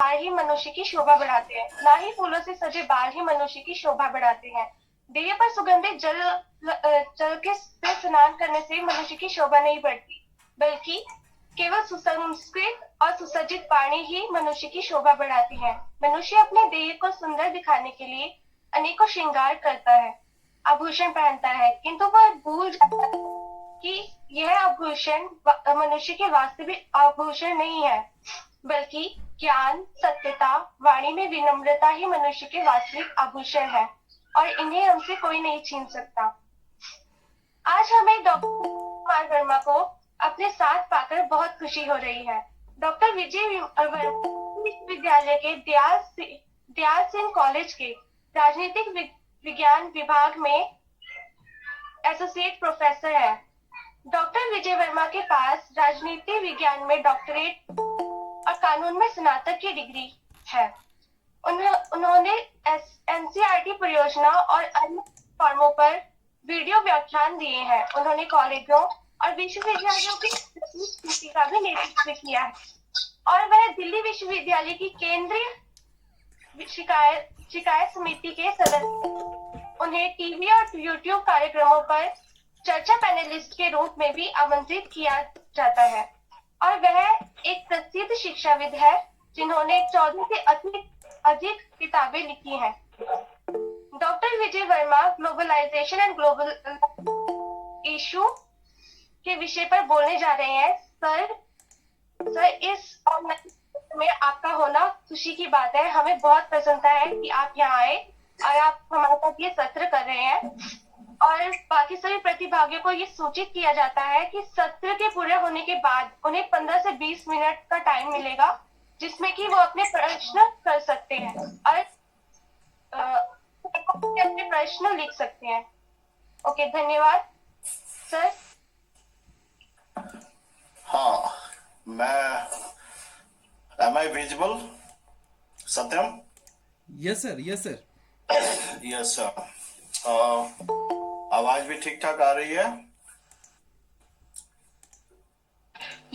हार ही मनुष्य की शोभा बढ़ाते हैं, ना ही फूलों से सजे बाल ही मनुष्य की शोभा बढ़ाते हैं। दिए पर सुगंधित जल के से स्नान करने से मनुष्य की शोभा नहीं बढ़ती, बल्कि केवल सुसंस्कृत और सुसज्जित पानी ही मनुष्य की शोभा बढ़ाती है। मनुष्य अपने देह को सुंदर दिखाने के लिए अनेकों श्रृंगार करता है, आभूषण पहनता है, किंतु वह भूल जाता है कि यह आभूषण मनुष्य के वास्तविक आभूषण नहीं है, बल्कि ज्ञान, सत्यता, वाणी में विनम्रता ही मनुष्य के वास्तविक आभूषण है, और इन्हें हमसे कोई नहीं छीन सकता। आज हमें डॉक्टर कुमार वर्मा को अपने साथ पाकर बहुत खुशी हो रही है। डॉक्टर विजय वर्मा विश्वविद्यालय के दयाल सिंह कॉलेज के राजनीतिक विज्ञान विभाग में एसोसिएट प्रोफेसर है। डॉक्टर विजय वर्मा के पास राजनीति विज्ञान में डॉक्टरेट और कानून में स्नातक की डिग्री है। उन्होंने एनसीईआरटी परियोजना और अन्य फॉर्मों पर वीडियो व्याख्यान दिए हैं। उन्होंने कॉलेजों और विश्वविद्यालयों की समिति का भी नेतृत्व किया है, और वह दिल्ली विश्वविद्यालय की केंद्रीय शिकायत समिति के सदस्य। उन्हें टीवी और यूट्यूब कार्यक्रमों पर चर्चा पैनलिस्ट के रूप में भी आमंत्रित किया जाता है, और वह एक प्रसिद्ध शिक्षाविद है जिन्होंने 14 से अधिक किताबें लिखी हैं। Doctor Vijay Verma globalization and global issue के विषय पर बोलने जा रहे हैं। सर, इस में आपका होना खुशी की बात है। हमें बहुत प्रसन्नता है कि आप यहाँ आए और आप हमारे साथ ये सत्र कर रहे हैं, और बाकी सभी प्रतिभागियों को ये सूचित किया जाता है कि सत्र के पूरे होने के बाद उन्हें 15 से 20 मिनट का टाइम मिलेगा, जिसमें कि वो अपने प्रश्न कर सकते हैं और अपने प्रश्न लिख सकते हैं। ओके, धन्यवाद सर। हाँ, मैं am I visible Satyam? Yes sir, yes sir, yes sir. आवाज भी ठीक ठाक आ रही है?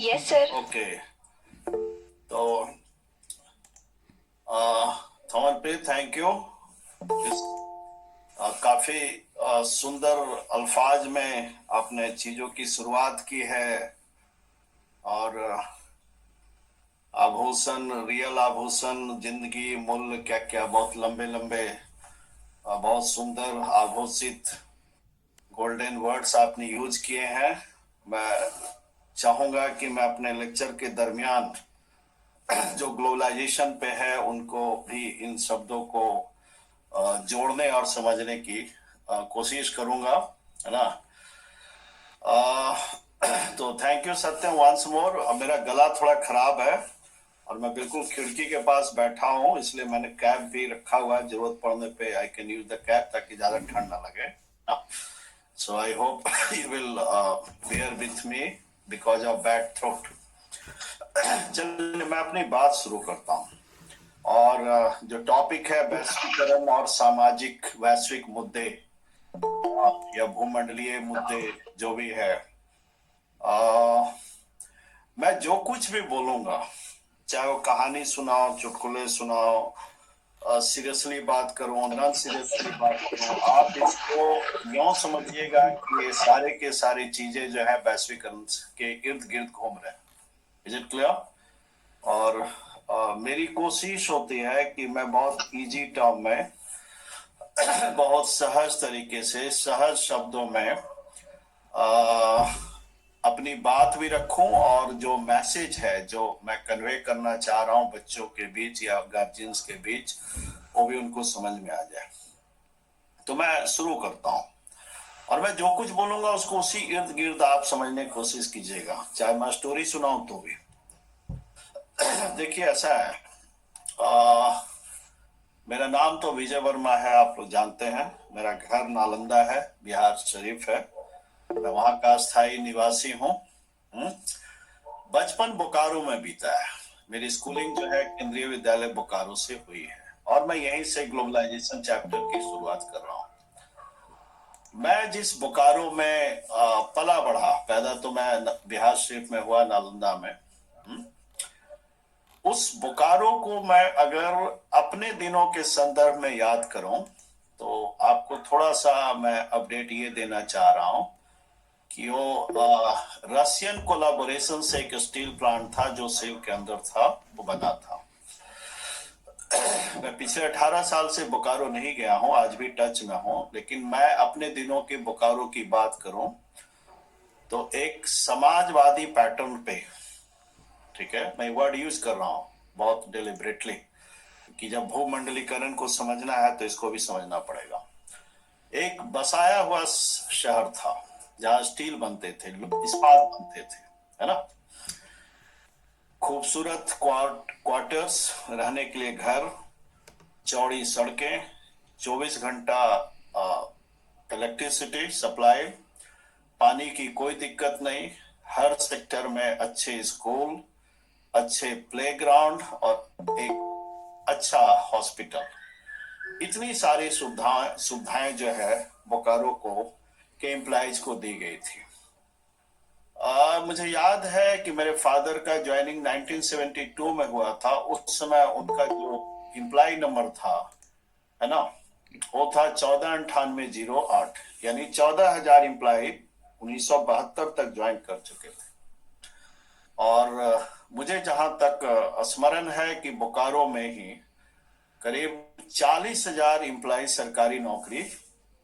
Yes sir. ओके, तो थमनप्रीत, थैंक यू। काफी सुंदर अल्फाज में आपने चीजों की शुरुआत की है, और आभूषण, रियल आभूषण, जिंदगी, मूल्य, क्या क्या, बहुत लंबे लंबे बहुत सुंदर आभूषित गोल्डन वर्ड्स आपने यूज किए हैं। मैं चाहूंगा कि मैं अपने लेक्चर के दरमियान जो ग्लोबलाइजेशन पे है उनको भी, इन शब्दों को जोड़ने और समझने की कोशिश करूंगा, है ना। तो thank you Satyam once more. मेरा गला थोड़ा खराब है और मैं बिल्कुल खिड़की के पास बैठा हूँ, इसलिए मैंने कैप भी रखा हुआ है। जरूरत पड़ने पे I can use the cap, ताकि ज्यादा ठंड ना लगे। So I hope you will bear with me because of bad throat. चलिए मैं अपनी बात शुरू करता हूँ, और जो टॉपिक है वैश्वीकरण और सामाजिक वैश्विक मुद्दे या भूमंडलीय मुद्दे जो भी है, मैं जो कुछ भी बोलूंगा, चाहे वो कहानी सुनाओ, चुटकुले सुनाओ, सीरियसली बात करूं, नॉन सीरियसली बात करूं, आप इसको यूं समझिएगा कि ये सारे के सारी चीजें जो है वैश्वीकरण के इर्द गिर्द घूम रहे हैं। Is it clear? और मेरी कोशिश होती है कि मैं बहुत इजी टर्म में बहुत सहज तरीके से, सहज शब्दों में अपनी बात भी रखूं, और जो मैसेज है जो मैं कन्वे करना चाह रहा हूं बच्चों के बीच या गार्जियंस के बीच, वो भी उनको समझ में आ जाए। तो मैं शुरू करता हूं, और मैं जो कुछ बोलूंगा उसको उसी इर्द गिर्द आप समझने की कोशिश कीजिएगा, चाहे मैं स्टोरी सुनाऊं तो भी। देखिए ऐसा है, मेरा नाम तो विजय वर्मा है, आप लोग जानते हैं। मेरा घर नालंदा है, बिहार शरीफ है, मैं वहां का स्थायी निवासी हूँ। बचपन बोकारो में बीता है। मेरी स्कूलिंग जो है केंद्रीय विद्यालय बोकारो से हुई है, और मैं यहीं से ग्लोबलाइजेशन चैप्टर की शुरुआत कर रहा हूँ। मैं जिस बोकारो में पला बढ़ा, पैदा तो मैं बिहार शरीफ में हुआ, नालंदा में। उस बोकारो को मैं अगर अपने दिनों के संदर्भ में याद करूं तो आपको थोड़ा सा मैं अपडेट ये देना चाह रहा हूं कि वो रशियन कोलाबोरेशन से एक स्टील प्लांट था जो सेल के अंदर था, वो बना था। मैं पिछले 18 साल से बोकारो नहीं गया हूं, आज भी टच में हूं, लेकिन मैं अपने दिनों के बोकारो की बात करूं तो एक समाजवादी पैटर्न पे, ठीक है, मैं वर्ड यूज कर रहा हूं बहुत डिलिबरेटली कि जब भूमंडलीकरण को समझना है तो इसको भी समझना पड़ेगा। एक बसाया हुआ शहर था जहां स्टील बनते थे, इस्पात बनते थे, है ना। खूबसूरत क्वार्टर्स, रहने के लिए घर, चौड़ी सड़कें, 24 घंटा इलेक्ट्रिसिटी सप्लाई, पानी की कोई दिक्कत नहीं, हर सेक्टर में अच्छे स्कूल, अच्छे प्लेग्राउंड और एक अच्छा हॉस्पिटल। इतनी सारी सुविधाएं जो है बोकारो को के एम्प्लॉइज को दी गई थी। मुझे याद है कि मेरे फादर का ज्वाइनिंग 1972 में हुआ था। उस समय उनका जो एम्प्लॉय नंबर था, है ना, वो था 149808, यानी 14,000 एम्प्लॉय 1972 तक ज्वाइन कर चुके थे। और मुझे जहां तक स्मरण है कि बोकारो में ही करीब 40,000 एम्प्लॉय सरकारी नौकरी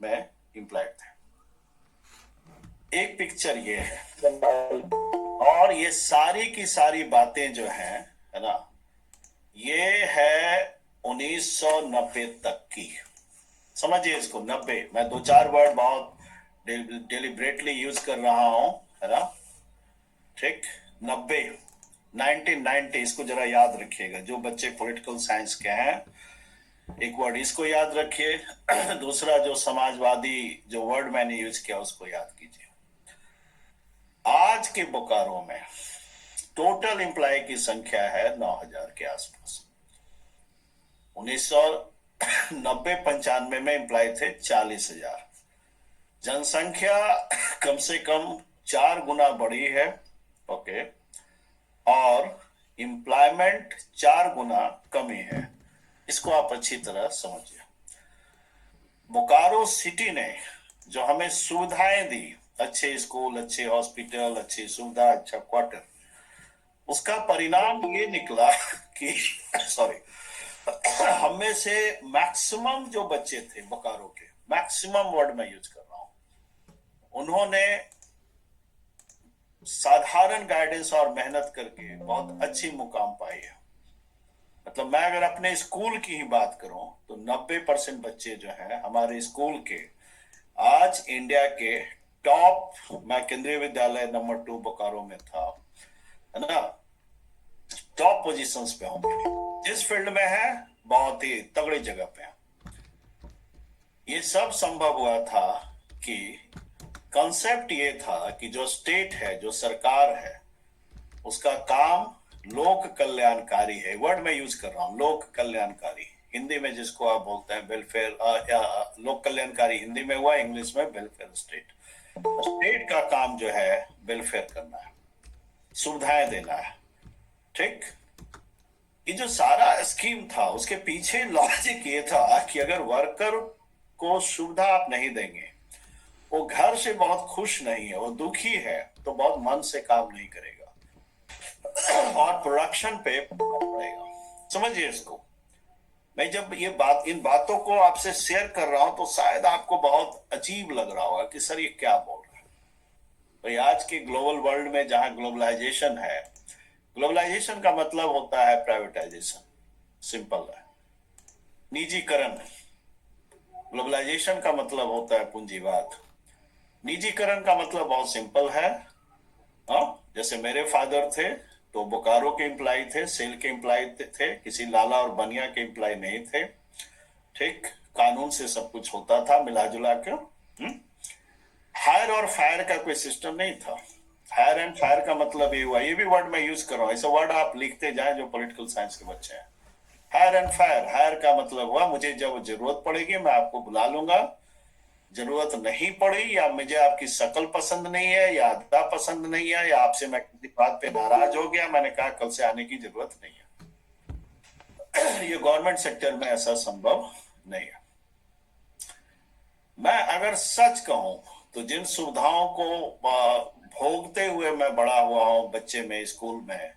में एम्प्लॉयड थे। एक पिक्चर ये है, और ये सारी की सारी बातें जो हैं, है ना, ये है 1990 तक की। समझिए इसको, 90, मैं 2-4 वर्ड बहुत डिलिबरेटली यूज कर रहा हूं, है ना, ठीक। 90, 1990, इसको जरा याद रखिएगा। जो बच्चे पॉलिटिकल साइंस के हैं, एक वर्ड इसको याद रखिए। दूसरा जो समाजवादी जो वर्ड मैंने यूज किया उसको याद कीजिए। आज के बोकारो में टोटल एम्प्लॉय की संख्या है 9,000 के आसपास। 1990-95 में एम्प्लॉय थे 40,000। जनसंख्या कम से कम 4 गुना बढ़ी है, ओके, और एम्प्लॉयमेंट 4 गुना कमी है। इसको आप अच्छी तरह समझिए। बोकारो सिटी ने जो हमें सुविधाएं दी, अच्छे स्कूल, अच्छे हॉस्पिटल, अच्छी सुविधा, अच्छा क्वार्टर, उसका परिणाम ये निकला कि सॉरी, हम में से मैक्सिमम जो बच्चे थे बोकारो के, मैक्सिमम वर्ड में यूज कर रहा हूं, उन्होंने साधारण गाइडेंस और मेहनत करके बहुत अच्छी मुकाम पाई है। मतलब मैं अगर अपने स्कूल की ही बात करूं तो 90% बच्चे जो हैं हमारे स्कूल के आज इंडिया के टॉप, मैं केंद्रीय विद्यालय नंबर 2 बोकारो में था, है ना, टॉप पोजीशंस पे होंगे। जिस फील्ड में है बहुत ही तगड़ी जगह पे है। ये सब संभव हुआ था कि कॉन्सेप्ट ये था कि जो स्टेट है, जो सरकार है, उसका काम लोक कल्याणकारी है। वर्ड में यूज कर रहा हूं, लोक कल्याणकारी, हिंदी में जिसको आप बोलते हैं वेलफेयर, लोक कल्याणकारी हिंदी में हुआ, इंग्लिश में वेलफेयर स्टेट। स्टेट का काम जो है वेलफेयर करना है, सुविधाएं देना है, ठीक। ये जो सारा स्कीम था उसके पीछे लॉजिक ये था कि अगर वर्कर को सुविधा आप नहीं देंगे, वो घर से बहुत खुश नहीं है, वो दुखी है, तो बहुत मन से काम नहीं करेगा और प्रोडक्शन पे पड़ेगा। समझिए इसको। मैं जब ये बात, इन बातों को आपसे शेयर कर रहा हूं तो शायद आपको बहुत अजीब लग रहा होगा कि सर ये क्या बोल रहे हैं। भाई आज के ग्लोबल वर्ल्ड में जहां ग्लोबलाइजेशन है, ग्लोबलाइजेशन का मतलब होता है प्राइवेटाइजेशन, सिंपल है, निजीकरण। ग्लोबलाइजेशन का मतलब होता है पूंजीवाद। निजीकरण का मतलब बहुत सिंपल है। जैसे मेरे फादर थे तो बोकारो के एम्प्लॉय थे, सेल के एम्प्लॉय थे, किसी लाला और बनिया के एम्प्लॉय नहीं थे, ठीक। कानून से सब कुछ होता था मिला जुला के। हायर और फायर का कोई सिस्टम नहीं था। हायर एंड फायर का मतलब ये हुआ, ये भी वर्ड मैं यूज कर रहा हूं, ऐसा वर्ड आप लिखते जाए जो पॉलिटिकल साइंस के बच्चे हैं। हायर एंड फायर, हायर का मतलब हुआ मुझे जब जरूरत पड़ेगी मैं आपको बुला लूंगा, जरूरत नहीं पड़ी या मुझे आपकी शक्ल पसंद नहीं है या अदा पसंद नहीं है या आपसे मैं किसी बात पे नाराज हो गया, मैंने कहा कल से आने की जरूरत नहीं है, ये गवर्नमेंट सेक्टर में ऐसा संभव नहीं है। मैं अगर सच कहूं तो जिन सुविधाओं को भोगते हुए मैं बड़ा हुआ हूं बच्चे में, स्कूल में,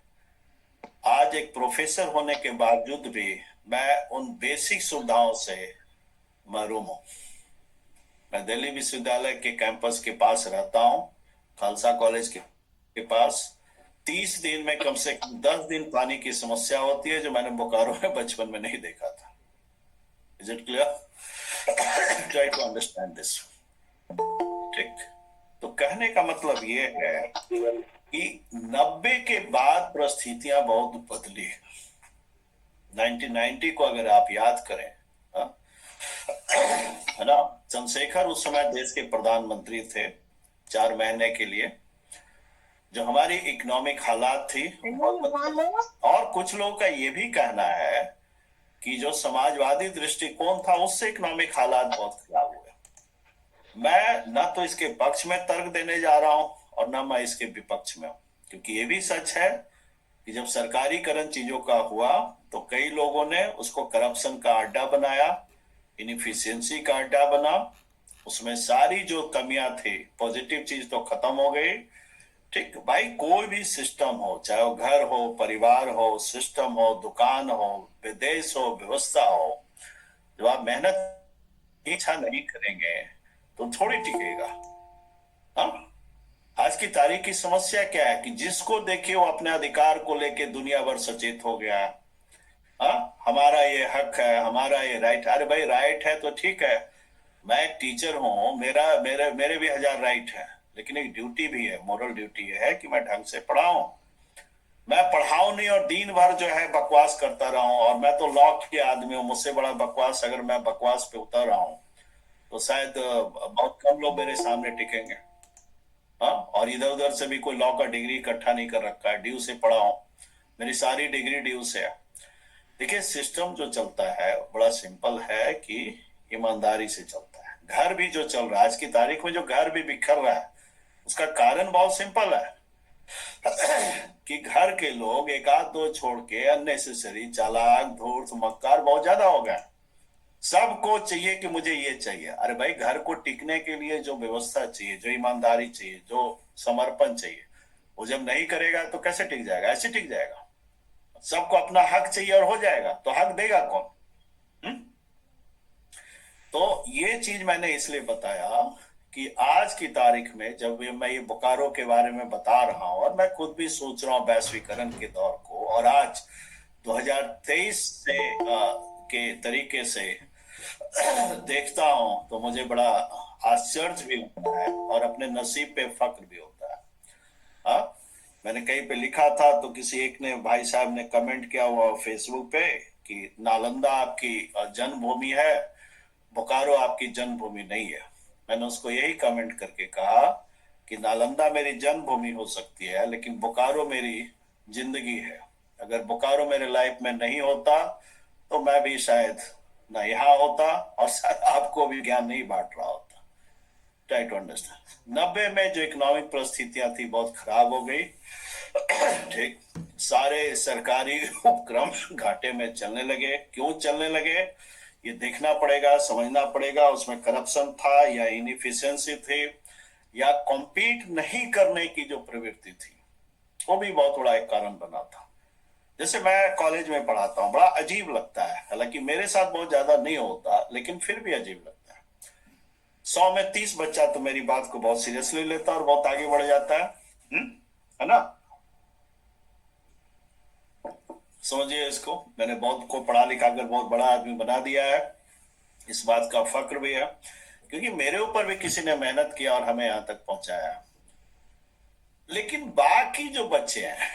आज एक प्रोफेसर होने के बावजूद भी मैं उन बेसिक सुविधाओं से महरूम हूं। मैं दिल्ली विश्वविद्यालय के कैंपस के पास रहता हूं, खालसा कॉलेज के पास। 30 दिन में कम से कम 10 दिन पानी की समस्या होती है, जो मैंने बोकारो में बचपन में नहीं देखा था। Is it clear? Try to understand this. ठीक, तो कहने का मतलब ये है कि 90 के बाद परिस्थितियां बहुत बदली। 1990 को अगर आप याद करें, है ना, चंद्रशेखर उस समय देश के प्रधानमंत्री थे 4 महीने के लिए। जो हमारी इकोनॉमिक हालात थी, और कुछ लोगों का ये भी कहना है कि जो समाजवादी दृष्टिकोण था उससे इकोनॉमिक हालात बहुत खराब हुए। मैं न तो इसके पक्ष में तर्क देने जा रहा हूं और न मैं इसके विपक्ष में हूं, क्योंकि ये भी सच है कि जब सरकारीकरण चीजों का हुआ तो कई लोगों ने उसको करप्शन का अड्डा बनाया, इनएफिशिएंसी का अड्डा बना। उसमें सारी जो कमियां थी, पॉजिटिव चीज तो खत्म हो गई। ठीक भाई, कोई भी सिस्टम हो, चाहे वो घर हो, परिवार हो, सिस्टम हो, दुकान हो, विदेश हो, व्यवस्था हो, जब आप मेहनत की इच्छा नहीं करेंगे तो थोड़ी टिकेगा। हाँ, आज की तारीख की समस्या क्या है कि जिसको देखिए वो अपने अधिकार को लेके दुनिया भर सचेत हो गया। हाँ, हमारा ये हक है, हमारा ये राइट। अरे भाई, राइट है तो ठीक है, मैं एक टीचर हूं, मेरे भी 1000 राइट है, लेकिन एक ड्यूटी भी है, मोरल ड्यूटी है कि मैं ढंग से पढ़ाऊं। मैं पढ़ाऊं नहीं और दिन भर जो है बकवास करता रहा हूं, और मैं तो लॉ के आदमी हूं, मुझसे बड़ा बकवास अगर मैं बकवास पे उतर रहा हूं तो शायद बहुत कम लोग मेरे सामने टिकेंगे। हाँ, और इधर उधर से भी कोई लॉ का डिग्री इकट्ठा नहीं कर रखा है, ड्यू से पढ़ा हूं, मेरी सारी डिग्री ड्यू से है। देखिए, सिस्टम जो चलता है बड़ा सिंपल है कि ईमानदारी से चलता है। घर भी जो चल रहा है आज की तारीख में, जो घर भी बिखर रहा है, उसका कारण बहुत सिंपल है कि घर के लोग एक आध दो छोड़ के अननेसेसरी चालाक, धूर्त, मक्कार बहुत ज्यादा हो गए। सबको चाहिए कि मुझे ये चाहिए। अरे भाई, घर को टिकने के लिए जो व्यवस्था चाहिए, जो ईमानदारी चाहिए, जो समर्पण चाहिए, वो जब नहीं करेगा तो कैसे टिक जाएगा? ऐसे टिक जाएगा? सबको अपना हक चाहिए और हो जाएगा, तो हक देगा कौन? तो ये चीज मैंने इसलिए बताया कि आज की तारीख में जब मैं ये बोकारो के बारे में बता रहा हूं, और मैं खुद भी सोच रहा हूं वैश्वीकरण के दौर को, और आज 2023 से के तरीके से देखता हूं तो मुझे बड़ा आश्चर्य भी होता है और अपने नसीब पे फक्र भी होता है। हाँ, मैंने कहीं पे लिखा था तो किसी एक ने, भाई साहब ने कमेंट किया हुआ फेसबुक पे कि नालंदा आपकी जन्मभूमि है, बोकारो आपकी जन्मभूमि नहीं है। मैंने उसको यही कमेंट करके कहा कि नालंदा मेरी जन्मभूमि हो सकती है, लेकिन बोकारो मेरी जिंदगी है। अगर बोकारो मेरे लाइफ में नहीं होता तो मैं भी शायद ना यहाँ होता और शायद आपको भी ज्ञान नहीं बांट रहा होता। Try to understand. 90 में जो इकोनॉमिक परिस्थितियां थी बहुत खराब हो गई। ठीक, सारे सरकारी उपक्रम घाटे में चलने लगे। क्यों चलने लगे ये देखना पड़ेगा, समझना पड़ेगा। उसमें करप्शन था या इनएफिशिएंसी थी या कॉम्पीट नहीं करने की जो प्रवृत्ति थी, वो भी बहुत बड़ा एक कारण बना था। जैसे मैं कॉलेज में पढ़ाता हूँ, बड़ा अजीब लगता है, हालांकि मेरे साथ बहुत ज्यादा नहीं होता, लेकिन फिर भी अजीब लगता है। 100 में 30 बच्चा तो मेरी बात को बहुत सीरियसली लेता है और बहुत आगे बढ़ जाता है ना? समझिए इसको, मैंने बहुत को पढ़ा लिखा कर बहुत बड़ा आदमी बना दिया है। इस बात का फक्र भी है क्योंकि मेरे ऊपर भी किसी ने मेहनत किया और हमें यहां तक पहुंचाया। लेकिन बाकी जो बच्चे हैं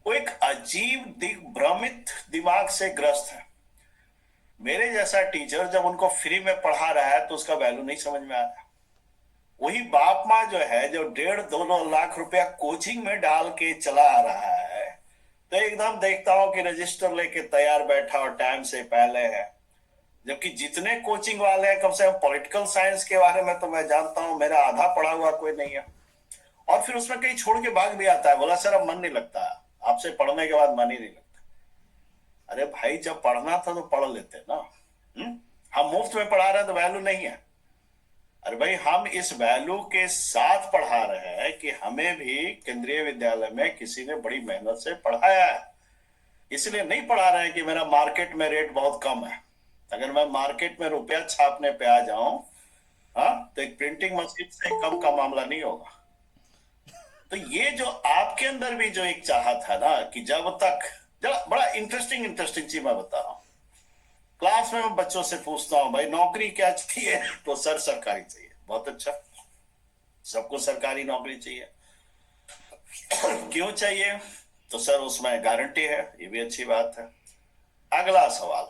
वो एक अजीब भ्रमित दिमाग से ग्रस्त है। मेरे जैसा टीचर जब उनको फ्री में पढ़ा रहा है तो उसका वैल्यू नहीं समझ में आता। वही बाप माँ जो है, जो 1.5-2 लाख रुपया कोचिंग में डाल के चला आ रहा है, तो एकदम देखता हूं कि रजिस्टर लेके तैयार बैठा और टाइम से पहले है। जबकि जितने कोचिंग वाले हैं, कम से कम पॉलिटिकल साइंस के बारे में तो मैं जानता हूं, मेरा आधा पढ़ा हुआ कोई नहीं है। और फिर उसमें कहीं छोड़ के भाग भी आता है, बोला सर अब मन नहीं लगता, आपसे पढ़ने के बाद मन ही नहीं लगता। अरे भाई जब पढ़ना था तो पढ़ लेते ना। हम मुफ्त में पढ़ा रहे हैं तो वैल्यू नहीं है। अरे भाई हम इस वैल्यू के साथ पढ़ा रहे हैं कि हमें भी केंद्रीय विद्यालय में किसी ने बड़ी मेहनत से पढ़ाया है। इसलिए नहीं पढ़ा रहे हैं कि मेरा मार्केट में रेट बहुत कम है। अगर मैं मार्केट में रुपया छापने पे आ जाऊं, हाँ, तो एक प्रिंटिंग मशीन से कम का मामला नहीं होगा। तो ये जो आपके अंदर भी जो एक चाहत है ना कि जब तक, जरा बड़ा इंटरेस्टिंग चीज मैं बता रहा हूँ। क्लास में मैं बच्चों से पूछता हूँ, भाई नौकरी क्या चाहिए? तो सर सरकारी चाहिए। बहुत अच्छा, सबको सरकारी नौकरी चाहिए। क्यों चाहिए? तो सर उसमें गारंटी है। ये भी अच्छी बात है। अगला सवाल,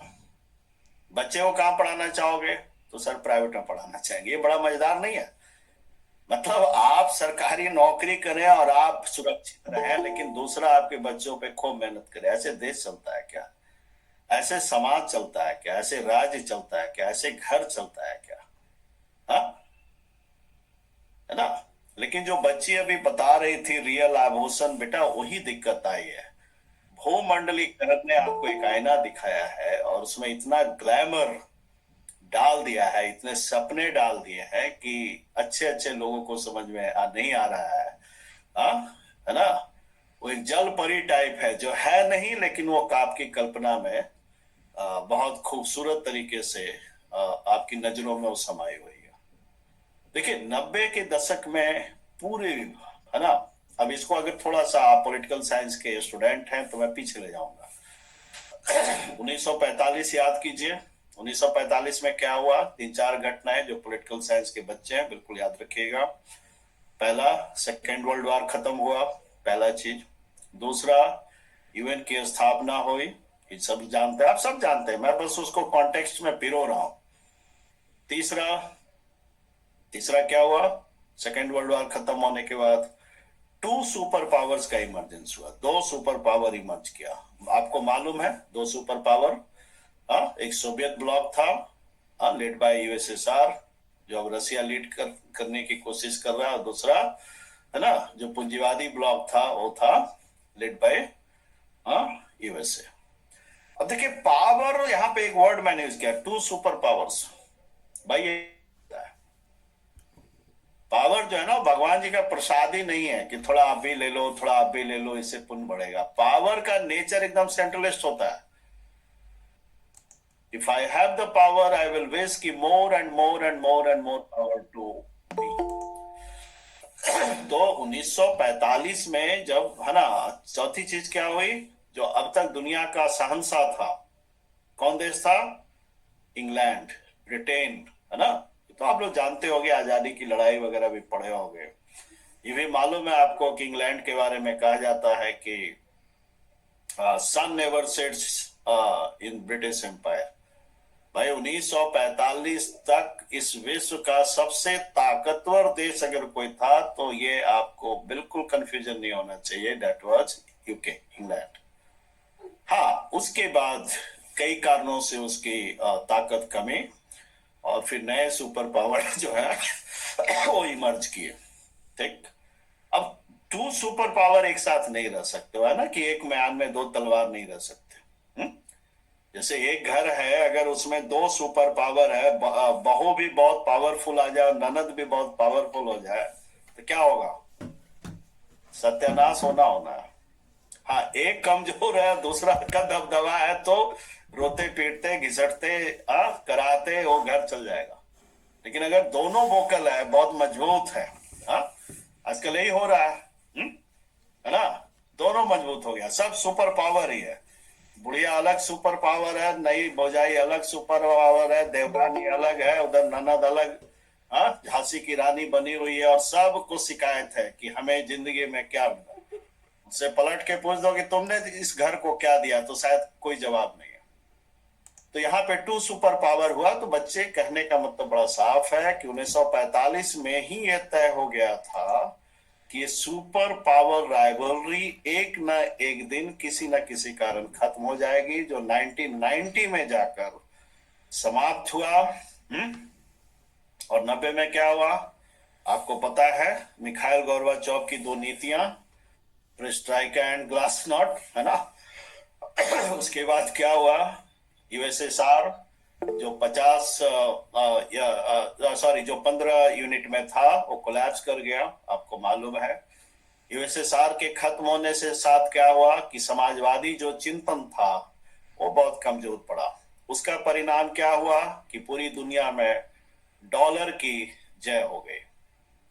बच्चे को कहाँ पढ़ाना चाहोगे? तो सर प्राइवेट में पढ़ाना चाहेंगे। ये बड़ा मजेदार नहीं है? मतलब आप सरकारी नौकरी करें और आप सुरक्षित रहें, लेकिन दूसरा आपके बच्चों पे खूब मेहनत करे। ऐसे देश चलता है क्या? ऐसे समाज चलता है क्या? ऐसे राज्य चलता है क्या? ऐसे घर चलता है क्या? हाँ, है ना? लेकिन जो बच्ची अभी बता रही थी रियल आभूषण, बेटा वही दिक्कत आई है। भूमंडलीकरण ने आपको एक आईना दिखाया है और उसमें इतना ग्लैमर डाल दिया है, इतने सपने डाल दिए हैं कि अच्छे अच्छे लोगों को समझ में नहीं आ रहा है। हाँ, है ना? वो एक जल परी टाइप है जो है नहीं, लेकिन वो आपकी कल्पना में बहुत खूबसूरत तरीके से आपकी नजरों में वो समाई हुई है। देखिए 90 के दशक में पूरे, है ना? अब इसको अगर थोड़ा सा आप पॉलिटिकल साइंस के स्टूडेंट हैं तो मैं पीछे ले जाऊंगा। 1945 याद कीजिए। 1945 में क्या हुआ? 3-4 घटनाएं जो पॉलिटिकल साइंस के बच्चे हैं बिल्कुल याद रखिएगा। पहला, सेकेंड वर्ल्ड वॉर खत्म हुआ, पहला चीज। दूसरा, यूएन की स्थापना हुई। ये सब जानते हैं, आप सब जानते हैं, मैं बस उसको कॉन्टेक्स्ट में पिरो रहा हूं। तीसरा क्या हुआ? सेकेंड वर्ल्ड वॉर खत्म होने के बाद 2 सुपर पावर्स का इमरजेंस हुआ। 2 सुपर पावर इमर्ज किया। आपको मालूम है 2 सुपर पावर? एक सोवियत ब्लॉक था, लेड बाय यूएसएसआर, जो अब रसिया लीड करने की कोशिश कर रहा है, और दूसरा, है ना, जो पूंजीवादी ब्लॉक था वो था लेड बाय यूएसए। अब देखिए पावर, यहाँ पे एक वर्ड मैंने यूज किया, 2 सुपर पावर्स। भाई ये पावर जो है ना भगवान जी का प्रसाद ही नहीं है कि थोड़ा आप भी ले लो, थोड़ा आप भी ले लो, इससे पुण्य बढ़ेगा। पावर का नेचर एकदम सेंट्रलिस्ट होता है। If I have the power, I will wish ki more and more and more and more power to me. तो 1945 में जब, है ना, चौथी चीज क्या हुई? जो अब तक दुनिया का शहंशाह था, कौन देश था? इंग्लैंड, ब्रिटेन, है ना? तो आप लोग जानते होंगे, आजादी की लड़ाई वगैरह भी पढ़े होंगे। ये भी मालूम है आपको कि इंग्लैंड के बारे में कहा जाता है कि sun never sets in British empire. भाई 1945 तक इस विश्व का सबसे ताकतवर देश अगर कोई था तो ये आपको बिल्कुल कंफ्यूजन नहीं होना चाहिए, दैट वाज यूके, इंग्लैंड। हाँ, उसके बाद कई कारणों से उसकी ताकत कमी और फिर नए सुपर पावर जो है वो इमर्ज किए। ठीक, अब 2 सुपर पावर एक साथ नहीं रह सकते, है ना, कि एक म्यान में 2 तलवार नहीं रह सकते। जैसे एक घर है, अगर उसमें 2 सुपर पावर है, बहू भी बहुत पावरफुल आ जाए और ननद भी बहुत पावरफुल हो जाए तो क्या होगा? सत्यानाश होना है। हाँ, एक कमजोर है, दूसरा का दबदबा है तो रोते पीटते घिसटते कराते वो घर चल जाएगा। लेकिन अगर दोनों वोकल है, बहुत मजबूत है, आजकल यही हो रहा है ना, दोनों मजबूत हो गया, सब सुपर पावर ही है। बुढ़िया अलग सुपर पावर है, नई भौजाई अलग सुपर पावर है, देवरानी अलग है, उधर ननद अलग, झांसी की रानी बनी हुई है, और सबको शिकायत है कि हमें जिंदगी में क्या मिला। उससे पलट के पूछ दो कि तुमने इस घर को क्या दिया, तो शायद कोई जवाब नहीं है। तो यहाँ पे 2 सुपर पावर हुआ। तो बच्चे, कहने का मतलब बड़ा साफ है कि 1945 में ही यह तय हो गया था कि सुपर पावर राइवलरी एक न एक दिन किसी न किसी कारण खत्म हो जाएगी, जो 1990 में जाकर समाप्त हुआ। और 90 में क्या हुआ आपको पता है? मिखाइल गोर्बाचोव की 2 नीतियां, पेरेस्ट्राइका एंड ग्लासनॉट, है ना, उसके बाद क्या हुआ, यूएसएसआर जो 50 सॉरी जो 15 यूनिट में था वो कोलैप्स कर गया, आपको मालूम है। यूएसएसआर के खत्म होने से साथ क्या हुआ कि समाजवादी जो चिंतन था वो बहुत कमजोर पड़ा। उसका परिणाम क्या हुआ कि पूरी दुनिया में डॉलर की जय हो गई,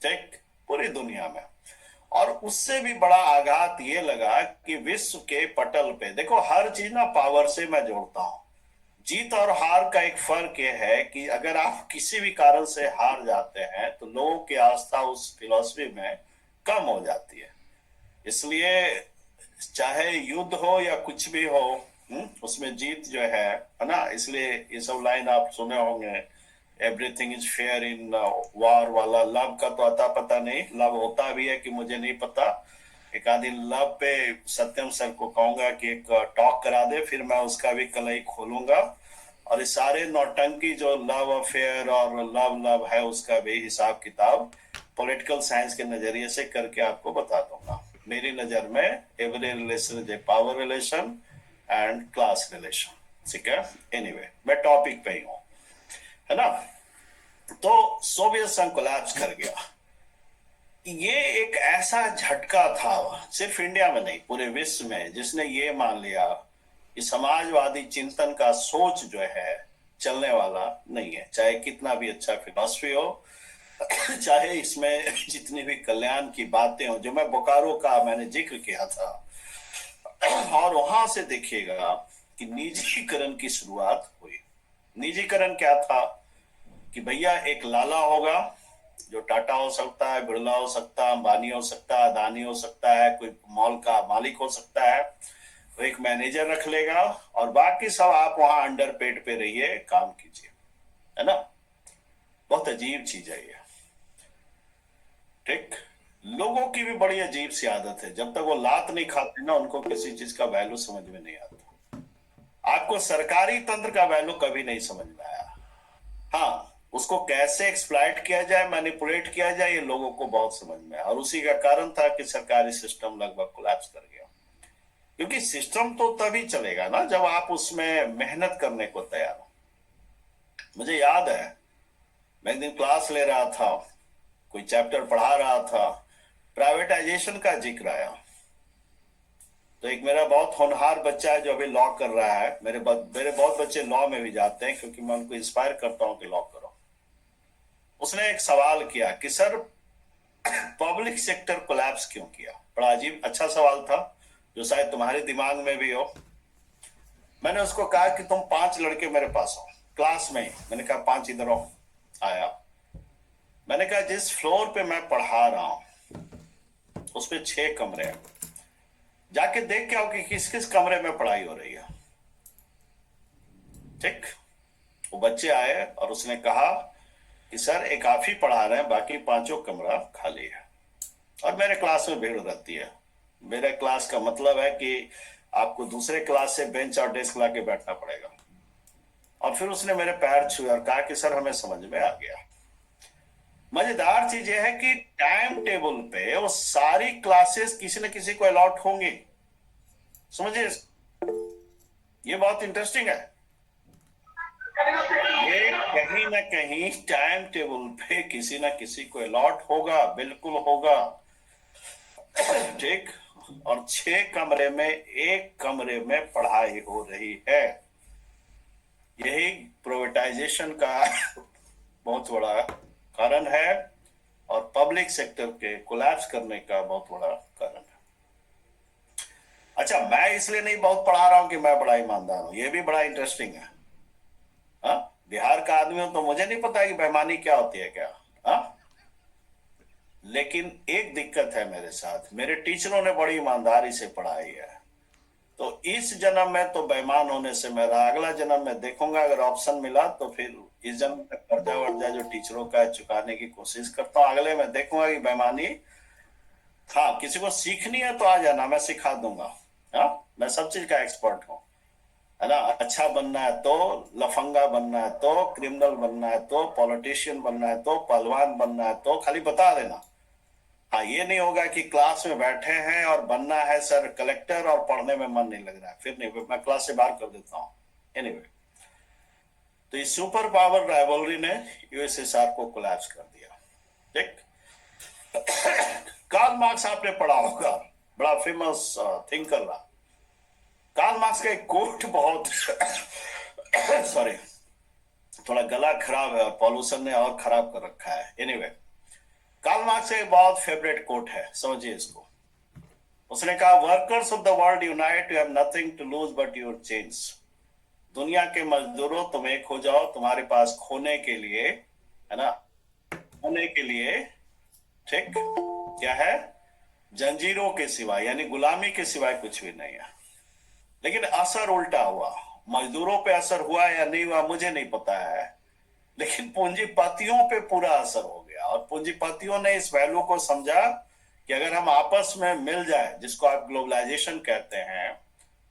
ठीक, पूरी दुनिया में। और उससे भी बड़ा आघात ये लगा कि विश्व के पटल पे देखो, हर चीज ना पावर से मैं जोड़ता हूं। जीत और हार का एक फर्क ये है कि अगर आप किसी भी कारण से हार जाते हैं तो लोगों की आस्था उस फिलॉसफी में कम हो जाती है। इसलिए चाहे युद्ध हो या कुछ भी हो, उसमें जीत जो है ना, इसलिए ये सब लाइन आप सुने होंगे, everything is fair in war वाला। लव का तो अता पता नहीं, लव होता भी है कि मुझे नहीं पता। एक आध दिन लव पे सत्यम सर को कहूंगा कि एक टॉक करा दे, फिर मैं उसका भी कलई खोलूंगा और इस सारे नौटंकी जो लव अफेयर और लव लव है उसका भी हिसाब किताब पॉलिटिकल साइंस के नजरिए से करके आपको बता दूंगा। मेरी नजर में every relation is a power relation and class relation, ठीक है। एनीवे, मैं टॉपिक पे ही हूं, है ना। तो सोवियत संघ कोलैप्स कर गया। ये एक ऐसा झटका था, सिर्फ इंडिया में नहीं पूरे विश्व में, जिसने ये मान लिया कि समाजवादी चिंतन का सोच जो है चलने वाला नहीं है, चाहे कितना भी अच्छा फिलॉसफी हो, चाहे इसमें जितनी भी कल्याण की बातें हो, जो मैं बोकारो का मैंने जिक्र किया था। और वहां से देखिएगा कि निजीकरण की शुरुआत हुई। निजीकरण क्या था कि भैया एक लाला होगा जो टाटा हो सकता है, बिरला हो सकता है, अंबानी हो सकता है, अदानी हो सकता है, कोई मॉल का मालिक हो सकता है, वो एक मैनेजर रख लेगा और बाकी सब आप वहां अंडर पेड पे रहिए, काम कीजिए, है ना। बहुत अजीब चीज है ये, ठीक। लोगों की भी बड़ी अजीब सी आदत है, जब तक वो लात नहीं खाते ना उनको किसी चीज का वैल्यू समझ में नहीं आता। आपको सरकारी तंत्र का वैल्यू कभी नहीं समझ में आया। हाँ, उसको कैसे एक्सप्लॉइट किया जाए, मैनिपुलेट किया जाए, ये लोगों को बहुत समझ में आया। और उसी का कारण था कि सरकारी सिस्टम लगभग कोलैप्स कर गया। क्योंकि सिस्टम तो तभी चलेगा ना जब आप उसमें मेहनत करने को तैयार हो। मुझे याद है, मैं एक दिन क्लास ले रहा था, कोई चैप्टर पढ़ा रहा था, प्राइवेटाइजेशन का जिक्र आया। तो एक मेरा बहुत होनहार बच्चा है जो अभी लॉ कर रहा है, मेरे बहुत बच्चे लॉ में भी जाते हैं क्योंकि मैं उनको इंस्पायर करता हूं कि लॉ करो। उसने एक सवाल किया कि सर पब्लिक सेक्टर कोलैप्स क्यों किया। बड़ा अजीब अच्छा सवाल था जो शायद तुम्हारे दिमाग में भी हो। मैंने उसको कहा कि तुम 5 लड़के मेरे पास हो क्लास में ही। मैंने कहा 5 इधर हो। आया। मैंने कहा जिस फ्लोर पे मैं पढ़ा रहा हूं उस पे 6 कमरे हैं, जाके देख के आओ कि किस किस कमरे में पढ़ाई हो रही है, ठीक। वो बच्चे आए और उसने कहा कि सर एक आप ही पढ़ा रहे हैं, बाकी 5 कमरा खाली है। और मेरे क्लास में भीड़ रहती है। मेरे क्लास का मतलब है कि आपको दूसरे क्लास से बेंच और डेस्क लाके बैठना पड़ेगा। और फिर उसने मेरे पैर छुए और कहा कि सर हमें समझ में आ गया। मजेदार चीज यह है कि टाइम टेबल पे वो सारी क्लासेस किसी न किसी को अलॉट होंगी, समझिए, ये बहुत इंटरेस्टिंग है। ये कहीं ना कहीं टाइम टेबल पे किसी ना किसी को अलॉट होगा, बिल्कुल होगा, ठीक। और 6 कमरे में 1 कमरे में पढ़ाई हो रही है। यही प्राइवेटाइजेशन का बहुत बड़ा कारण है और पब्लिक सेक्टर के कोलैप्स करने का बहुत बड़ा कारण है। अच्छा, मैं इसलिए नहीं बहुत पढ़ा रहा हूं कि मैं बड़ा ईमानदार हूं, ये भी बड़ा इंटरेस्टिंग है। हाँ, बिहार का आदमी हूं तो मुझे नहीं पता कि बेईमानी क्या होती है क्या। हाँ, लेकिन एक दिक्कत है मेरे साथ, मेरे टीचरों ने बड़ी ईमानदारी से पढ़ाई है। तो इस जन्म में तो बेईमान होने से मेरा अगला जन्म में देखूंगा, अगर ऑप्शन मिला तो फिर इस जन्म में कर्जा वर्जा जो टीचरों का है चुकाने की कोशिश करता हूँ। अगले में देखूंगा कि बेईमानी, हाँ, किसी को सीखनी है तो आ जाना, मैं सिखा दूंगा। हाँ, मैं सब चीज का एक्सपर्ट हूँ, है ना। अच्छा बनना है तो, लफंगा बनना है तो, क्रिमिनल बनना है तो, पॉलिटिशियन बनना है तो, पहलवान बनना है तो, खाली बता देना, हाँ, ये नहीं होगा कि क्लास में बैठे हैं और बनना है सर कलेक्टर और पढ़ने में मन नहीं लग रहा है, फिर नहीं, मैं क्लास से बाहर कर देता हूँ। एनीवे, तो इस सुपर पावर राइवलरी ने यूएसएसआर को कोलैप्स कर दिया। ठीक। कार्ल मार्क्स आपने पढ़ा होगा, बड़ा फेमस थिंकर रहा। कार्ल मार्क्स का एक कोट बहुत सॉरी, थोड़ा गला खराब है और पॉल्यूशन ने और खराब कर रखा है। एनीवे, कार्ल मार्क्स का एक बहुत फेवरेट कोट है, समझिए इसको। उसने कहा, workers of the world unite, you have nothing to lose but your change. दुनिया के मजदूरों, तुम एक हो जाओ, तुम्हारे पास खोने के लिए, है ना, खोने के लिए, ठीक, क्या है, जंजीरों के सिवाय, यानी गुलामी के सिवाय कुछ भी नहीं है। लेकिन असर उल्टा हुआ। मजदूरों पे असर हुआ या नहीं हुआ मुझे नहीं पता है, लेकिन पूंजीपतियों पे पूरा असर हो गया। और पूंजीपतियों ने इस वैल्यू को समझा कि अगर हम आपस में मिल जाए, जिसको आप ग्लोबलाइजेशन कहते हैं,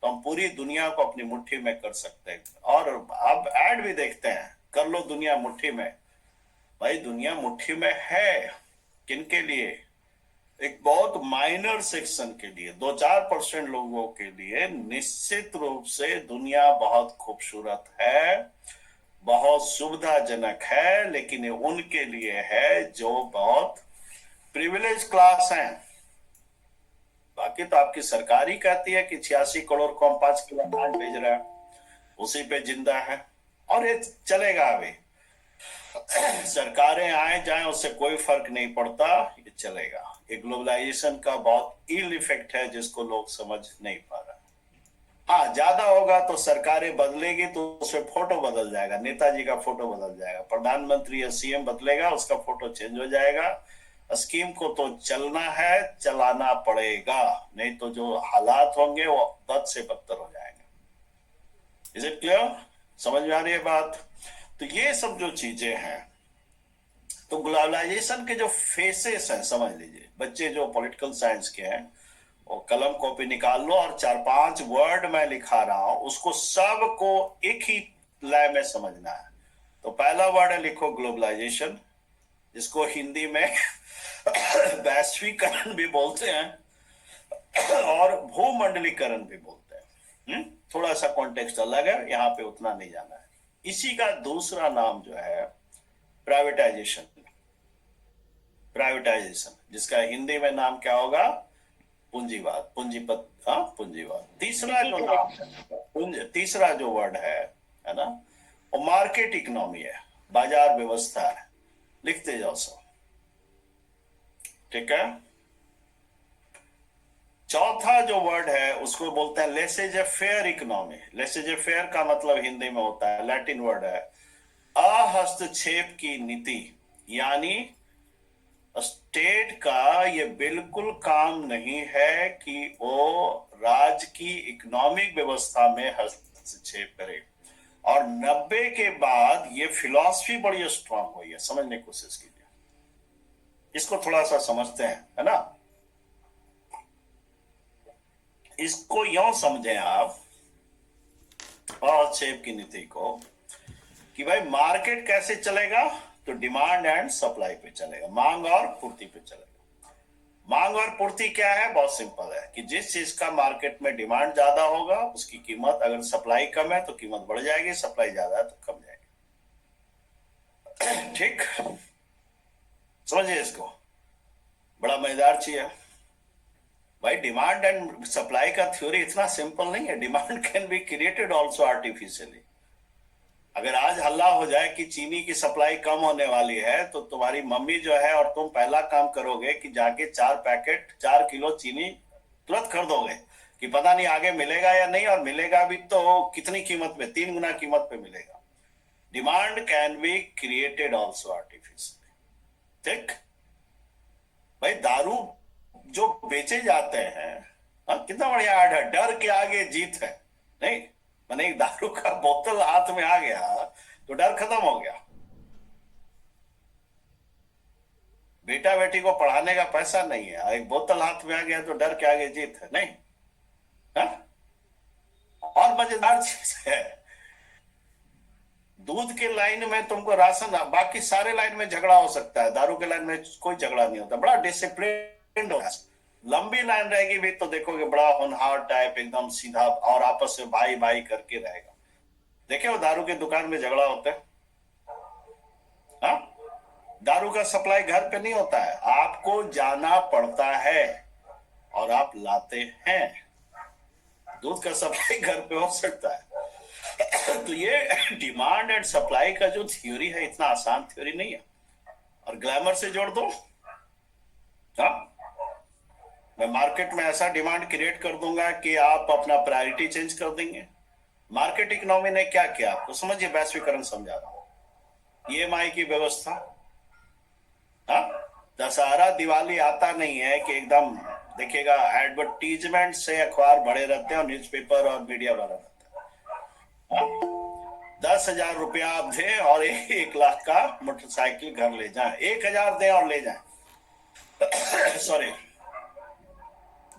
तो हम पूरी दुनिया को अपनी मुट्ठी में कर सकते हैं। और अब ऐड भी देखते हैं, कर लो दुनिया मुट्ठी में। भाई, दुनिया मुट्ठी में है किनके लिए? एक बहुत माइनर सेक्शन के लिए, 2-4% लोगों के लिए निश्चित रूप से दुनिया बहुत खूबसूरत है, बहुत सुविधाजनक है, लेकिन ये उनके लिए है जो बहुत प्रिविलेज क्लास हैं। बाकी तो आपकी सरकार ही कहती है कि 86 करोड़ को हम 5 किलो अनाज भेज रहे हैं, उसी पे जिंदा है, और ये चलेगा। अभी सरकारें आए जाएं, उससे कोई फर्क नहीं पड़ता, ये चलेगा। ये ग्लोबलाइजेशन का बहुत इल इफेक्ट है जिसको लोग समझ नहीं पा रहे। हाँ, ज्यादा होगा तो सरकारें बदलेगी तो उसमें फोटो बदल जाएगा, नेताजी का फोटो बदल जाएगा, प्रधानमंत्री या सीएम बदलेगा, उसका फोटो चेंज हो जाएगा। स्कीम को तो चलना है, चलाना पड़ेगा, नहीं तो जो हालात होंगे वो बद से बदतर हो जाएंगे। Is it clear? समझ में आ रही है बात? तो ये सब जो चीजें हैं, तो ग्लोबलाइजेशन के जो फेसेस हैं, समझ लीजिए, बच्चे जो पॉलिटिकल साइंस के हैं, और कलम कॉपी निकाल लो और 4-5 वर्ड मैं लिखा रहा हूं, उसको सबको एक ही लय में समझना है। तो पहला वर्ड है, लिखो ग्लोबलाइजेशन, जिसको हिंदी में वैश्वीकरण भी बोलते हैं और भूमंडलीकरण भी बोलते हैं। थोड़ा सा कॉन्टेक्स्ट अलग है, यहाँ पे उतना नहीं जाना है। इसी का दूसरा नाम जो है प्राइवेटाइजेशन, प्राइवेटाइजेशन, जिसका हिंदी में नाम क्या होगा? पूंजीवाद, पूंजीपत, हाँ, पूंजीवाद। तीसरा जो नाम है, तीसरा जो वर्ड है ना, वो मार्केट इकोनॉमी है, बाजार व्यवस्था है। लिखते जाओ सब, ठीक है। चौथा जो वर्ड है उसको बोलते हैं लेसेजे फेयर इकोनॉमी। लेसेजे फेयर का मतलब हिंदी में होता है, लैटिन वर्ड है, अहस्तक्षेप की नीति। यानी स्टेट का ये बिल्कुल काम नहीं है कि वो राज्य की इकोनॉमिक व्यवस्था में हस्तक्षेप करे। और 90 के बाद ये फिलॉसफी बड़ी स्ट्रांग हुई है, समझने की कोशिश कीजिए, इसको थोड़ा सा समझते हैं, है ना। इसको यूं समझें आप, हस्तक्षेप की नीति को, कि भाई मार्केट कैसे चलेगा? तो डिमांड एंड सप्लाई पे चलेगा, मांग और पूर्ति पे चलेगा। मांग और पूर्ति क्या है? बहुत सिंपल है कि जिस चीज का मार्केट में डिमांड ज्यादा होगा उसकी कीमत, अगर सप्लाई कम है तो कीमत बढ़ जाएगी, सप्लाई ज्यादा है तो कम जाएगी। ठीक, समझिए इसको, बड़ा मजेदार चीज है भाई। डिमांड एंड सप्लाई का थ्योरी इतना सिंपल नहीं है। Demand can be created also artificially. अगर आज हल्ला हो जाए कि चीनी की सप्लाई कम होने वाली है, तो तुम्हारी मम्मी जो है और तुम पहला काम करोगे कि जाके 4 किलो चीनी तुरंत खरीदोगे, कि पता नहीं आगे मिलेगा या नहीं, और मिलेगा भी तो कितनी कीमत में? 3 गुना कीमत पे मिलेगा। Demand can be created also artificially. ठीक भाई, दारू जो बेचे जाते हैं, कितना बढ़िया ऐड है, डर के आगे जीत है। नहीं, मैंने एक दारू का बोतल हाथ में आ गया तो डर खत्म हो गया। बेटा बेटी को पढ़ाने का पैसा नहीं है, एक बोतल हाथ में आ गया तो डर के आगे जीत है। नहीं, और मजेदार चीज है, दूध के लाइन में तुमको राशन, बाकी सारे लाइन में झगड़ा हो सकता है, दारू के लाइन में कोई झगड़ा नहीं होता, बड़ा डिसिप्लिन होता है। लंबी लाइन रहेगी भी तो देखोगे बड़ा होनहार टाइप, एकदम सीधा, और आपस में भाई भाई करके रहेगा। देखे वो दारू के दुकान में झगड़ा होता है, हाँ? दारू का सप्लाई घर पे नहीं होता है, आपको जाना पड़ता है और आप लाते हैं। दूध का सप्लाई घर पे हो सकता है। तो ये डिमांड एंड सप्लाई का जो थ्योरी है, इतना आसान थ्योरी नहीं है। और ग्लैमर से जोड़ दो, हाँ, मैं मार्केट में ऐसा डिमांड क्रिएट कर दूंगा कि आप अपना प्रायोरिटी चेंज कर देंगे। मार्केट इकोनॉमी ने क्या किया आपको समझिए, वैश्वीकरण समझा रहा हूं। ईएमआई की व्यवस्था, हाँ, दशहरा दिवाली आता नहीं है कि एकदम देखिएगा एडवर्टीजमेंट से अखबार बड़े रहते हैं और न्यूज़पेपर और मीडिया वाला रहता है। 10,000 रुपया आप दें और 1 लाख का मोटरसाइकिल घर ले जाएं, 1,000 दें और ले जाएं सॉरी,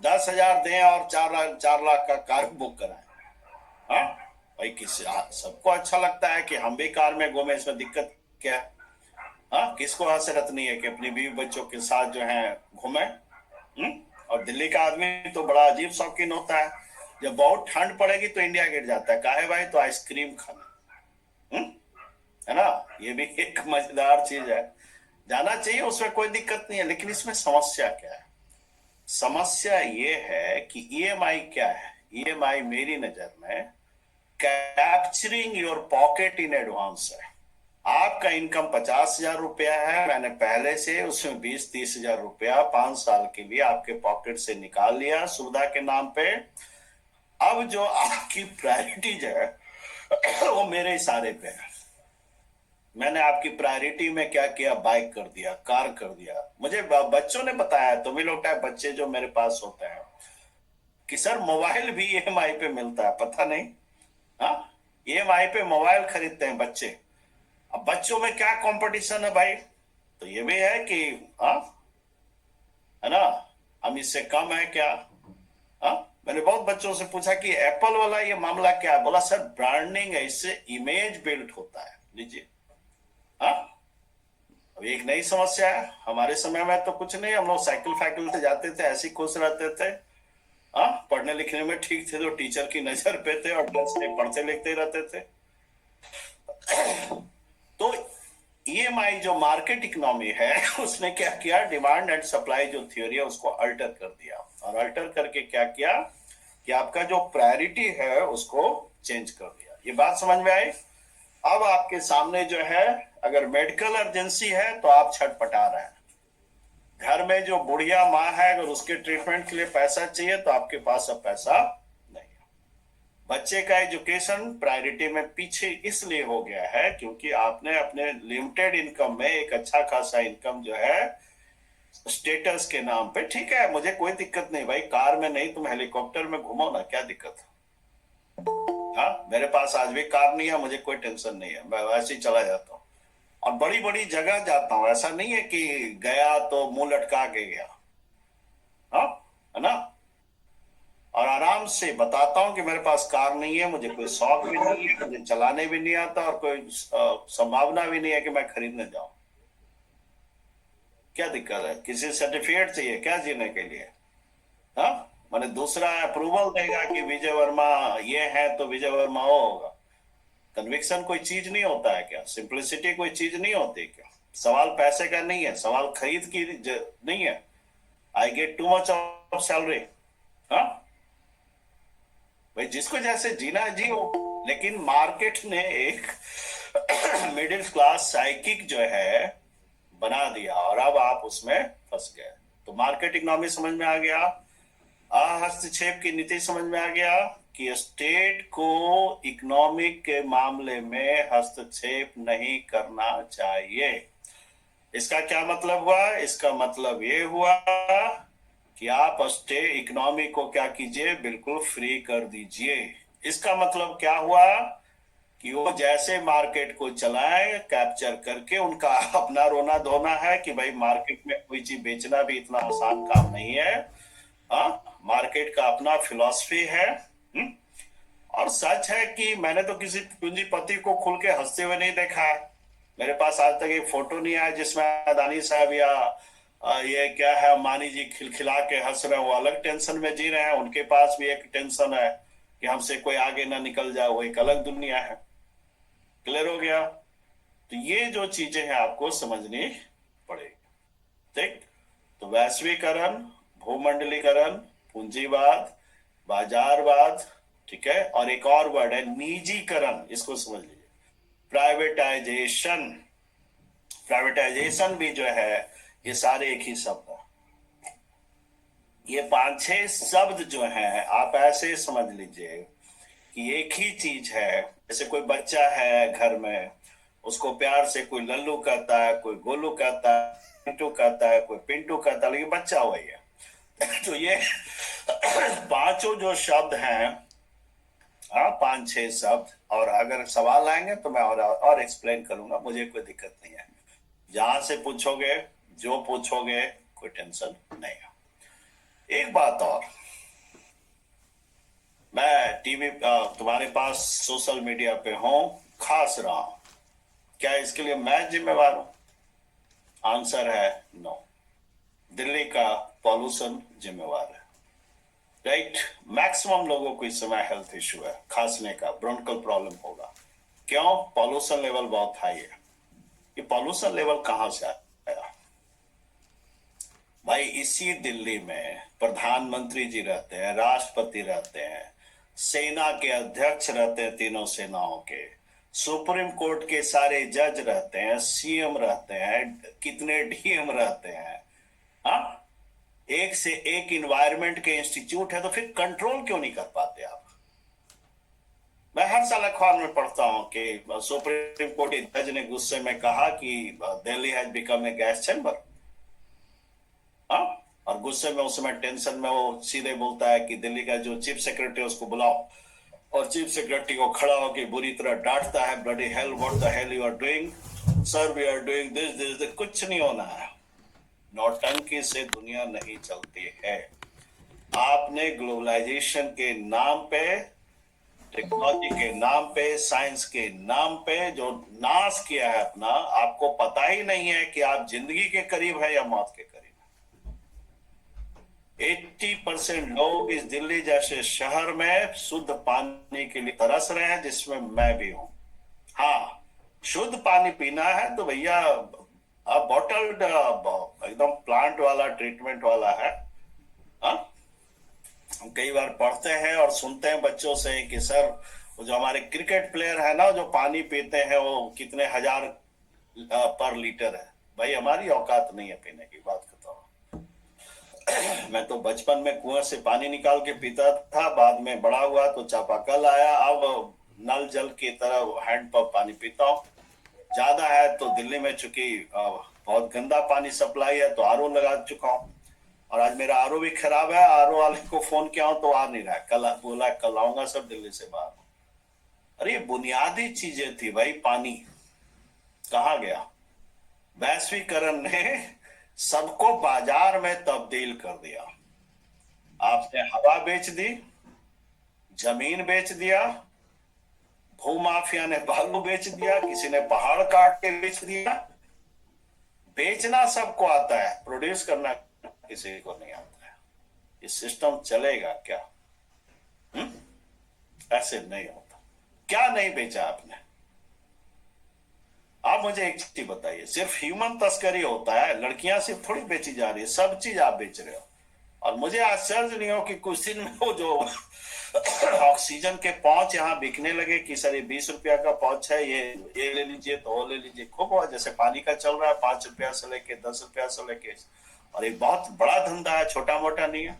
10,000 दें और 4 लाख का कार बुक कराएं। हाँ भाई, किसी सबको अच्छा लगता है कि हम भी कार में घूमे, इसमें दिक्कत क्या है? हाँ, किसको हसरत नहीं है कि अपनी बीवी बच्चों के साथ जो है घूमे। और दिल्ली का आदमी तो बड़ा अजीब शौकीन होता है, जब बहुत ठंड पड़ेगी तो इंडिया गेट जाता है, काहे भाई? तो आइसक्रीम खाना, है ना? ये भी एक मजेदार चीज है, जाना चाहिए, उसमें कोई दिक्कत नहीं है। लेकिन इसमें समस्या क्या है? समस्या ये है कि ईएमआई क्या है? ईएमआई मेरी नजर में capturing your pocket in advance है। आपका इनकम 50,000 रुपया है, मैंने पहले से उसमें 20-30,000 रुपया 5 साल के लिए आपके पॉकेट से निकाल लिया सुविधा के नाम पे। अब जो आपकी प्रायोरिटीज है वो मेरे इशारे पे है। मैंने आपकी प्रायोरिटी में क्या किया? बाइक कर दिया, कार कर दिया। मुझे बच्चों ने बताया, तुम्हें लोग टाइप बच्चे जो मेरे पास होते हैं, कि सर मोबाइल भी ईएमआई पे मिलता है, पता नहीं। हाँ, ईएमआई पे मोबाइल खरीदते हैं बच्चे। अब बच्चों में क्या कंपटीशन है भाई? तो ये भी है कि हाँ, है ना, हम इससे कम है क्या? हाँ, मैंने बहुत बच्चों से पूछा कि एप्पल वाला ये मामला क्या है? बोला सर ब्रांडिंग है, इससे इमेज बिल्ड होता है। लीजिए, हाँ, अब एक नई समस्या है। हमारे समय में तो कुछ नहीं, हम लोग साइकिल फाइकिल से जाते थे, ऐसे खुश रहते थे। हाँ, पढ़ने लिखने में ठीक थे तो टीचर की नजर पे थे और क्लास में पढ़ते लिखते रहते थे। तो ईएमआई जो मार्केट इकोनॉमी है उसने क्या किया? डिमांड एंड सप्लाई जो थ्योरी है उसको अल्टर कर दिया, और अल्टर करके क्या किया कि आपका जो प्रायोरिटी है उसको चेंज कर दिया। ये बात समझ में आई? अब आपके सामने जो है, अगर मेडिकल इमरजेंसी है तो आप छटपटा रहे हैं। घर में जो बुढ़िया माँ है, अगर उसके ट्रीटमेंट के लिए पैसा चाहिए तो आपके पास अब पैसा नहीं है। बच्चे का एजुकेशन प्रायोरिटी में पीछे इसलिए हो गया है क्योंकि आपने अपने लिमिटेड इनकम में एक अच्छा खासा इनकम जो है स्टेटस के नाम पे, ठीक है मुझे कोई दिक्कत नहीं भाई, कार में नहीं तुम हेलीकॉप्टर में घूमो ना, क्या दिक्कत है? हाँ, मेरे पास आज भी कार नहीं है, मुझे कोई टेंशन नहीं है, मैं वैसे ही चला जाता हूँ और बड़ी बड़ी जगह जाता हूँ। ऐसा नहीं है कि गया तो मुंह लटका के गया, हाँ, है ना? और आराम से बताता हूँ कि मेरे पास कार नहीं है, मुझे कोई शौक भी नहीं है, मुझे चलाने भी नहीं आता और कोई संभावना भी नहीं है कि मैं खरीदने जाऊं। क्या दिक्कत है? किसी सर्टिफिकेट चाहिए क्या जीने के लिए? हाँ, मैंने दूसरा अप्रूवल देगा कि विजय वर्मा ये है तो विजय वर्मा वो होगा। कन्विक्शन कोई चीज नहीं होता है क्या? सिंप्लिसिटी कोई चीज नहीं होती क्या? सवाल पैसे का नहीं है, सवाल खरीद की नहीं है। I get too much of salary, हाँ भाई, जिसको जैसे जीना है जियो। लेकिन मार्केट ने एक मिडिल क्लास साइकिक जो है बना दिया और अब आप उसमें फंस गए। तो मार्केट इकोनॉमी समझ में आ गया, हस्तक्षेप की नीति समझ में आ गया कि स्टेट को इकोनॉमिक के मामले में हस्तक्षेप नहीं करना चाहिए। इसका क्या मतलब हुआ? इसका मतलब ये हुआ कि आप स्टेट इकोनॉमी को क्या कीजिए? बिल्कुल फ्री कर दीजिए। इसका मतलब क्या हुआ कि वो जैसे मार्केट को चलाए कैप्चर करके, उनका अपना रोना धोना है कि भाई मार्केट में कोई चीज बेचना भी इतना आसान काम नहीं है। हाँ, मार्केट का अपना फिलॉसफी है। और सच है कि मैंने तो किसी पूंजीपति को खुल के हंसते हुए नहीं देखा है। मेरे पास आज तक एक फोटो नहीं आया जिसमें अदानी साहब या ये क्या है अंबानी जी खिलखिला के हंस रहे हैं। वो अलग टेंशन में जी रहे हैं, उनके पास भी एक टेंशन है कि हमसे कोई आगे ना निकल जाए, वो एक अलग दुनिया है। क्लियर हो गया? तो ये जो चीजें हैं आपको समझनी पड़ेगी। ठीक, तो वैश्वीकरण, भूमंडलीकरण, पूंजीवाद, बाजारवाद, ठीक है, और एक और वर्ड है निजीकरण, इसको समझ लीजिए। प्राइवेटाइजेशन, प्राइवेटाइजेशन भी जो है ये सारे एक ही शब्द है। ये 5-6 शब्द जो हैं आप ऐसे समझ लीजिए कि एक ही चीज है। जैसे कोई बच्चा है घर में, उसको प्यार से कोई लल्लू कहता है, कोई गोलू कहता है, पिंटू कहता है, कोई पिंटू कहता है, लेकिन बच्चा वही है। तो ये पांचों जो शब्द हैं, हाँ 5-6 शब्द, और अगर सवाल आएंगे तो मैं और एक्सप्लेन करूंगा, मुझे कोई दिक्कत नहीं है। जहां से पूछोगे, जो पूछोगे, कोई टेंशन नहीं है। एक बात और, मैं टीवी तुम्हारे पास सोशल मीडिया पे हूं, खास रहा हूं, क्या इसके लिए मैं जिम्मेवार हूं? आंसर है नो। दिल्ली का पॉल्यूशन जिम्मेवार है। राइट, मैक्सिमम लोगों को इस समय हेल्थ इश्यू है, खांसने का, ब्रोंकल प्रॉब्लम होगा। क्यों? पॉल्यूशन लेवल बहुत हाई है। ये पॉल्यूशन लेवल कहां से आया? भाई इसी दिल्ली में प्रधानमंत्री जी रहते हैं, राष्ट्रपति रहते हैं, सेना के अध्यक्ष रहते हैं, तीनों सेनाओं के, सुप्रीम कोर्ट के सारे जज रहते हैं, सीएम रहते हैं, कितने डीएम रहते हैं। हाँ, एक से एक इन्वायरमेंट के इंस्टीट्यूट है, तो फिर कंट्रोल क्यों नहीं कर पाते आप? मैं हर साल अखबार में पढ़ता हूं कि सुप्रीम कोर्ट के जज ने गुस्से में कहा कि Delhi has become a gas chamber. हाँ, और गुस्से में, उस समय टेंशन में वो सीधे बोलता है कि दिल्ली का जो चीफ सेक्रेटरी उसको बुलाओ, और चीफ सेक्रेटरी को खड़ा होकर बुरी तरह डांटता है, bloody hell, what the hell you are doing sir, we are doing this. कुछ नहीं होना है। नौटंकी से दुनिया नहीं चलती है। आपने ग्लोबलाइजेशन के नाम पे, टेक्नोलॉजी के नाम पे, साइंस के नाम पे जो नाश किया है अपना, आपको पता ही नहीं है कि आप जिंदगी के करीब है या मौत के करीब है। 80% लोग इस दिल्ली जैसे शहर में शुद्ध पानी के लिए तरस रहे हैं, जिसमें मैं भी हूं। हाँ, शुद्ध पानी पीना है तो भैया बॉटल्ड, एकदम प्लांट वाला, ट्रीटमेंट वाला है। हाँ, हम कई बार पढ़ते हैं और सुनते हैं बच्चों से कि सर वो जो हमारे क्रिकेट प्लेयर है ना, जो पानी पीते हैं वो कितने हजार पर लीटर है। भाई हमारी औकात नहीं है पीने की, बात करता हूँ। मैं तो बचपन में कुआं से पानी निकाल के पीता था, बाद में बड़ा हुआ तो चापाकल आया, अब नल जल की तरह हैंडपंप पानी पीता हूँ। ज्यादा है तो दिल्ली में चूंकि बहुत गंदा पानी सप्लाई है तो आरओ लगा चुका हूँ, और आज मेरा आरओ भी खराब है। आरओ वाले को फोन किया हूं तो आ नहीं रहा है, कल बोला कल आऊंगा सर दिल्ली से बाहर। अरे ये बुनियादी चीजें थी भाई, पानी कहाँ गया? वैश्वीकरण ने सबको बाजार में तब्दील कर दिया। आपने हवा बेच दी, जमीन बेच दिया, भूमाफिया ने बालू बेच दिया, किसी ने पहाड़ काट के बेच दिया। बेचना सबको आता है, प्रोड्यूस करना किसी को नहीं आता है। ये सिस्टम चलेगा क्या? ऐसे नहीं होता। क्या नहीं बेचा आपने? आप मुझे एक चीज बताइए, सिर्फ ह्यूमन तस्करी होता है, लड़कियां सिर्फ थोड़ी बेची जा रही है, सब चीज आप बेच रहे हो। और मुझे आश्चर्य नहीं हो कि कुछ दिन में वो जो ऑक्सीजन के पाउच यहाँ बिकने लगे कि सर ये 20 रुपया का पाउच है, ये ले लीजिए तो वो ले लीजिए, खूब हुआ। जैसे पानी का चल रहा है, 5 रुपया से लेके 10 रुपया से लेके, और एक बहुत बड़ा धंधा है, छोटा मोटा नहीं है।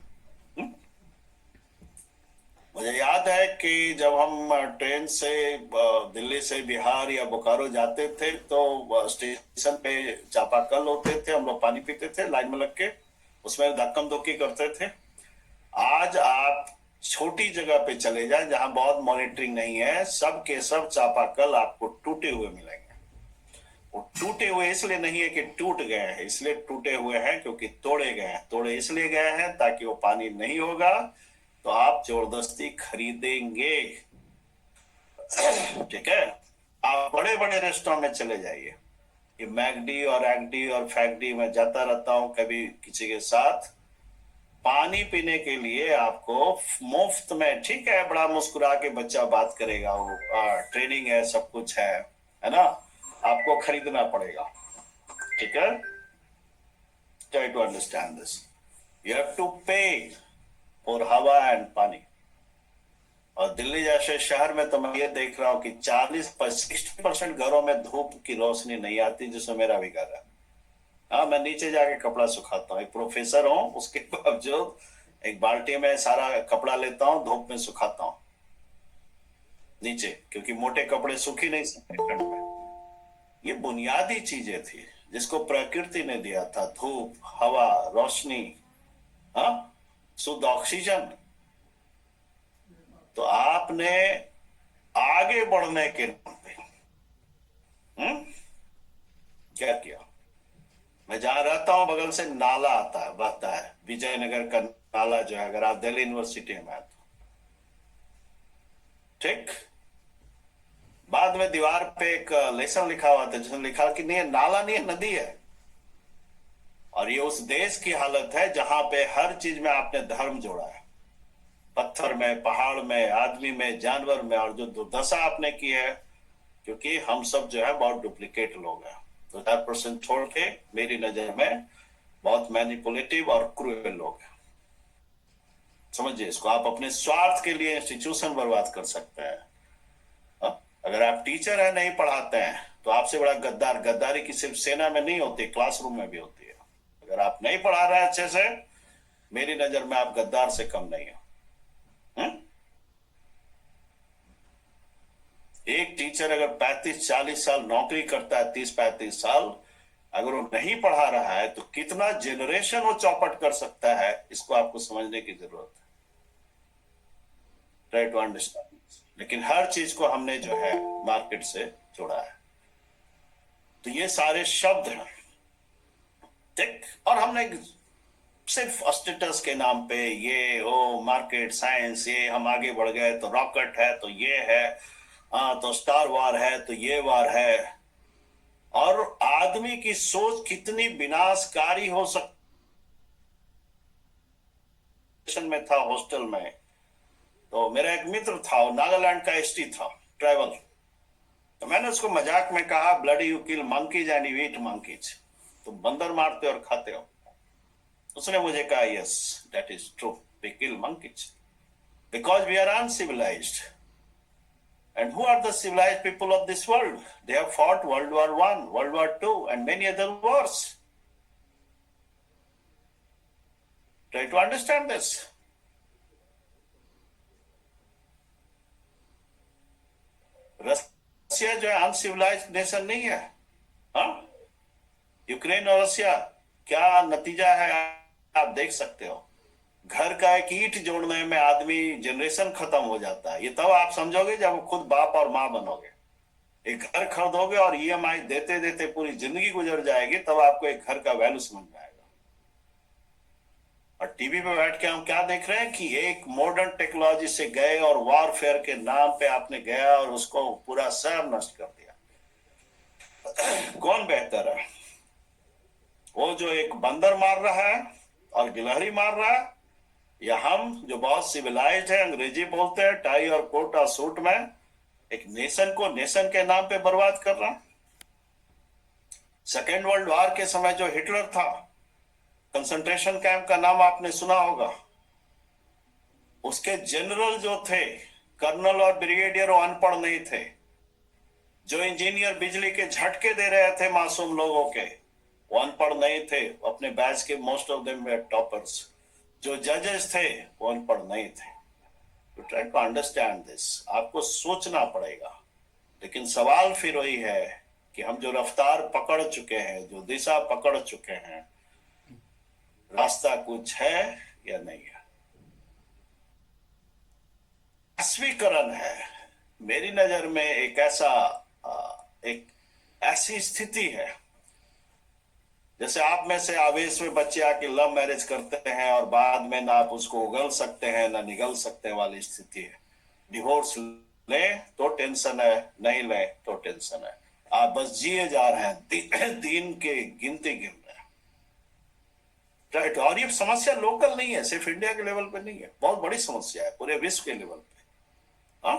मुझे याद है कि जब हम ट्रेन से दिल्ली से बिहार या बोकारो जाते थे तो स्टेशन पे चापाकल होते थे, हम लोग पानी पीते थे लाइन में लग के, उसमें धक्कम धुक्की करते थे। आज आप छोटी जगह पे चले जाएं जहां बहुत मॉनिटरिंग नहीं है, सब के सब चापाकल आपको टूटे हुए मिलेंगे। वो टूटे हुए इसलिए नहीं है कि टूट गए हैं, इसलिए टूटे हुए हैं क्योंकि तोड़े गए हैं। तोड़े इसलिए गए हैं ताकि वो पानी नहीं होगा तो आप जबरदस्ती खरीदेंगे। ठीक है, आप बड़े बड़े रेस्टोरेंट में चले जाइए, ये मैकडी और एक्डी और फैकडी में जाता रहता हूँ कभी किसी के साथ, पानी पीने के लिए आपको मुफ्त में, ठीक है, बड़ा मुस्कुरा के बच्चा बात करेगा, वो ट्रेनिंग है, सब कुछ है ना, आपको खरीदना पड़ेगा, ठीक है। Try to understand this, you have to pay for hawa and pani. और दिल्ली जैसे शहर में तो मैं ये देख रहा हूँ कि 60% घरों में धूप की रोशनी नहीं आती, जिसमें मेरा भी घर है। हाँ, मैं नीचे जाके कपड़ा सुखाता हूँ, एक प्रोफेसर हूँ, उसके बावजूद एक बाल्टी में सारा कपड़ा लेता हूँ, धूप में सुखाता हूँ नीचे, क्योंकि मोटे कपड़े सूख ही नहीं सकते ठंड में। ये बुनियादी चीजें थी जिसको प्रकृति ने दिया था, धूप, हवा, रोशनी, हाँ, शुद्ध ऑक्सीजन। तो आपने आगे बढ़ने के नाम पे क्या किया? मैं जहां रहता हूं बगल से नाला आता है, बहता है, विजयनगर का नाला जो है, अगर आप दिल्ली यूनिवर्सिटी में आए तो, ठीक, बाद में दीवार पे एक लेसन लिखा हुआ था जिसमें लिखा कि नहीं, नाला नहीं है, नदी है। और ये उस देश की हालत है जहां पे हर चीज में आपने धर्म जोड़ा है, पत्थर में, पहाड़ में, आदमी में, जानवर में, और जो दुर्दशा आपने की है, क्योंकि हम सब जो है बहुत डुप्लीकेट लोग हैं। 2000% छोड़ के मेरी नजर में बहुत मैनिपुलेटिव और क्रूएल लोग हैं। समझिए इसको, आप अपने स्वार्थ के लिए इंस्टीट्यूशन बर्बाद कर सकते हैं। अगर आप टीचर है, नहीं पढ़ाते हैं, तो आपसे बड़ा गद्दार, गद्दारी की सिर्फ सेना में नहीं होती, क्लासरूम में भी होती है। अगर आप नहीं पढ़ा रहे अच्छे से, मेरी नजर में आप गद्दार से कम नहीं हो। एक टीचर अगर 35-40 साल नौकरी करता है, 30-35 साल, अगर वो नहीं पढ़ा रहा है तो कितना जनरेशन वो चौपट कर सकता है, इसको आपको समझने की जरूरत है। Try to understand. लेकिन हर चीज को हमने जो है मार्केट से जोड़ा है। तो ये सारे शब्द हैं, ठीक, और हमने सिर्फ स्टेटस के नाम पे, ये ओ मार्केट साइंस, ये हम आगे बढ़ गए तो रॉकेट है, तो ये है, तो स्टार वार है, तो ये वार है। और आदमी की सोच कितनी विनाशकारी हो सकती में था हॉस्टल में, तो मेरा एक मित्र था, वो नागालैंड का एसटी था, ट्राइबल। तो मैंने उसको मजाक में कहा, bloody you kill monkeys and you eat monkeys, तुम बंदर मारते और खाते हो। उसने मुझे कहा, yes that is true, we kill monkeys because we are uncivilised. And who are the civilized people of this world? They have fought World War I, World War II, and many other wars. Try to understand this. Russia जो है uncivilised nation नहीं है। हाँ, Ukraine और Russia, क्या नतीजा है आप देख सकते हो। घर का एक ईंट जोड़ने में आदमी जनरेशन खत्म हो जाता है। ये तब आप समझोगे जब खुद बाप और माँ बनोगे, एक घर खरीदोगे और ईएमआई देते देते पूरी जिंदगी गुजर जाएगी, तब आपको एक घर का वैल्यू समझ में आएगा। और टीवी पे बैठ के हम क्या देख रहे हैं कि एक मॉडर्न टेक्नोलॉजी से गए और वॉरफेयर के नाम पे आपने गया और उसको पूरा शहर नष्ट कर दिया। कौन बेहतर है, वो जो एक बंदर मार रहा है और गिलहरी मार रहा है, या हम जो बहुत सिविलाइज्ड है, अंग्रेजी बोलते हैं, टाई और कोट और सूट में, एक नेशन को नेशन के नाम पे बर्बाद कर रहा है। सेकेंड वर्ल्ड वॉर के समय जो हिटलर था, कंसंट्रेशन कैंप का नाम आपने सुना होगा, उसके जनरल जो थे, कर्नल और ब्रिगेडियर, वो अनपढ़ नहीं थे। जो इंजीनियर बिजली के झटके दे रहे थे मासूम लोगों के, वो अनपढ़ नहीं थे, अपने बैच के most of them way toppers. जो जजेस थे वो अनपढ़ नहीं थे। तो ट्राई टू अंडरस्टैंड दिस, आपको सोचना पड़ेगा। लेकिन सवाल फिर वही है कि हम जो रफ्तार पकड़ चुके हैं, जो दिशा पकड़ चुके हैं, रास्ता कुछ है या नहीं है। वैश्वीकरण है मेरी नजर में एक ऐसी स्थिति है, जैसे आप में से आवेश में बच्चे आके लव मैरिज करते हैं और बाद में ना आप उसको उगल सकते हैं ना निगल सकते वाली स्थिति है। डिवोर्स ले तो टेंशन है, नहीं ले तो टेंशन है। आप बस जिए जा रहे हैं, दिन के गिनते गिन रहे हैं। राइट। और ये समस्या लोकल नहीं है, सिर्फ इंडिया के लेवल पे नहीं है, बहुत बड़ी समस्या है पूरे विश्व के लेवल पे। हाँ,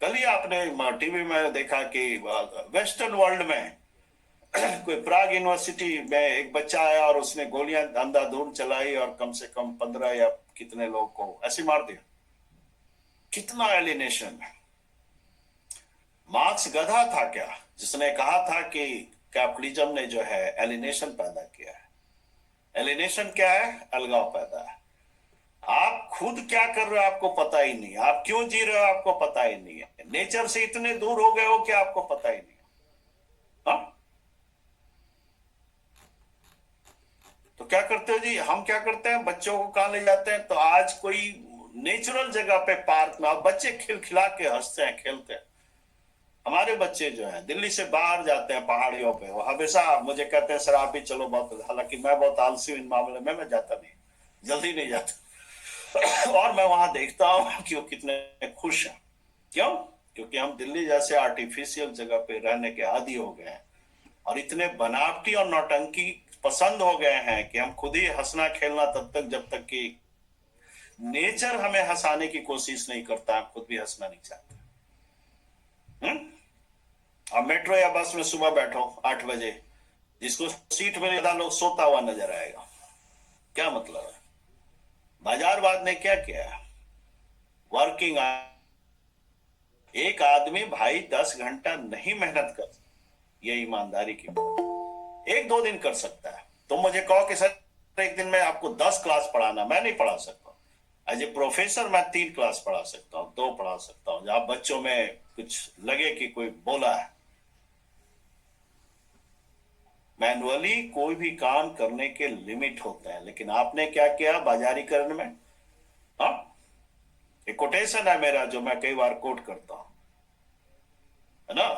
कल ही आपने टीवी में देखा कि वेस्टर्न वर्ल्ड में कोई प्राग यूनिवर्सिटी में एक बच्चा आया और उसने गोलियां अंधाधुंध चलाई और कम से कम 15 या कितने लोग को ऐसे मार दिया। कितना एलिनेशन है। मार्क्स गधा था क्या जिसने कहा था कि कैपिटलिज्म ने जो है एलिनेशन पैदा किया है। एलिनेशन क्या है? अलगाव पैदा है। आप खुद क्या कर रहे हो आपको पता ही नहीं, आप क्यों जी रहे हो आपको पता ही नहीं है, नेचर से इतने दूर हो गए हो कि आपको पता ही नहीं है। हाँ? तो क्या करते हो जी, हम क्या करते हैं, बच्चों को कहां ले जाते हैं, तो आज कोई नेचुरल जगह पे पार्क में, बच्चे खिलखिला के हंसते हैं, खेलते हैं। हमारे बच्चे जो हैं दिल्ली से बाहर जाते हैं पहाड़ियों पे, वो हमेशा मुझे कहते हैं सर आप भी चलो, बहुत, हालांकि मैं बहुत आलसी हूं इन मामले में, मैं जाता नहीं, जल्दी नहीं जाता। और मैं वहां देखता हूं कि वो कितने खुश हैं। क्यों? क्योंकि हम दिल्ली जैसे आर्टिफिशियल जगह पे रहने के आदी हो गए हैं और इतने बनावटी और नौटंकी पसंद हो गए हैं कि हम खुद ही हंसना खेलना तब तक जब तक कि नेचर हमें हंसाने की कोशिश नहीं करता, हम खुद भी हंसना नहीं चाहते। अब मेट्रो या बस में सुबह बैठो 8 बजे, जिसको सीट में ज्यादा लोग सोता हुआ नजर आएगा। क्या मतलब है? बाजारवाद ने क्या किया है? वर्किंग, एक आदमी भाई 10 घंटा नहीं मेहनत कर, ये ईमानदारी की बात, 1-2 दिन कर सकता है। तुम मुझे कहो कि सर एक दिन में आपको 10 क्लास पढ़ाना, मैं नहीं पढ़ा सकता। एज ए प्रोफेसर मैं 3 क्लास पढ़ा सकता हूँ, 2 पढ़ा सकता हूँ, जहां बच्चों में कुछ लगे कि कोई बोला है। मैनुअली कोई भी काम करने के लिमिट होते हैं, लेकिन आपने क्या किया बाजारीकरण में? हाँ, एक कोटेशन है मेरा जो मैं कई बार कोट करता हूं, है ना,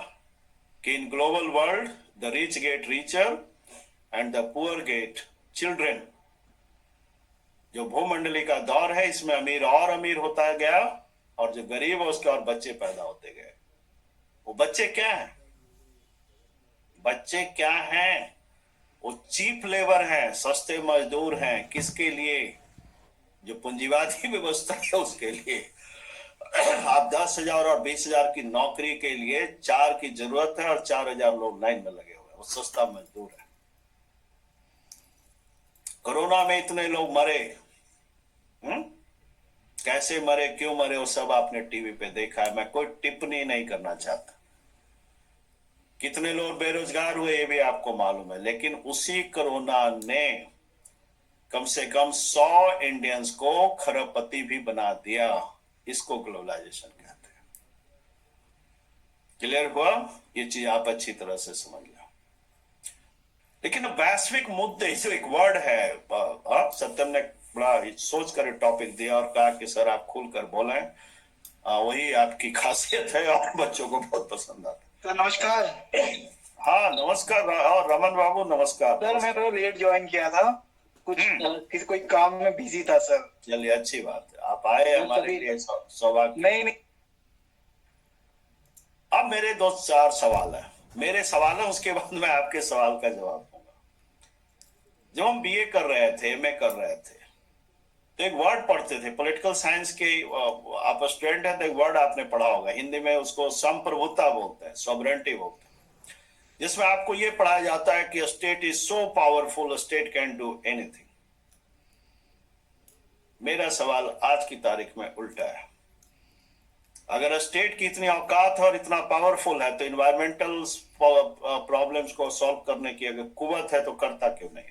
कि in global world the rich get richer and the poor get children. जो भूमंडली का दौर है इसमें अमीर और अमीर होता गया और जो गरीब है उसके और बच्चे पैदा होते गए। वो बच्चे क्या हैं? बच्चे क्या हैं? वो चीप लेबर हैं, सस्ते मजदूर हैं। किसके लिए? जो पूंजीवादी व्यवस्था है उसके लिए। आप 10,000 और 20,000 की नौकरी के लिए 4 की जरूरत है और 4,000 लोग लाइन में लगे हुए हैं, वो सस्ता मजदूर है। कोरोना में इतने लोग मरे, कैसे मरे, क्यों मरे, वो सब आपने टीवी पे देखा है, मैं कोई टिप्पणी नहीं करना चाहता। कितने लोग बेरोजगार हुए ये भी आपको मालूम है, लेकिन उसी कोरोना ने कम से कम 100 इंडियंस को खरबपति भी बना दिया। इसको ग्लोबलाइजेशन कहते हैं। क्लियर हुआ? ये चीज आप अच्छी तरह से समझ लो। लेकिन वैश्विक मुद्दे जो एक वर्ड है, सत्यम ने बड़ा सोच कर टॉपिक दिया और कहा कि सर आप खुलकर बोलें, वही आपकी खासियत है और बच्चों को बहुत पसंद आता है। सर नमस्कार। हाँ नमस्कार। और रमन बाबू नमस्कार। सर मैं तो लेट ज्वाइन किया था, कुछ किसी कोई काम में बिजी था सर। चलिए अच्छी बात है, आप आए हमारे लिए सौभाग्य। नहीं। अब मेरे 2-4 सवाल है, मेरे सवाल है, उसके बाद मैं आपके सवाल का जवाब दूंगा। जब हम बीए कर रहे थे, एमए कर रहे थे, तो एक वर्ड पढ़ते थे पॉलिटिकल साइंस के, आप स्टूडेंट है तो एक वर्ड आपने पढ़ा होगा, हिंदी में उसको संप्रभुता बोलते हैं, सॉवरेंटी बोलते हैं, जिसमें आपको ये पढ़ाया जाता है कि state is so powerful, state can do anything. मेरा सवाल आज की तारीख में उल्टा है। अगर स्टेट की इतनी औकात है और इतना पावरफुल है, तो इन्वायरमेंटल प्रॉब्लम्स को सॉल्व करने की अगर कुवत है तो करता क्यों नहीं?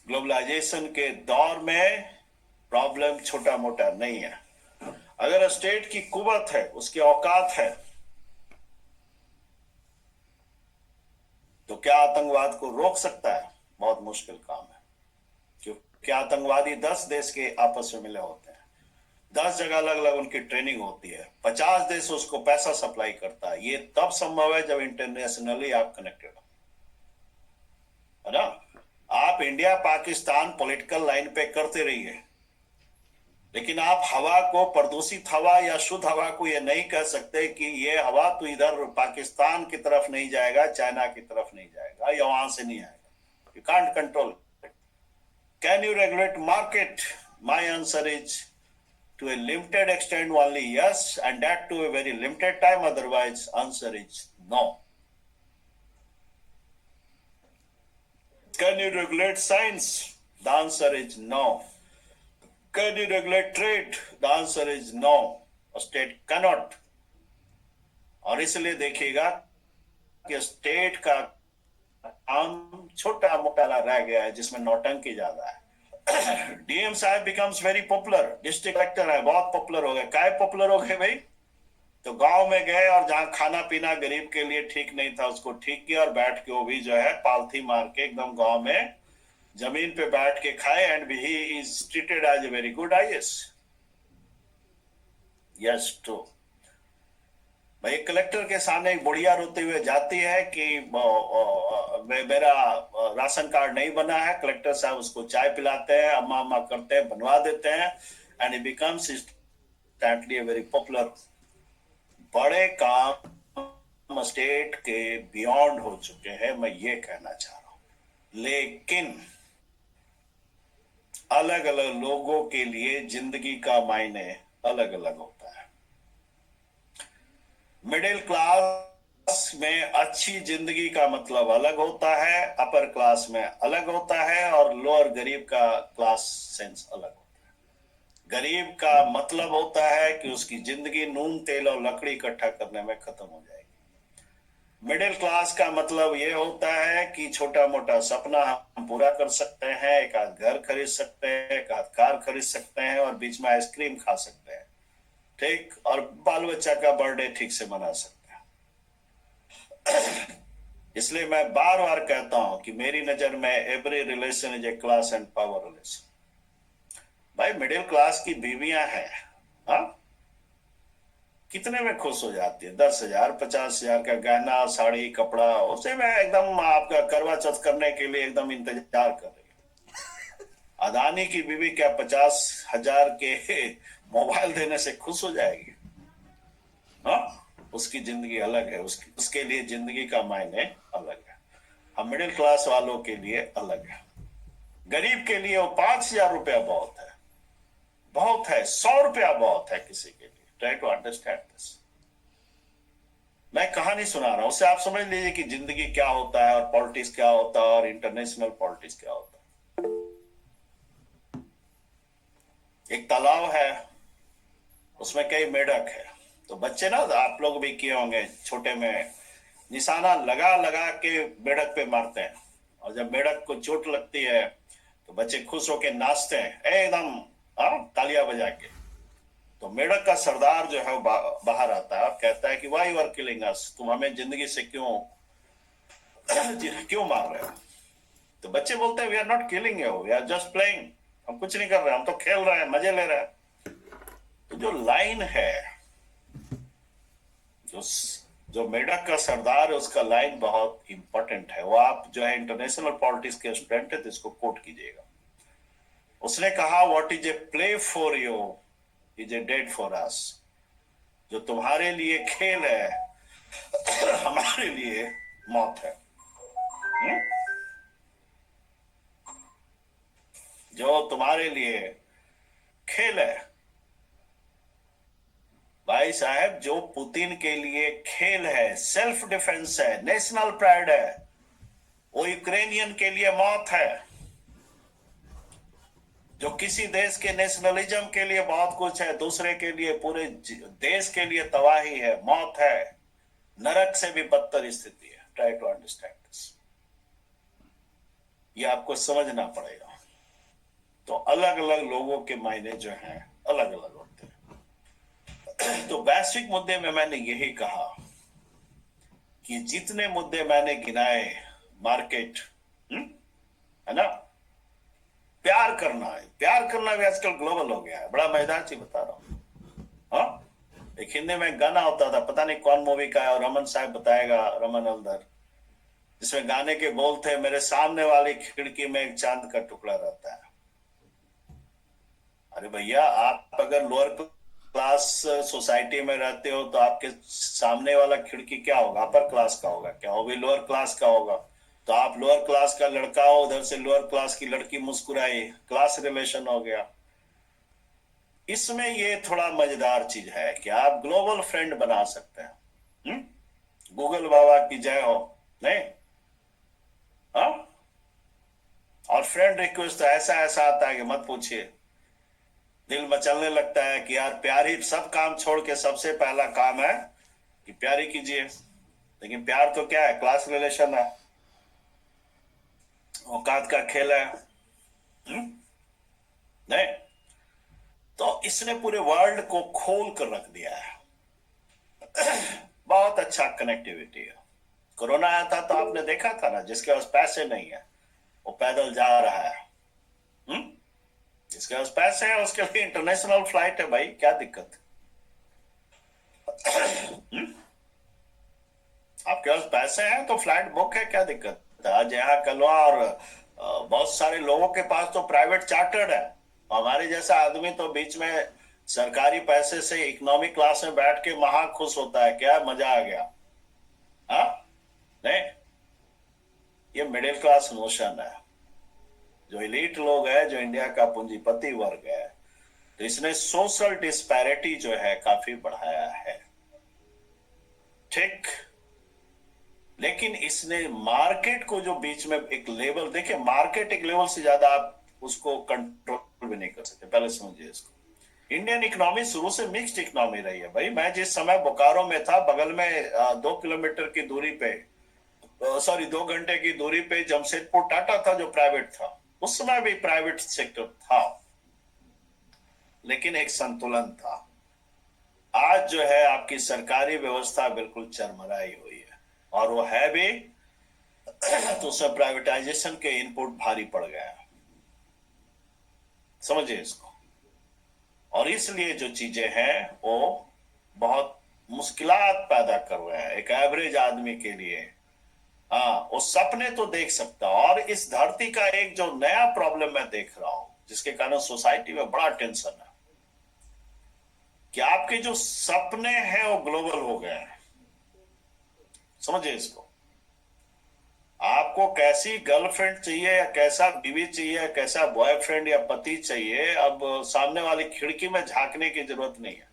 ग्लोबलाइजेशन के दौर में प्रॉब्लम छोटा मोटा नहीं है। अगर स्टेट की कुवत है, उसकी औकात है, तो क्या आतंकवाद को रोक सकता है? बहुत मुश्किल काम है, क्योंकि आतंकवादी 10 देश के आपस में मिले होते हैं, 10 जगह अलग अलग उनकी ट्रेनिंग होती है, 50 देश उसको पैसा सप्लाई करता है। ये तब संभव है जब इंटरनेशनली आप कनेक्टेड हो, है ना। आप इंडिया पाकिस्तान पॉलिटिकल लाइन पे करते रहिए, लेकिन आप हवा को, प्रदूषित हवा या शुद्ध हवा को ये नहीं कह सकते कि ये हवा तो इधर पाकिस्तान की तरफ नहीं जाएगा, चाइना की तरफ नहीं जाएगा, या वहां से नहीं आएगा. You can't control. Can you regulate market? My answer is to a limited extent only yes, and that to a very limited time. Otherwise answer is no. Can you regulate science? The answer is no. Can you regulate trade? The answer is no. A state cannot. और इसलिए देखिएगा कि state का काम छोटा मोटा रह गया है, जिसमें नौटंकी ज्यादा है. डीएम साहब becomes very popular. District collector है, बहुत पॉपुलर हो गए. काय पॉपुलर हो गए भाई? तो गांव में गए और जहां खाना पीना गरीब के लिए ठीक नहीं था उसको ठीक किया, और बैठ के वो भी जो है पालथी मार के एकदम गांव में जमीन पे बैठ के खाए. And he is treated as a very good IAS. Yes true. भाई कलेक्टर के सामने एक बुढ़िया रोते हुए जाती है कि मेरा राशन कार्ड नहीं बना है. कलेक्टर साहब उसको चाय पिलाते हैं, अम्मा अम्मा करते हैं, बनवा देते हैं. And he becomes instantly very popular. बड़े काम स्टेट के बियॉन्ड हो चुके हैं, मैं ये कहना चाह रहा हूं. लेकिन अलग अलग लोगों के लिए जिंदगी का मायने अलग अलग होता है. मिडिल क्लास में अच्छी जिंदगी का मतलब अलग होता है, अपर क्लास में अलग होता है, और लोअर गरीब का क्लास सेंस अलग होता है. गरीब का मतलब होता है कि उसकी जिंदगी नून तेल और लकड़ी इकट्ठा करने में खत्म हो जाएगी. मिडिल क्लास का मतलब ये होता है कि छोटा मोटा सपना हम पूरा कर सकते हैं, एक आध घर खरीद सकते हैं, एक आध कार खरीद सकते हैं, और बीच में आइसक्रीम खा सकते हैं, ठीक, और बाल बच्चा का बर्थडे ठीक से मना सकते हैं. इसलिए मैं बार बार कहता हूं कि मेरी नजर में every relation is a class and power relation. भाई मिडिल क्लास की बीवियां हैं, हाँ, कितने में खुश हो जाती है? 10,000 50,000 का गहना, साड़ी, कपड़ा, उसे मैं एकदम आपका करवा चौथ करने के लिए एकदम इंतजार कर रही हूँ. अदानी की बीवी क्या 50,000 के मोबाइल देने से खुश हो जाएगी? हाँ, उसकी जिंदगी अलग है, उसके लिए जिंदगी का मायने अलग है. हम मिडिल क्लास वालों के लिए अलग है. गरीब के लिए वो 5,000 रुपया बहुत है, बहुत है. 100 रुपया बहुत है किसी के लिए. Try to understand this. मैं कहानी सुना रहा हूं, उससे आप समझ लीजिए कि जिंदगी क्या होता है, और पॉलिटिक्स क्या होता है, और इंटरनेशनल पॉलिटिक्स क्या होता है. एक तालाब है, उसमें कई मेढक है. तो बच्चे ना, आप लोग भी किए होंगे छोटे में, निशाना लगा लगा के मेढक पे मारते हैं, और जब मेढक को चोट लगती है तो बच्चे खुश होके नाचते हैं एकदम, तालियां बजा के. तो मेढक का सरदार जो है वो बाहर आता है और कहता है कि why you are killing us, तुम हमें जिंदगी से क्यों मार रहे हो? तो बच्चे बोलते हैं we are not killing you, we are just playing. हम कुछ नहीं कर रहे, हम तो खेल रहे हैं, मजे ले रहे हैं. तो जो लाइन है, जो मेढक का सरदार है, उसका लाइन बहुत इंपॉर्टेंट है. वो आप जो है इंटरनेशनल पॉलिटिक्स के स्टूडेंट है तो इसको कोट कीजिएगा. उसने कहा what is a play for you is a dead for us. जो तुम्हारे लिए खेल है हमारे लिए मौत है. जो तुम्हारे लिए खेल है, भाई साहब, जो पुतिन के लिए खेल है, सेल्फ डिफेंस है, नेशनल प्राइड है, वो यूक्रेनियन के लिए मौत है. जो किसी देश के नेशनलिज्म के लिए बहुत कुछ है, दूसरे के लिए, पूरे देश के लिए तबाही है, मौत है, नरक से भी बदतर स्थिति है. Try to understand this. ये आपको समझना पड़ेगा. तो अलग अलग लोगों के मायने जो हैं अलग अलग होते हैं. तो वैश्विक मुद्दे में मैंने यही कहा कि जितने मुद्दे मैंने गिनाए, मार्केट है ना, प्यार करना है, प्यार करना भी आजकल ग्लोबल हो गया है. बड़ा मजेदार चीज बता रहा हूं. हाँ, एक हिंदी में गाना होता था, पता नहीं कौन मूवी का है, और रमन साहब बताएगा, रमन हल्दर, जिसमें गाने के बोल थे, मेरे सामने वाली खिड़की में एक चांद का टुकड़ा रहता है. अरे भैया, आप अगर लोअर क्लास सोसाइटी में रहते हो तो आपके सामने वाला खिड़की क्या होगा? अपर क्लास का होगा क्या? वो भी लोअर क्लास का होगा। तो आप लोअर क्लास का लड़का हो, उधर से लोअर क्लास की लड़की मुस्कुराई, क्लास रिलेशन हो गया। इसमें ये थोड़ा मजेदार चीज है कि आप ग्लोबल फ्रेंड बना सकते हैं। गूगल बाबा की जय हो। नहीं? हाँ? और फ्रेंड रिक्वेस्ट तो ऐसा ऐसा आता है कि मत पूछिए, दिल मचलने लगता है कि यार प्यार ही सब काम छोड़ के सबसे पहला काम है कि प्यार ही कीजिए। लेकिन प्यार तो क्या है? क्लास रिलेशन है, औकात का खेल है। नहीं? तो इसने पूरे वर्ल्ड को खोल कर रख दिया है। बहुत अच्छा कनेक्टिविटी है। कोरोना आया था तो आपने देखा था ना, जिसके पास पैसे नहीं है वो पैदल जा रहा है। जिसके पास पैसे है उसके लिए इंटरनेशनल फ्लाइट है भाई, क्या दिक्कत? आपके पास पैसे हैं तो फ्लाइट बुक है, क्या दिक्कत? आज यहाँ कलवा और बहुत सारे लोगों के पास तो प्राइवेट चार्टर्ड है। हमारे जैसा आदमी तो बीच में सरकारी पैसे से इकोनॉमिक क्लास में बैठ के महा खुश होता है, क्या मजा आ गया। हाँ? नहीं, ये मिडिल क्लास नोशन है। जो एलीट लोग हैं, जो इंडिया का पूंजीपति वर्ग है, तो इसने सोशल डिस्पैरिटी जो है काफी बढ़ाया है। ठीक, लेकिन इसने मार्केट को जो बीच में एक लेवल, देखिए मार्केट एक लेवल से ज्यादा आप उसको कंट्रोल भी नहीं कर सकते। पहले समझिए इसको। इंडियन इकोनॉमी शुरू से मिक्स्ड इकोनॉमी रही है भाई। मैं जिस समय बोकारो में था, बगल में 2 किलोमीटर की दूरी पे, सॉरी 2 घंटे की दूरी पे जमशेदपुर टाटा था जो प्राइवेट था। उस समय भी प्राइवेट सेक्टर था, लेकिन एक संतुलन था। आज जो है आपकी सरकारी व्यवस्था बिल्कुल चरमराई हुई है, और वो है भी तो उसमें प्राइवेटाइजेशन के इनपुट भारी पड़ गया। समझिए इसको। और इसलिए जो चीजें हैं वो बहुत मुश्किलात पैदा कर रहे हैं एक एवरेज आदमी के लिए। हाँ, वो सपने तो देख सकता। और इस धरती का एक जो नया प्रॉब्लम मैं देख रहा हूं, जिसके कारण सोसाइटी में बड़ा टेंशन है, कि आपके जो सपने हैं वो ग्लोबल हो गए हैं। समझिए इसको। आपको कैसी गर्लफ्रेंड चाहिए, या कैसा बीवी चाहिए, या कैसा बॉयफ्रेंड या पति चाहिए, अब सामने वाली खिड़की में झांकने की जरूरत नहीं है।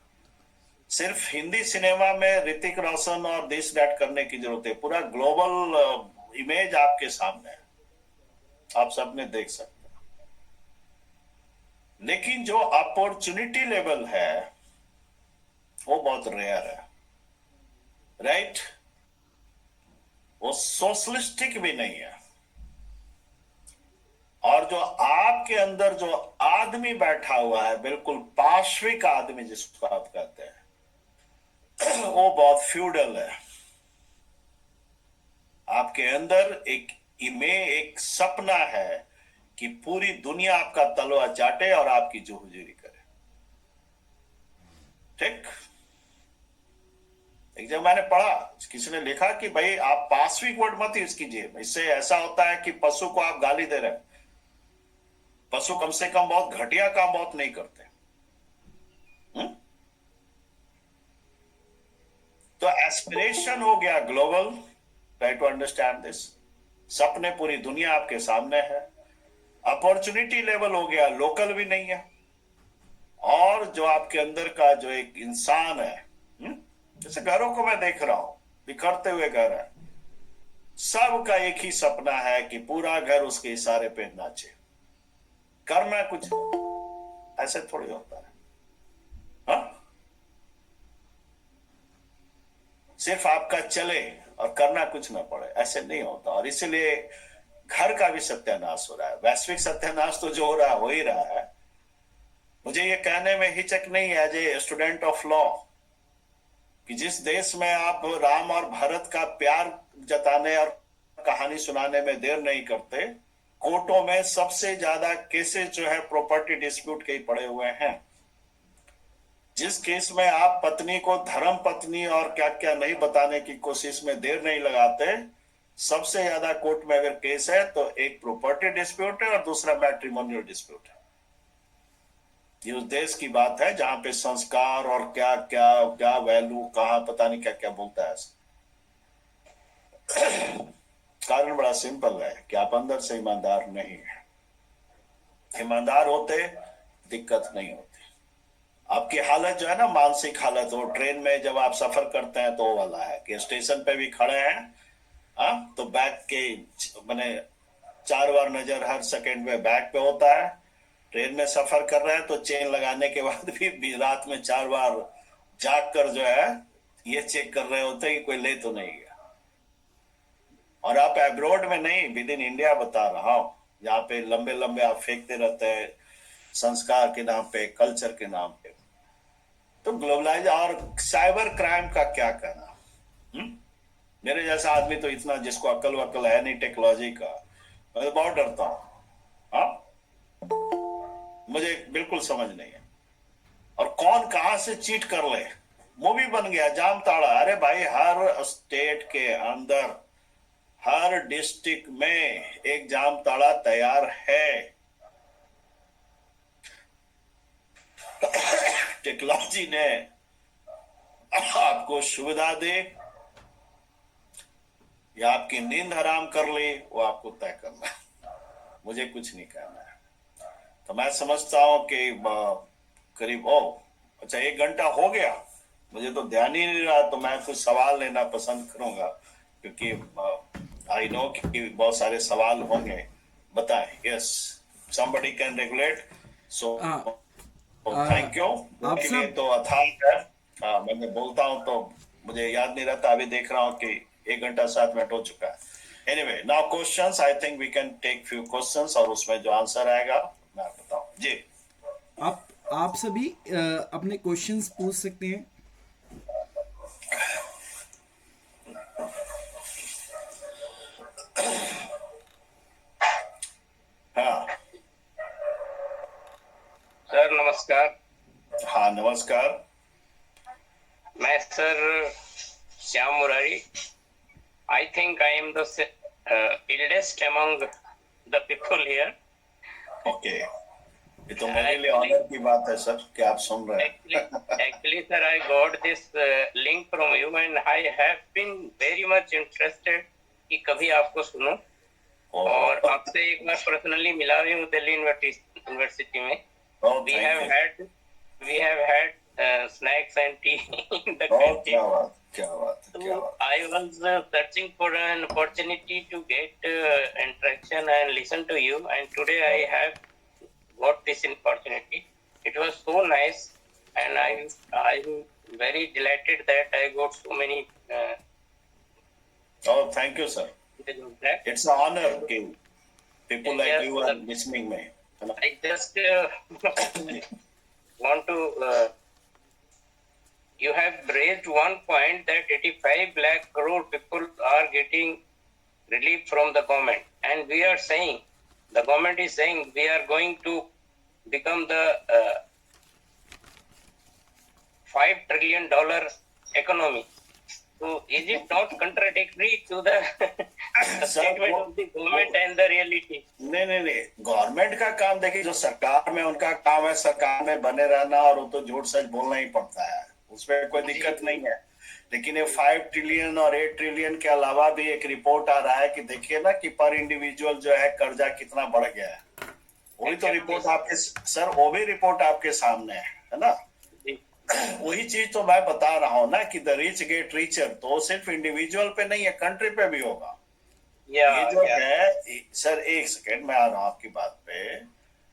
सिर्फ हिंदी सिनेमा में ऋतिक रोशन और दिस डैट करने की जरूरत है। पूरा ग्लोबल इमेज आपके सामने है, आप सबने देख सकते हैं। लेकिन जो अपॉर्चुनिटी लेवल है वो बहुत रेयर है, राइट? वो सोशलिस्टिक भी नहीं है। और जो आपके अंदर जो आदमी बैठा हुआ है, बिल्कुल पार्श्विक आदमी जिसको आप कहते हैं, वो बहुत फ्यूडल है। आपके अंदर एक सपना है कि पूरी दुनिया आपका तलवा चाटे और आपकी जोहजूरी करे। ठीक? एक जब मैंने पढ़ा, किसी ने लिखा कि भाई आप पार्श्विक वर्ड मत यूज कीजिए, इससे ऐसा होता है कि पशु को आप गाली दे रहे हैं। पशु कम से कम बहुत घटिया काम बहुत नहीं करते। तो एस्पिरेशन हो गया global, try to understand this. सपने पूरी दुनिया आपके सामने है। अपॉर्चुनिटी लेवल हो गया, लोकल भी नहीं है। और जो आपके अंदर का जो एक इंसान है, जैसे घरों को मैं देख रहा हूं, बिखरते हुए घर है, सबका एक ही सपना है कि पूरा घर उसके इशारे पे नाचे। करना कुछ ऐसे थोड़ी होता है। हाँ? सिर्फ आपका चले और करना कुछ ना पड़े, ऐसे नहीं होता। और इसलिए घर का भी सत्यानाश हो रहा है। वैश्विक सत्यानाश तो जो हो रहा है हो ही रहा है। मुझे ये कहने में हिचक नहीं है as a student of law, कि जिस देश में आप राम और भरत का प्यार जताने और कहानी सुनाने में देर नहीं करते, कोर्टों में सबसे ज्यादा केसेस जो है प्रॉपर्टी डिस्प्यूट के ही पड़े हुए हैं। जिस केस में आप पत्नी को धर्म पत्नी और क्या क्या नहीं बताने की कोशिश में देर नहीं लगाते, सबसे ज्यादा कोर्ट में अगर केस है तो एक प्रॉपर्टी डिस्प्यूट है और दूसरा मैट्रिमोनियल डिस्प्यूट है। ये उस देश की बात है जहां पे संस्कार और क्या क्या क्या वैल्यू कहाँ पता नहीं क्या क्या बोलता है। कारण बड़ा सिंपल है कि आप अंदर से ईमानदार नहीं है। ईमानदार होते दिक्कत नहीं होती। आपकी हालत जो है ना, मानसिक हालत, वो ट्रेन में जब आप सफर करते हैं तो वो वाला है कि स्टेशन पे भी खड़े हैं, हाँ, तो बैग के मैंने 4 बार नजर हर सेकंड में बैग पे होता है। ट्रेन में सफर कर रहे हैं तो चेन लगाने के बाद भी रात में 4 बार जाग कर जो है ये चेक कर रहे होते हैं कि कोई ले तो नहीं गया। और आप एब्रोड में नहीं, विद इन इंडिया बता रहा हूं, यहाँ पे लंबे लंबे आप फेंकते रहते हैं संस्कार के नाम पे, कल्चर के नाम पे। तो ग्लोबलाइज और साइबर क्राइम का क्या कहना? मेरे जैसा आदमी तो इतना जिसको अकल वकल है नहीं टेक्नोलॉजी का, मैं तो बहुत डरता हूँ। हाँ, मुझे बिल्कुल समझ नहीं है। और कौन कहां से चीट कर ले, मूवी बन गया जाम ताड़ा। अरे भाई, हर स्टेट के अंदर हर डिस्ट्रिक्ट में एक जाम ताड़ा तैयार है। टेक्नोलॉजी ने आपको सुविधा दे या आपकी नींद हराम कर ले, वो आपको तय करना है। मुझे कुछ नहीं कहना है। तो मैं समझता हूं कि करीब अच्छा 1 घंटा हो गया, मुझे तो ध्यान ही नहीं रहा, तो मैं कुछ सवाल लेना पसंद करूंगा क्योंकि आई नो कि बहुत सारे सवाल होंगे। बताएं। Yes, somebody can regulate, so thank you. आप के लिए सब तो अथाह है। मैं बोलता हूं तो मुझे याद नहीं रहता। अभी देख रहा हूं कि 1 घंटा 7 मिनट हो चुका है। Anyway, now questions, I think we can take few questions और उसमें जो आंसर आएगा मैं बताऊं जी। आप सभी अपने क्वेश्चंस पूछ सकते हैं। हाँ सर नमस्कार। हाँ नमस्कार। मैं sir Shyam Murari. I think I am the eldest among the people here. Okay, ये तो मेरे लिए ऑनर की बात है सर कि आप सुन रहे हैं। Actually, sir, I got this link from you and I have been very much interested कि कभी आपको सुनूं। और आपसे एक बार पर्सनली मिला भी हूँ दिल्ली यूनिवर्सिटी में। We have had snacks and tea in the canteen. क्या बात। So I was searching for an opportunity to get interaction and listen to you, and today I have got this opportunity. It was so nice, and I'm very delighted that I got so many. Thank you, sir. Feedback. It's an honor कि people like Yes, you are sir. listening me. I just want to. You have raised one point that 85 lakh crore people are getting relief from the government, and we are saying, the government is saying we are going to become the $5 trillion economy. So is it not contradictory to the statement of the government and the reality? नहीं, government का काम देखिए, जो सरकार में उनका काम है सरकार में बने रहना, और वो तो झूठ सच बोलना ही पड़ता है, उसमें कोई दिक्कत नहीं है। लेकिन ये 5 ट्रिलियन और 8 ट्रिलियन के अलावा भी एक रिपोर्ट आ रहा है कि देखिए ना कि पर इंडिविजुअल जो है कर्जा कितना बढ़ गया है। वही तो रिपोर्ट आपके सर, वो भी रिपोर्ट आपके सामने है ना। वही चीज तो मैं बता रहा हूँ ना कि द रिच गेट रिचर, तो सिर्फ इंडिविजुअल पे नहीं है, कंट्री पे भी होगा। ये जो है सर, एक सेकेंड मैं आ रहा हूँ आपकी बात पे।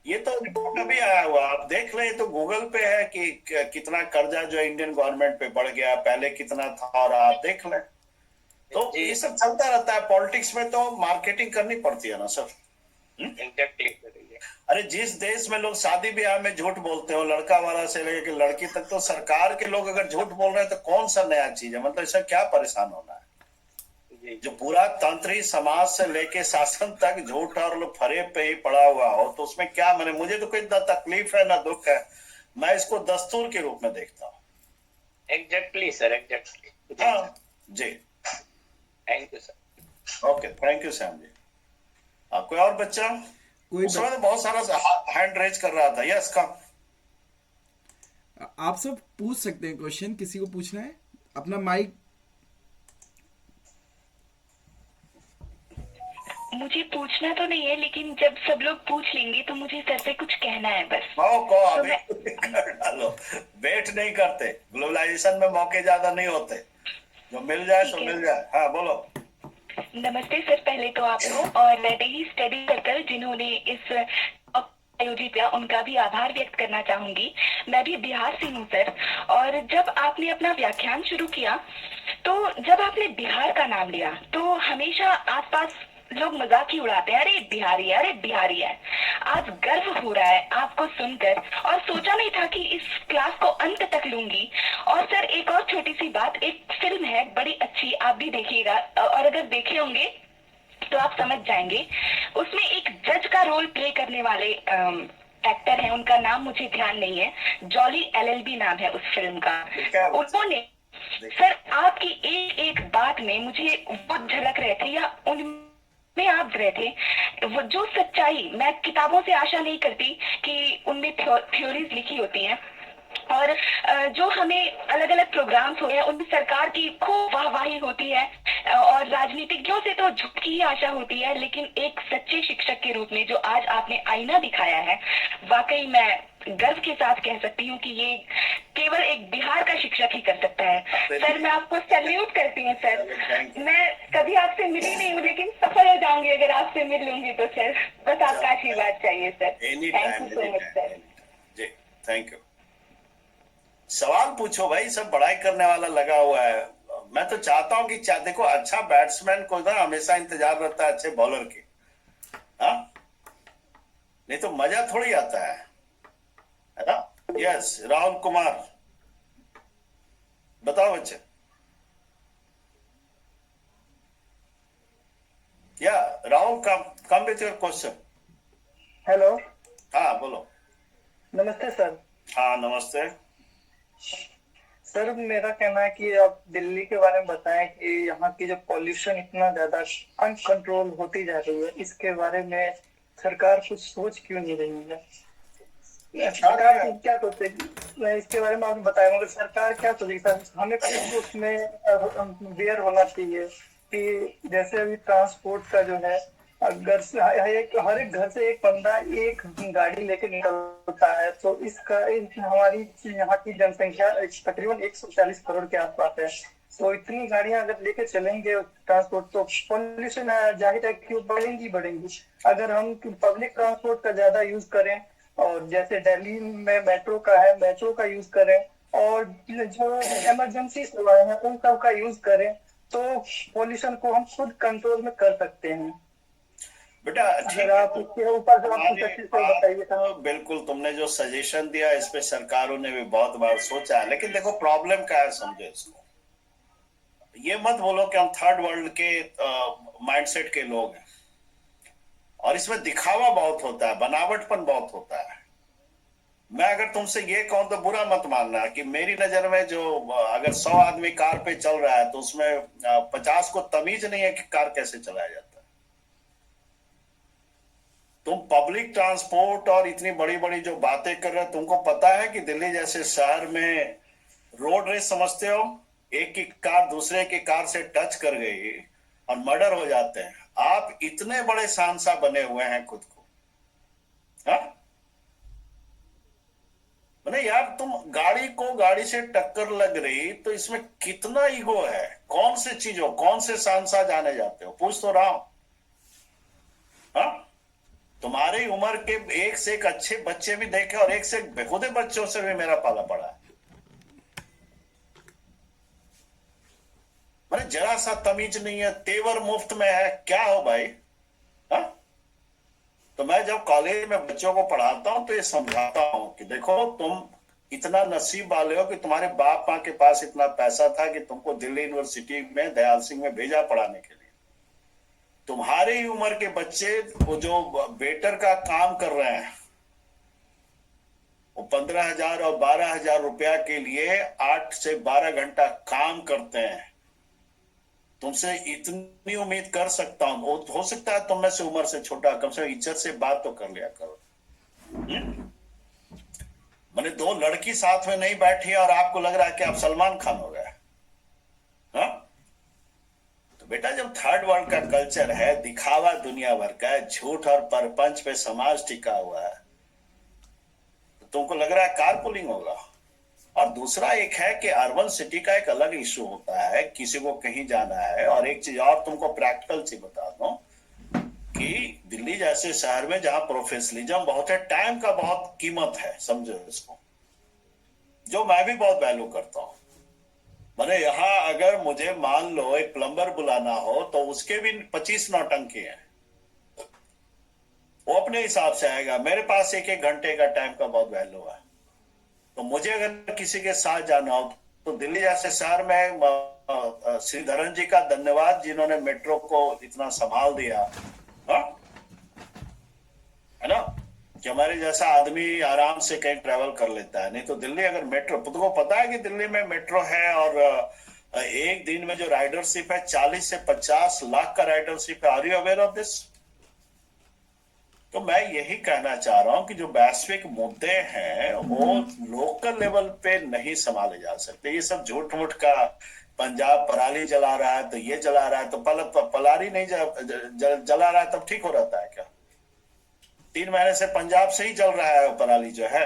ये तो रिपोर्ट अभी आया हुआ, आप देख लें तो गूगल पे है कि कितना कर्जा जो इंडियन गवर्नमेंट पे बढ़ गया, पहले कितना था, और आप देख लें तो ये सब चलता रहता है। पॉलिटिक्स में तो मार्केटिंग करनी पड़ती है ना सर। Exactly. अरे जिस देश में लोग शादी ब्याह में झूठ बोलते हो, लड़का वाला से लेकर लड़की तक, तो सरकार के लोग अगर झूठ बोल रहे हैं तो कौन सा नया चीज है? मतलब इससे क्या परेशान होना है? जो पूरा तंत्री समाज से लेके शासन तक झूठ और लोग फरेब पे ही पड़ा हुआ हो, तो उसमें क्या, मैंने मुझे तो कोई ना तकलीफ है ना दुख है, मैं इसको दस्तूर के रूप में देखता हूँ। Exactly, sir. Exactly. हाँ जी, Thank you, sir. Okay, thank you Shyam ji. कोई और बच्चा? कोई उस समय तो बहुत सारा हैंड रेज कर रहा था। Yes come. आप सब पूछ सकते हैं क्वेश्चन, किसी को पूछना है अपना माइक। मुझे पूछना तो नहीं है, लेकिन जब सब लोग पूछ लेंगे तो मुझे सर से कुछ कहना है बस। को तो अभी मैं कर डालो, वेट नहीं करते, ग्लोबलाइजेशन में मौके ज्यादा नहीं होते, जो मिल जाए ठीक सो है। मिल जाए। हाँ बोलो। नमस्ते सर, पहले तो आपको और डेली स्टडी सर्कल जिन्होंने इस आयोजित किया उनका भी आभार व्यक्त करना चाहूंगी। मैं भी बिहार से हूँ सर, और जब आपने अपना व्याख्यान शुरू किया तो जब आपने बिहार का नाम लिया तो हमेशा आसपास लोग मजाक ही उड़ाते हैं, अरे बिहारी है, अरे बिहारी है। आज गर्व हो रहा है आपको सुनकर, और सोचा नहीं था कि इस क्लास को अंत तक लूंगी। और सर एक और छोटी सी बात, एक फिल्म है बड़ी अच्छी, आप भी देखिएगा, और अगर देखे होंगे तो आप समझ जाएंगे। उसमें एक जज का रोल प्ले करने वाले एक्टर हैं, उनका नाम मुझे ध्यान नहीं है, जॉली एलएलबी नाम है उस फिल्म का। उन्होंने सर आपकी एक एक बात में मुझे वो झलक रहे थे, या उनमें आप रहे थे वो जो सच्चाई, मैं किताबों से आशा नहीं करती कि उनमें थ्योरीज लिखी होती हैं, और जो हमें अलग अलग प्रोग्राम्स हो रहे हैं उनमें सरकार की खूब वाहवाही होती है, और राजनीतिज्ञों से तो झुक की ही आशा होती है, लेकिन एक सच्चे शिक्षक के रूप में जो आज आपने आईना दिखाया है, वाकई मैं गर्व के साथ कह सकती हूँ कि ये केवल एक बिहार का शिक्षक ही कर सकता है। सर मैं आपको सैल्यूट करती हूँ सर। मैं कभी आपसे मिली नहीं हूँ, लेकिन सफल हो जाऊंगी अगर आपसे मिल लूंगी तो सर, बस आपका आशीर्वाद चाहिए sir. Any thank time, you so much sir. जी थैंक यू। सवाल पूछो भाई, सब बड़ाई करने वाला लगा हुआ है। मैं तो चाहता हूं कि देखो, अच्छा बैट्समैन को ना हमेशा इंतजार रहता है अच्छे बॉलर के, हाँ, नहीं तो मजा थोड़ी आता है ना। यस राहुल कुमार, बताओ बच्चे। या Rahul, come with your question. Hello, हाँ बोलो। नमस्ते सर। हाँ नमस्ते। सर मेरा कहना है कि आप दिल्ली के बारे में बताएं कि यहाँ की जो पॉल्यूशन इतना ज्यादा अनकंट्रोल होती जा रही है, इसके बारे में सरकार कुछ सोच क्यों नहीं रही है? सरकार क्या सोचेगी, मैं इसके बारे में आपको बताया, मगर सरकार क्या सोचेगी सर? हमें कुछ उसमें अवेयर होना चाहिए कि जैसे अभी ट्रांसपोर्ट का जो है, अगर हर एक घर से एक बंदा एक गाड़ी लेके निकलता है, तो हमारी यहाँ की जनसंख्या तकरीबन 140 करोड़ के आसपास है। तो इतनी गाड़ियां अगर लेके चलेंगे ट्रांसपोर्ट, तो पॉल्यूशन जाहिर है कि बढ़ेंगी बढ़ेंगी। अगर हम पब्लिक ट्रांसपोर्ट का ज्यादा यूज करें, और जैसे दिल्ली में मेट्रो का है, मेट्रो का यूज करें, और जो इमरजेंसी सेवाएं हैं उन सब का यूज करें, तो पॉल्यूशन को हम खुद कंट्रोल में कर सकते हैं। बेटा अगर आप इसके ऊपर कुछ अच्छे से बताइए। तो बिल्कुल, तुमने जो सजेशन दिया इस पे सरकारों ने भी बहुत बार सोचा है, लेकिन देखो प्रॉब्लम क्या है, समझो इसको। ये मत बोलो कि हम थर्ड वर्ल्ड के माइंडसेट के लोग हैं, और इसमें दिखावा बहुत होता है, बनावटपन बहुत होता है। मैं अगर तुमसे ये कहूं तो बुरा मत मानना कि मेरी नजर में जो अगर 100 आदमी कार पे चल रहा है तो उसमें 50 को तमीज नहीं है कि कार कैसे चलाया जाता है। तुम पब्लिक ट्रांसपोर्ट और इतनी बड़ी बड़ी जो बातें कर रहे हो, तुमको पता है कि दिल्ली जैसे शहर में रोड रेस समझते हो, एक की कार दूसरे की कार से टच कर गई और मर्डर हो जाते हैं। आप इतने बड़े शहंशाह बने हुए हैं खुद को, हाँ? मैंने यार, तुम गाड़ी को गाड़ी से टक्कर लग रही तो इसमें कितना ईगो है, कौन से चीजों, कौन से शहंशाह जाने जाते हो, पूछ तो रहा हूं। हाँ, तुम्हारी उम्र के एक से एक अच्छे बच्चे भी देखे और एक से एक बेहुदे बच्चों से भी मेरा पाला पड़ा है। मैंने जरा सा तमीज नहीं है, तेवर मुफ्त में है, क्या हो भाई? हाँ? तो मैं जब कॉलेज में बच्चों को पढ़ाता हूं तो ये समझाता हूं कि देखो, तुम इतना नसीब वाले हो कि तुम्हारे बाप माँ के पास इतना पैसा था कि तुमको दिल्ली यूनिवर्सिटी में दयाल सिंह में भेजा पढ़ाने के लिए। तुम्हारी उम्र के बच्चे वो जो वेटर का काम कर रहे हैं, वो 15,000 और 12,000 रुपया के लिए 8 से 12 घंटा काम करते हैं। तुमसे इतनी उम्मीद कर सकता हूं, हो सकता है तुम में से उम्र से छोटा, कम से कम इज्जत से बात तो कर लिया करो। मैंने दो लड़की साथ में नहीं बैठी और आपको लग रहा है कि आप सलमान खान हो गए। हाँ? तो बेटा जब थर्ड वर्ल्ड का कल्चर है, दिखावा दुनिया भर का है, झूठ और परपंच पे समाज टिका हुआ है, तो तुमको लग रहा है कारपूलिंग होगा। और दूसरा एक है कि अर्बन सिटी का एक अलग इशू होता है, किसी को कहीं जाना है। और एक चीज और तुमको प्रैक्टिकल सी बता दूं कि दिल्ली जैसे शहर में जहां प्रोफेशनलिज्म बहुत है, टाइम का बहुत कीमत है, समझो इसको, जो मैं भी बहुत वैल्यू करता हूं। मैंने यहाँ अगर मुझे मान लो एक प्लम्बर बुलाना हो तो उसके भी 25 नौटंकी हैं, वो अपने हिसाब से आएगा। मेरे पास एक एक घंटे का टाइम का बहुत वैल्यू है। तो मुझे अगर किसी के साथ जाना हो तो दिल्ली जैसे शहर में श्रीधरन जी का धन्यवाद, जिन्होंने मेट्रो को इतना संभाल दिया। हाँ? है ना कि हमारे जैसा आदमी आराम से कहीं ट्रेवल कर लेता है। नहीं तो दिल्ली अगर मेट्रो, तुमको पता है कि दिल्ली में मेट्रो है और एक दिन में जो राइडरशिप है 40 से 50 लाख का राइडरशिप है। Are you aware of this? तो मैं यही कहना चाह रहा हूं कि जो वैश्विक मुद्दे हैं वो लोकल लेवल पे नहीं संभाले जा सकते। ये सब झूठ मूठ का, पंजाब पराली जला रहा है तो ये जला रहा है, तो पलारी नहीं जला रहा है तब ठीक हो रहता है क्या? 3 महीने से पंजाब से ही जल रहा है पराली जो है।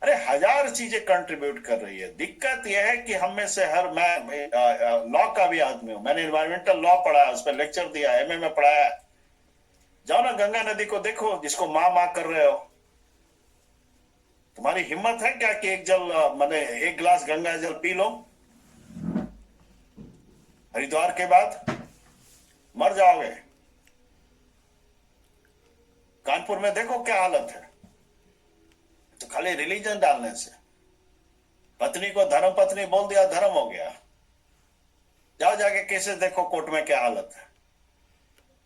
अरे 1000 चीजें कंट्रीब्यूट कर रही है। दिक्कत यह है कि हम में से मैं लॉ का भी आदमी हूं, मैंने इन्वायरमेंटल लॉ पढ़ा है, उस पर लेक्चर दिया, एमए में पढ़ाया है। जाओ ना गंगा नदी को देखो, जिसको माँ माँ कर रहे हो। तुम्हारी हिम्मत है क्या कि एक गिलास गंगा जल पी लो? हरिद्वार के बाद मर जाओगे। कानपुर में देखो क्या हालत है। तो खाली रिलीजन डालने से पत्नी को धर्म पत्नी बोल दिया, धर्म हो गया। जाओ जाके केसेस देखो कोर्ट में क्या हालत है।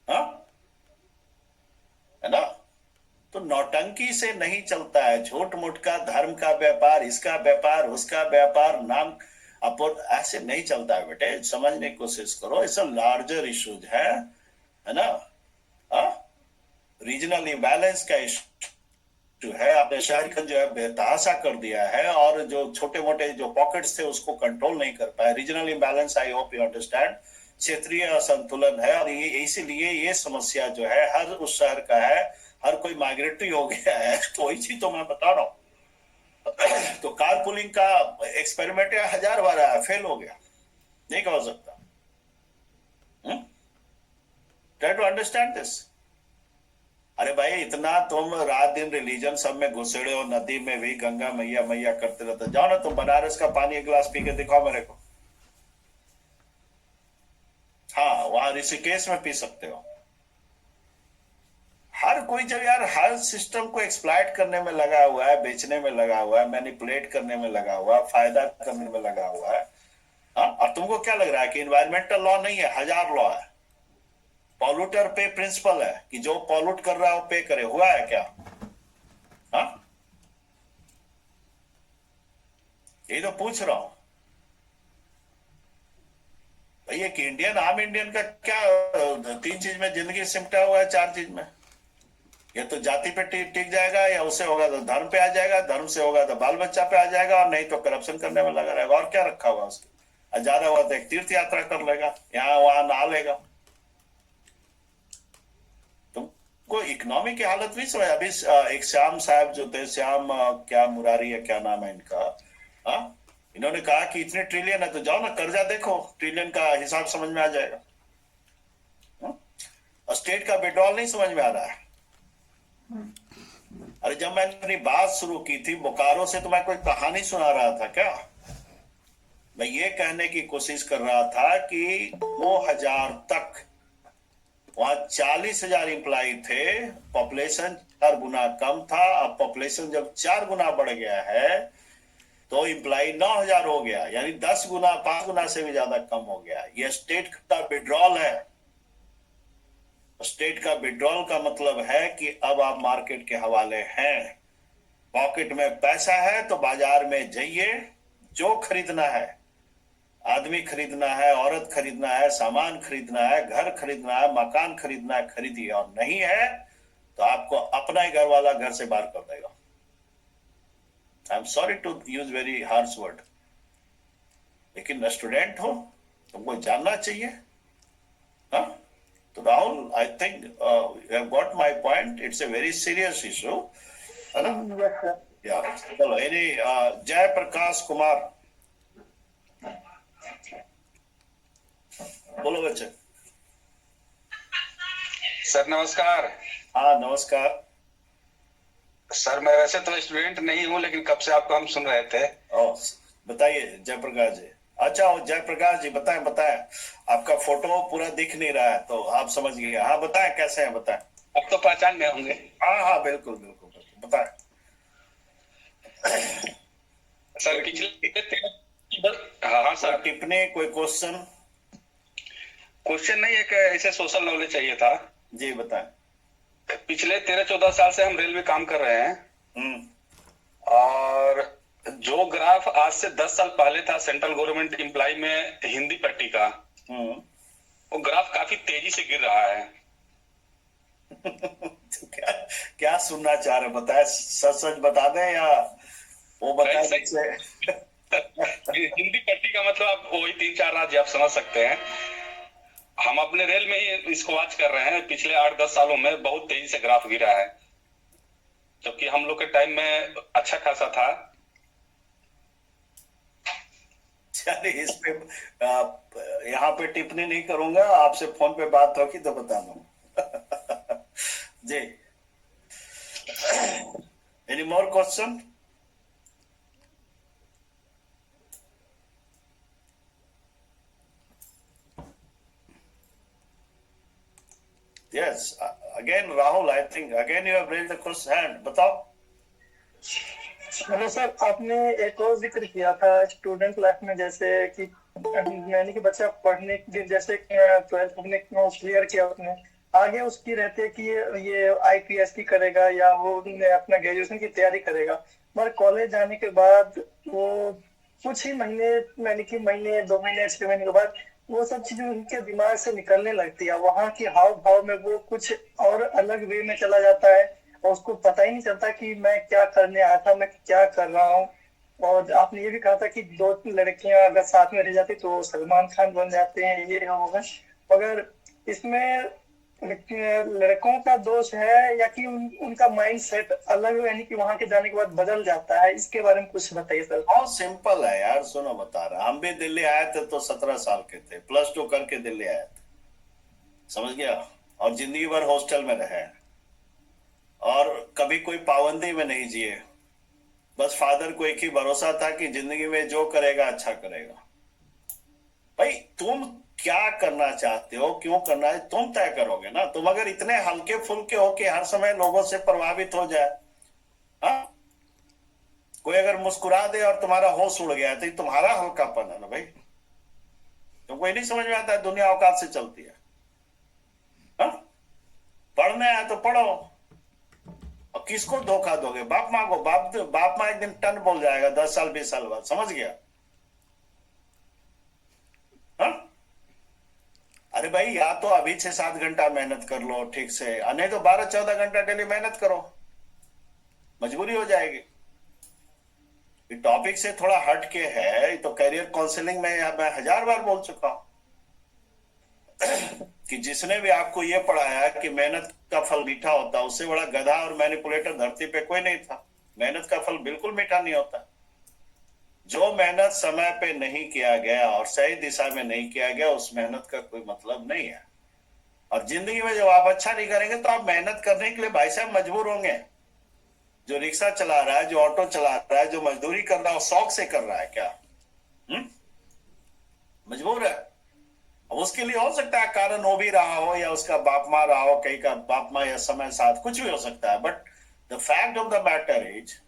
हाँ? है ना? तो नौटंकी से नहीं चलता है, झूठ मूठ का, धर्म का व्यापार, इसका व्यापार, उसका व्यापार, नाम ऐसे नहीं चलता है बेटे। समझने की कोशिश करो, इट्स अ लार्जर इश्यूज है ना? रीजनल इम्बैलेंस का इशू है। आपने शहर का जो है बेतहाशा कर दिया है और जो छोटे मोटे जो पॉकेट्स थे उसको कंट्रोल नहीं कर पाए। Regional imbalance, I hope you understand, क्षेत्रीय असंतुलन है। और ये इसीलिए ये समस्या जो है हर उस शहर का है, हर कोई माइग्रेटरी हो गया है। तो वही चीज तो मैं बता रहा हूं। तो कारपूलिंग का एक्सपेरिमेंट 1000 बार आया, फेल हो गया, नहीं कह सकता। Try to understand this. अरे भाई इतना तुम रात दिन रिलीजन सब में घुसेड़े हो, नदी में भी गंगा मैया मैया करते रहते। जाओ ना तुम बनारस का पानी एक गिलास पी के दिखाओ मेरे को। हाँ, वहां ऋषिकेश में पी सकते हो। हर कोई जब यार हर सिस्टम को एक्सप्लॉइट करने में लगा हुआ है, बेचने में लगा हुआ है, मैनिपुलेट करने में लगा हुआ है, फायदा करने में लगा हुआ है। हाँ? और तुमको क्या लग रहा है कि इन्वायरमेंटल लॉ नहीं है? 1000 लॉ है। पॉल्यूटर पे प्रिंसिपल है कि जो पॉल्यूट कर रहा है वो पे करे। हुआ है क्या? हाँ? यही तो पूछ रहा हूं भैया कि इंडियन आम इंडियन का क्या 3 चीज में जिंदगी सिमटा हुआ है, 4 चीज में। या तो जाति पे टिक जाएगा, या उससे होगा तो धर्म पे आ जाएगा, धर्म से होगा तो बाल बच्चा पे आ जाएगा, और नहीं तो करप्शन करने में लगा रहेगा। और क्या रखा हुआ उसके? ज्यादा हुआ तो एक तीर्थ यात्रा कर लेगा, यहाँ वहां नहा लेगा। तुमको इकोनॉमी की हालत नहीं समझ? अभी एक श्याम साहब जो थे, श्याम क्या मुरारी है, क्या नाम है इनका, हाँ? इन्होंने कहा कि इतने ट्रिलियन है, तो जाओ ना कर्जा देखो, ट्रिलियन का हिसाब समझ में आ जाएगा। और स्टेट का विड्रॉल नहीं समझ में आ रहा है। अरे जब मैंने अपनी बात शुरू की थी बोकारो से, तो मैं कोई कहानी सुना रहा था क्या? मैं ये कहने की कोशिश कर रहा था कि 2000 तक वहां 40,000 एम्प्लॉय थे, पॉपुलेशन 4 गुना कम था। अब पॉपुलेशन जब 4 गुना बढ़ गया है तो एम्प्लॉय 9,000 हो गया, यानी 10 गुना 5 गुना से भी ज्यादा कम हो गया। यह स्टेट का विड्रॉल है। स्टेट का विड्रॉल का मतलब है कि अब आप मार्केट के हवाले हैं। पॉकेट में पैसा है तो बाजार में जाइए, जो खरीदना है, आदमी खरीदना है, औरत खरीदना है, सामान खरीदना है, घर खरीदना है, मकान खरीदना है, खरीदिए। और नहीं है तो आपको अपना ही घर वाला घर से बाहर कर देगा। I am sorry to use very harsh word, लेकिन स्टूडेंट हो तुमको जानना चाहिए। हाँ, तो Rahul I think you have got my point, it's a very serious issue, है ना? Yes sir. या चलो, एनी जय प्रकाश कुमार, बोलो बच्चे। सर नमस्कार। हाँ नमस्कार। सर मैं वैसे तो स्टूडेंट नहीं हूँ, लेकिन कब से आपको हम सुन रहे थे। बताइए जयप्रकाश जी। अच्छा वो जयप्रकाश जी बताएं बताएं, आपका फोटो पूरा दिख नहीं रहा है तो आप समझ गए। हाँ बताएं कैसे हैं, बताएं। अब तो पहचान में होंगे। हाँ हाँ बिल्कुल बिल्कुल बिल्कुल, बताएं। सर हाँ हाँ सर, टिप्पणी, कोई क्वेश्चन? क्वेश्चन नहीं, एक ऐसे सोशल नॉलेज चाहिए था। जी बताएं। पिछले 13-14 साल से हम रेल में काम कर रहे हैं, और जो ग्राफ आज से 10 साल पहले था सेंट्रल गवर्नमेंट एम्प्लॉय में हिंदी पट्टी का, वो ग्राफ काफी तेजी से गिर रहा है। तो क्या सुनना चाह रहे, बताएं, सच सच बता दें या वो बताएं से? हिंदी पट्टी का मतलब आप वही 3-4 राज्य आप समझ सकते हैं। हम अपने रेल में ही इसको वॉच कर रहे हैं, पिछले 8-10 सालों में बहुत तेजी से ग्राफ गिरा है, जबकि हम लोग के टाइम में अच्छा खासा था। चलिए इस पे यहाँ पे टिप्पणी नहीं करूंगा, आपसे फोन पे बात होगी तो बता दूंगा। जी, any more question? Yes, again Rahul, I think again you have raised the question hand. बताओ। हेलो सर, आपने एक और जिक्र किया था स्टूडेंट लाइफ में, जैसे कि यानी कि बच्चा पढ़ने के, जैसे 12th अपने क्लियर किया उसने, आगे उसकी रहती है कि ये आईपीएस की करेगा या वो अपना ग्रेजुएशन की तैयारी करेगा, मगर कॉलेज जाने के बाद वो कुछ ही महीने, यानी कि महीने 2 महीने 6 महीने के बाद वो सब चीजें उनके दिमाग से निकलने लगती है। वहाँ की हाव भाव में वो कुछ और अलग वे में चला जाता है और उसको पता ही नहीं चलता कि मैं क्या करने आया था, मैं क्या कर रहा हूँ। और आपने ये भी कहा था कि 2 लड़कियां अगर साथ में रह जाती तो सलमान खान बन जाते हैं, ये होगा। मगर इसमें लड़कों का दोष है या कि उनका माइंड सेट अलग, यानी कि वहां के जाने के बाद बदल जाता है, इसके बारे में कुछ बताइए सर। बहुत सिंपल है यार, सुनो बता रहा, हम भी दिल्ली आए थे तो 17 साल के थे, +2 करके दिल्ली आए थे, समझ गया, और जिंदगी भर हॉस्टल में रहे और कभी कोई पाबंदी में नहीं जिए। बस फादर को एक ही भरोसा था कि जिंदगी में जो करेगा अच्छा करेगा। भाई तुम क्या करना चाहते हो, क्यों करना है, तुम तय करोगे ना। तुम अगर इतने हल्के फुल्के हो कि हर समय लोगों से प्रभावित हो जाए, हाँ, कोई अगर मुस्कुरा दे और तुम्हारा होश उड़ गया तो तुम्हारा हल्कापन है ना भाई। तुमको ये नहीं समझ में आता है दुनिया औकात से चलती है। हाँ? पढ़ने आए तो पढ़ो, और किसको धोखा दोगे? बाप माँ को। बाप माँ एक दिन टन बोल जाएगा 10 साल 20 साल बाद, समझ गया? हाँ? अरे भाई या तो अभी 6-7 घंटा मेहनत कर लो ठीक से, नहीं तो 12-14 घंटा डेली मेहनत करो, मजबूरी हो जाएगी। टॉपिक से थोड़ा हट के है तो करियर काउंसलिंग में मैं 1000 बार बोल चुका हूं कि जिसने भी आपको ये पढ़ाया कि मेहनत का फल मीठा होता, उससे बड़ा गधा और मैनिपुलेटर धरती पे कोई नहीं था। मेहनत का फल बिल्कुल मीठा नहीं होता। जो मेहनत समय पे नहीं किया गया और सही दिशा में नहीं किया गया, उस मेहनत का कोई मतलब नहीं है। और जिंदगी में जब आप अच्छा नहीं करेंगे तो आप मेहनत करने के लिए भाई साहब मजबूर होंगे। जो रिक्शा चला रहा है, जो ऑटो चला रहा है, जो मजदूरी कर रहा है, शौक से कर रहा है क्या? मजबूर है। अब उसके लिए हो सकता है कारण वो भी रहा हो या उसका बाप माँ रहा हो, कहीं का बाप माँ या समय साथ, कुछ भी हो सकता है। But the fact of the matter is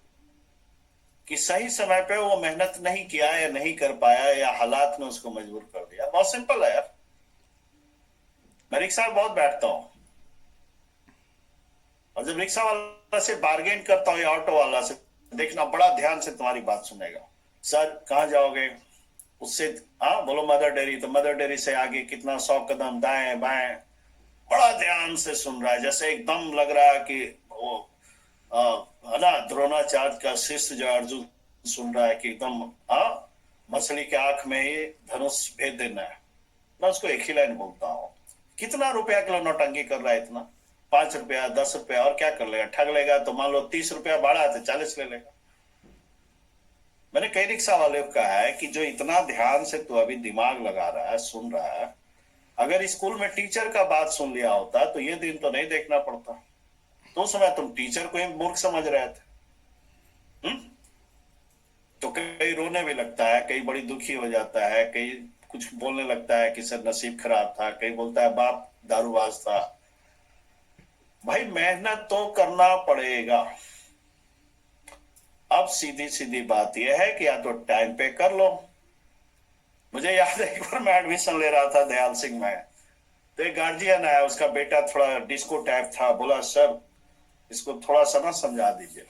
कि सही समय पे वो मेहनत नहीं किया या नहीं कर पाया या हालात ने उसको मजबूर कर दिया। बहुत सिंपल है यार। मैं रिक्शा में बहुत बैठता हूं और जब रिक्शा वाला से बार्गेन करता हूँ या ऑटो वाला से, देखना बड़ा ध्यान से तुम्हारी बात सुनेगा। सर कहाँ जाओगे? उससे हाँ बोलो मदर डेयरी, तो मदर डेयरी से आगे कितना 100 कदम दाएं बाएं, बड़ा ध्यान से सुन रहा है, जैसे एकदम लग रहा है कि वो है ना द्रोणाचार्य का शिष्य जो अर्जुन सुन रहा है कि एकदम हाँ मछली के आंख में ही धनुष भेद देना है, मैं उसको एक ही लाइन बोलता हूँ, कितना रुपया किलो नौटंकी कर रहा है इतना? 5 रुपया 10 रुपया, और क्या कर लेगा? ठग लेगा तो मान लो 30 रुपया भाड़ा है तो 40 ले लेगा। मैंने कई रिक्शा वाले को कहा है कि जो इतना ध्यान से तू अभी दिमाग लगा रहा है, सुन रहा है, अगर स्कूल में टीचर का बात सुन लिया होता तो ये दिन तो नहीं देखना पड़ता। तो उस समय तुम टीचर को ही मूर्ख समझ रहे थे। तो कई रोने भी लगता है, कई बड़ी दुखी हो जाता है, कई कुछ बोलने लगता है कि सर नसीब खराब था, कई बोलता है बाप दारूबाज था। भाई मेहनत तो करना पड़ेगा। अब सीधी सीधी बात यह है कि या तो टाइम पे कर लो। मुझे याद है एक बार मैं एडमिशन ले रहा था दयाल सिंह में, तो एक गार्जियन आया, उसका बेटा थोड़ा डिस्को टाइप था, बोला सर इसको थोड़ा सा ना समझा दीजिए।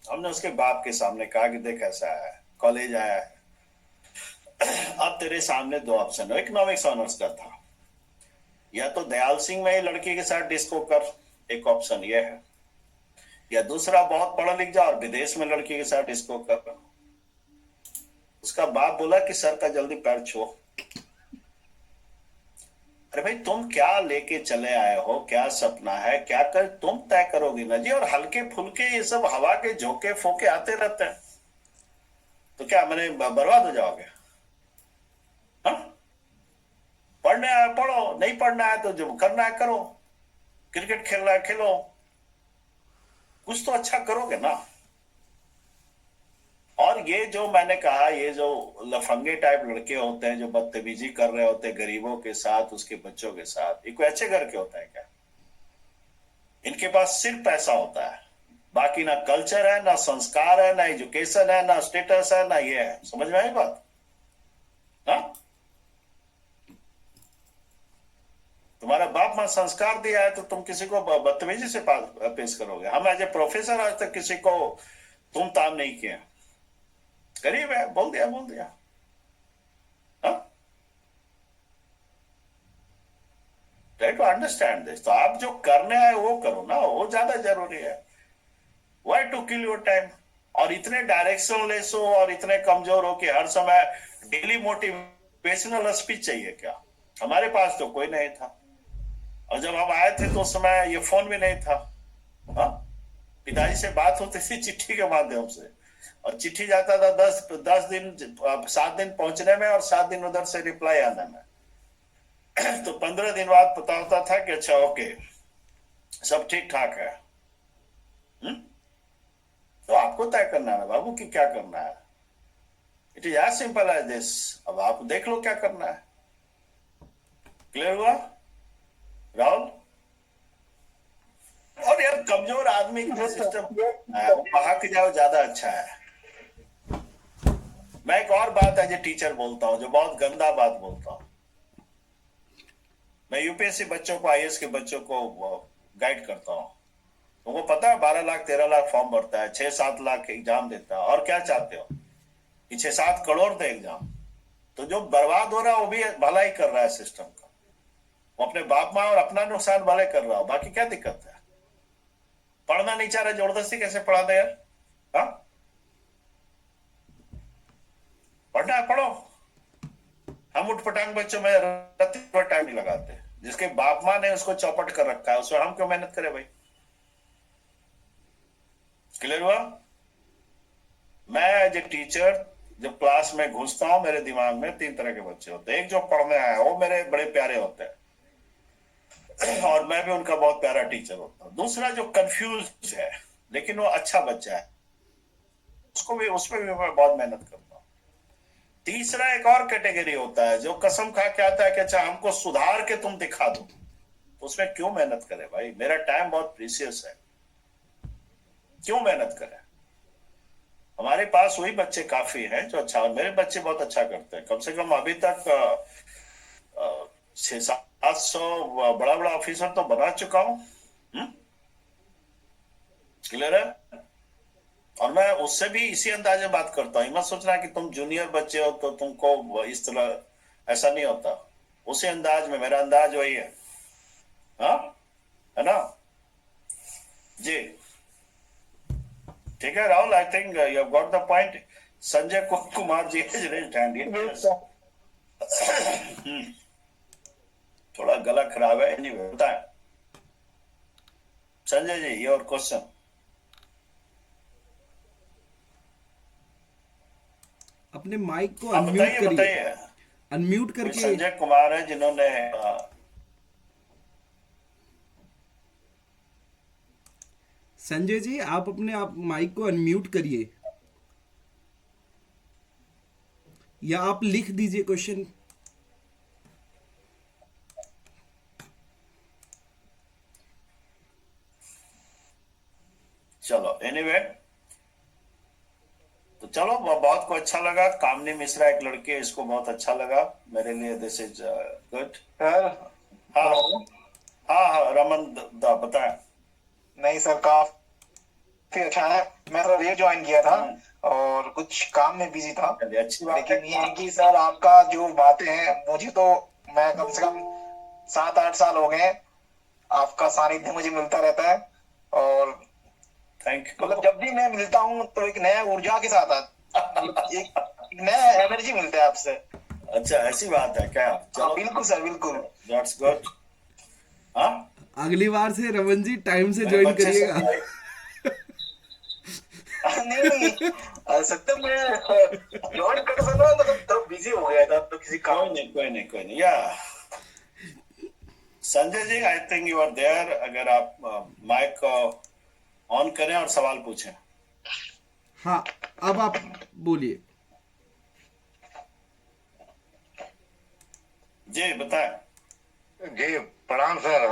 हमने उसके बाप के सामने कहा कि देख ऐसा है, कॉलेज आया है, अब तेरे सामने 2 ऑप्शन है, इकोनॉमिक्स ऑनर्स का था, या तो दयाल सिंह में ही लड़की के साथ डिस्को कर, एक ऑप्शन ये है, या दूसरा बहुत पढ़ा लिख जा और विदेश में लड़की के साथ डिस्को कर। उसका बाप बोला कि सर का जल्दी पैर छू। अरे भाई तुम क्या लेके चले आए हो, क्या सपना है, क्या कर तुम तय करोगे ना जी। और हल्के फुल्के ये सब हवा के झोंके फोके आते रहते हैं, तो क्या मैंने बर्बाद हो जाओगे? हाँ, पढ़ना है पढ़ो, नहीं पढ़ना है तो जो करना है करो, क्रिकेट खेलना है खेलो, कुछ तो अच्छा करोगे ना। और ये जो मैंने कहा, ये जो लफंगे टाइप लड़के होते हैं जो बदतमीजी कर रहे होते हैं गरीबों के साथ, उसके बच्चों के साथ, ये कोई अच्छे घर के होता है क्या? इनके पास सिर्फ पैसा होता है, बाकी ना कल्चर है, ना संस्कार है, ना एजुकेशन है, ना स्टेटस है, ना ये है। समझ में आई बात? हाँ, तुम्हारा बाप माँ संस्कार दिया है तो तुम किसी को बदतमीजी से पेश करोगे। हम एज ए प्रोफेसर आज तक किसी को तुम ताम नहीं किए। गरीब है, बोल दिया बोल दिया। Try to understand this. तो आप जो करने आए वो करो ना, वो ज्यादा जरूरी है। Why to kill your time? और इतने डायरेक्शन लेस हो और इतने कमजोर हो कि हर समय डेली मोटिवेशनल स्पीच चाहिए क्या? हमारे पास तो कोई नहीं था, और जब हम आए थे तो उस समय ये फोन भी नहीं था। हाँ, पिताजी से बात होती थी चिट्ठी के माध्यम से, और चिट्ठी जाता था 10 दिन 7 दिन पहुंचने में और 7 दिन उधर से रिप्लाई आने में। तो 15 दिन बाद पता होता था कि अच्छा ओके सब ठीक ठाक है। तो आपको तय करना है बाबू कि क्या करना है। It is as simple as this. अब आप देख लो क्या करना है। क्लियर हुआ राहुल? और यार कमजोर आदमी का सिस्टम भाग जाओ ज्यादा अच्छा है। मैं एक और बात एज ए टीचर बोलता हूं, जो बहुत गंदा बात बोलता हूं। मैं यूपीएससी बच्चों को, आईएएस के बच्चों को गाइड करता हूं। तुमको पता है 12 लाख 13 लाख फॉर्म भरता है, 6-7 लाख एग्जाम देता है, और क्या चाहते हो कि 6-7 करोड़ दे एग्जाम? तो जो बर्बाद हो रहा है वो भी भला ही कर रहा है सिस्टम का। वो अपने बाप माँ और अपना नुकसान भले कर रहा हो, बाकी क्या दिक्कत है? पढ़ना नहीं चाह रहे, जबरदस्ती कैसे पढ़ा दे यार? हाँ, पढ़ना है पढ़ो। हम उठपटांग बच्चों में रत्ती भर टाइम नहीं लगाते। जिसके बाप माँ ने उसको चौपट कर रखा है उसमें हम क्यों मेहनत करें भाई? क्लियर हुआ? मैं एज ए टीचर जब क्लास में घुसता हूं, मेरे दिमाग में 3 तरह के बच्चे होते हैं। एक जो पढ़ने आया वो मेरे बड़े प्यारे होते हैं और मैं भी उनका बहुत प्यारा टीचर होता हूँ। दूसरा जो कंफ्यूज है लेकिन वो अच्छा बच्चा है, उसमें भी मैं बहुत मेहनत करता हूँ। तीसरा एक और कैटेगरी होता है जो कसम खा के आता है कि अच्छा हमको सुधार के तुम दिखा दो, तो उसमें क्यों मेहनत करे भाई? मेरा टाइम बहुत प्रीशियस है, क्यों मेहनत करें? हमारे पास वही बच्चे काफी हैं जो अच्छा, मेरे बच्चे बहुत अच्छा करते हैं। कम से कम अभी तक 600-700 बड़ा बड़ा ऑफिसर तो बना चुका हूं। क्लियर है? और मैं उससे भी इसी अंदाज में बात करता हूँ। मत सोचना कि तुम जूनियर बच्चे हो तो तुमको इस तरह, ऐसा नहीं होता। उसी अंदाज में, मेरा अंदाज वही है। हाँ, है ना जी? ठीक है Rahul, I think you have got the point. Sanjay Kumar ji has raised hand. Yes, Yes. sir. थोड़ा गला खराब है. एनीवे बताएं संजय जी, योर क्वेश्चन. अपने माइक को आप अनम्यूट बताइए करिए, बताइए. अनम्यूट कोई करके. संजय कुमार है जिन्होंने संजय जी आप अपने आप माइक को अनम्यूट करिए या आप लिख दीजिए क्वेश्चन. चलो एनीवे तो चलो बहुत को अच्छा लगा. कामनी मिश्रा एक लड़की है, इसको बहुत अच्छा लगा. मेरे लिए दिस इज गुड. सर हाँ हाँ हाँ रमन दा बताएं. नहीं सर, काफी अच्छा है. मैं सर ये ज्वाइन किया था और कुछ काम में बिजी था, चलिए अच्छी बात है. लेकिन ये है कि सर आपका जो बातें हैं, मुझे तो मैं कम से कम 7-8 साल हो गए हैं, आपका सानिध्य मुझे मिलता रहता है. और थैंक यू. मतलब जब भी मैं मिलता हूँ तो एक नया ऊर्जा के साथ एक नया एनर्जी मिलता है आपसे. अच्छा ऐसी बात है क्या? हाँ, चलो बिल्कुल सर, बिल्कुल. That's good. हाँ अगली बार से रमन जी टाइम से मेरे ज्वाइन बच्चे से करिएगा. नहीं सत्य में ज्वाइन कर सकता हूँ, तब बिजी हो गया था तो किसी काम. कोई नहीं या Sanjay ji I think you are there. अगर आप माइक ऑन करें और सवाल पूछें. हाँ अब आप बोलिए. जी बताएं. जी प्रणाम सर.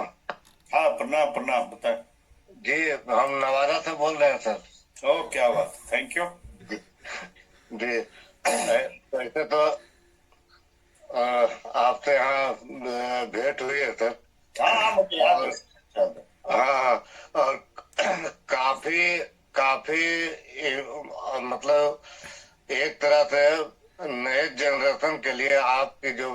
हाँ प्रणाम प्रणाम बताएं. जी हम नवादा से बोल रहे हैं सर. ओ क्या बात. Thank you. जी वैसे तो आपसे यहाँ भेंट हुई है सर. हाँ मुझे याद है. हाँ और काफी मतलब एक तरह से नए जनरेशन के लिए आपकी जो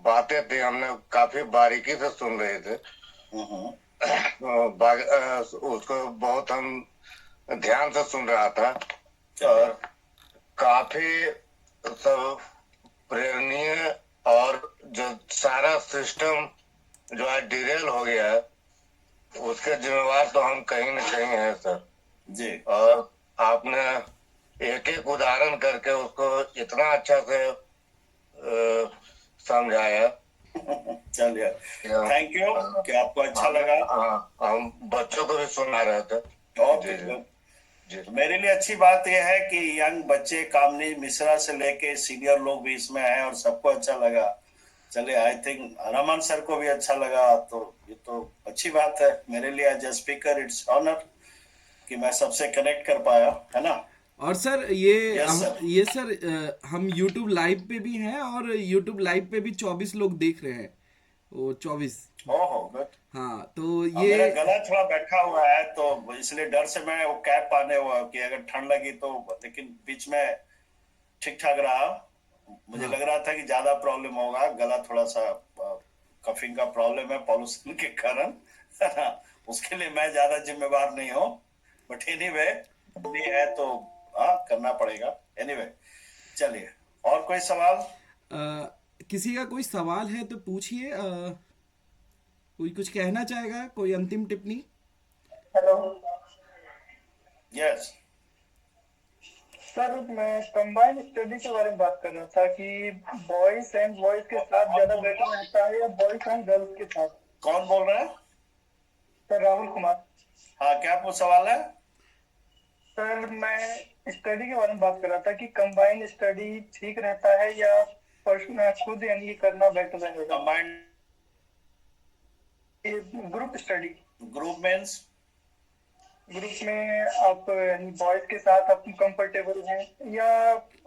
बातें थी हमने काफी बारीकी से सुन रहे थे. उसको बहुत हम ध्यान से सुन रहा था और काफी सब प्रेरणीय. और जो सारा सिस्टम जो आज डिरेल हो गया है उसके जिम्मेवार तो हम कहीं न कहीं हैं सर. जी और आपने एक एक उदाहरण करके उसको इतना अच्छा से समझाया. चलिए थैंक यू कि आपको अच्छा लगा. हम बच्चों को भी सुना रहे थे. Okay good. मेरे लिए अच्छी बात यह है कि यंग बच्चे कामनी मिश्रा से लेके सीनियर लोग भी इसमें हैं और सबको अच्छा लगा. चलिए आई थिंक रमन सर को भी अच्छा लगा, तो ये तो अच्छी बात है. मेरे लिए as a speaker it's honour कि मैं सबसे कनेक्ट कर पाया, है ना. और सर ये Yes, sir. ये सर हम YouTube लाइव पे भी हैं और YouTube लाइव पे भी 24 लोग देख रहे हैं. वो 24. ओहो गुड. हाँ तो मेरा ये गला थोड़ा बैठा हुआ है तो इसलिए डर से मैं वो कैप पाने हुआ कि अगर ठंड लगी तो, लेकिन बीच में ठीक ठाक रहा. मुझे लग रहा था कि ज्यादा प्रॉब्लम होगा. गला थोड़ा सा कफिंग का प्रॉब्लम है पॉल्यूशन के कारण. उसके लिए मैं ज्यादा जिम्मेवार नहीं हूँ. बट एनीवे ये है तो करना पड़ेगा. एनीवे चलिए और कोई सवाल. किसी का कोई सवाल है तो पूछिए. कोई कुछ कहना चाहेगा, कोई अंतिम टिप्पणी. हेलो यस सर, मैं कंबाइंड स्टडी के बारे में बात कर रहा था कि बॉयज एंड बॉयज के साथ ज्यादा बेटर रहता है या बॉयज एंड गर्ल्स के साथ. कौन बोल रहे हैं? सर राहुल कुमार. हाँ क्या वो सवाल है? सर मैं स्टडी के बारे में बात कर रहा था कि कंबाइंड स्टडी ठीक रहता है या पर्सनल खुद यानी करना बेटर रहेगा. Combined group study. Group means group में आप यानी बॉयज के साथ आप कंफर्टेबल हैं या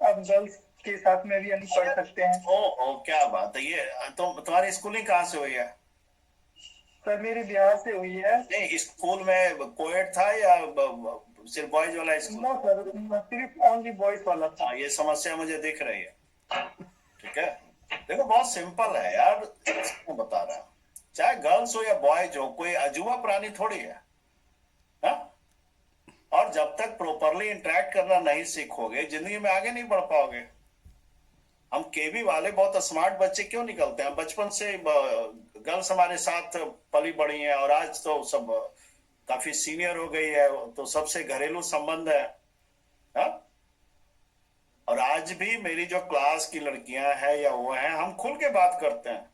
आप गर्ल्स के साथ में भी यानी पढ़ सकते हैं. ओ क्या बात है. ये तो तुम्हारी स्कूलिंग कहाँ से हुई है? सर मेरी बिहार से हुई है. नहीं स्कूल में कोएड था या सिर्फ बॉयज वाला स्कूल? नो सर, सिर्फ ओनली बॉयज वाला था. ये समस्या मुझे दिख रही है. ठीक है देखो बहुत सिंपल है यार. मैं बता रहा हूँ चाहे गर्ल्स हो या बॉयज हो, कोई अजूबा प्राणी थोड़ी है. हाँ? और जब तक प्रॉपरली इंटरेक्ट करना नहीं सीखोगे, जिंदगी में आगे नहीं बढ़ पाओगे। हम केवी वाले बहुत स्मार्ट बच्चे क्यों निकलते हैं? बचपन से गर्ल्स हमारे साथ पली बड़ी हैं और आज तो सब काफी सीनियर हो गई है, तो सबसे घरेलू संबंध है, हा? और आज भी मेरी जो क्लास की लड़कियां हैं या वो हैं, हम खुल के बात करते हैं।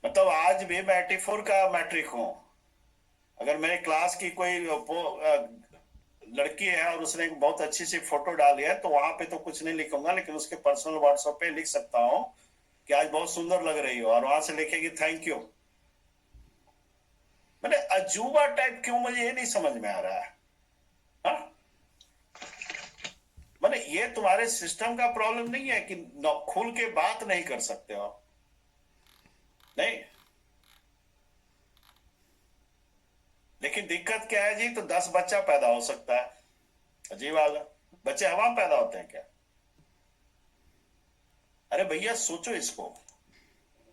मतलब आज भी मैं 84 का मैट्रिक हूं। अगर मेरे क्लास की कोई लड़की है और उसने एक बहुत अच्छी सी फोटो डाली है, तो वहां पे तो कुछ नहीं लिखूंगा, लेकिन उसके पर्सनल व्हाट्सएप पे लिख सकता हूं कि आज बहुत सुंदर लग रही हो, और वहां से लिखेगी थैंक यू। मैंने अजूबा टाइप क्यों, मुझे ये नहीं समझ में आ रहा है। हाँ? मैंने ये तुम्हारे सिस्टम का प्रॉब्लम नहीं है कि खुल के बात नहीं कर सकते हो, नहीं। लेकिन दिक्कत क्या है जी, तो 10 बच्चा पैदा हो सकता है। अजीब वाला, बच्चे हवा में पैदा होते हैं क्या? अरे भैया सोचो इसको,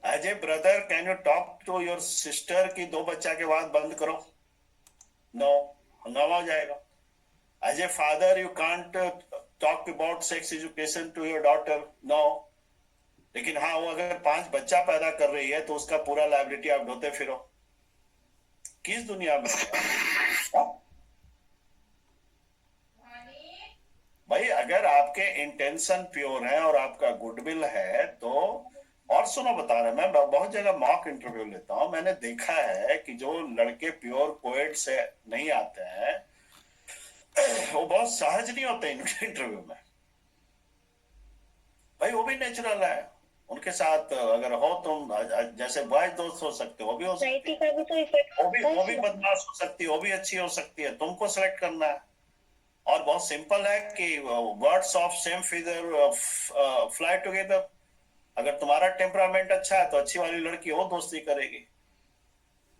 as a brother can you talk to your sister की 2 बच्चा के बाद बंद करो? नो, हंगामा हो जाएगा। As a father you can't talk about sex education to your daughter? No. लेकिन हाँ, वो अगर 5 बच्चा पैदा कर रही है तो उसका पूरा लायबिलिटी आप ढोते फिरो। किस दुनिया में है? भाई अगर आपके इंटेंशन प्योर है और आपका गुडविल है तो, और सुनो बता रहा, मैं बहुत जगह मॉक इंटरव्यू लेता हूं, मैंने देखा है कि जो लड़के प्योर पोएट से नहीं आते हैं वो बहुत सहज नहीं होते इंटरव्यू में। भाई वो भी नेचुरल है, उनके साथ अगर हो तुम, जैसे बॉयज दोस्त हो सकते हो, वो भी हो सकती है, वो भी बदमाश हो सकती है, वो भी अच्छी हो सकती है, तुमको सेलेक्ट करना है। और बहुत सिंपल है कि words of same figure fly together. अगर तुम्हारा टेम्परामेंट अच्छा है तो अच्छी वाली लड़की हो दोस्ती करेगी,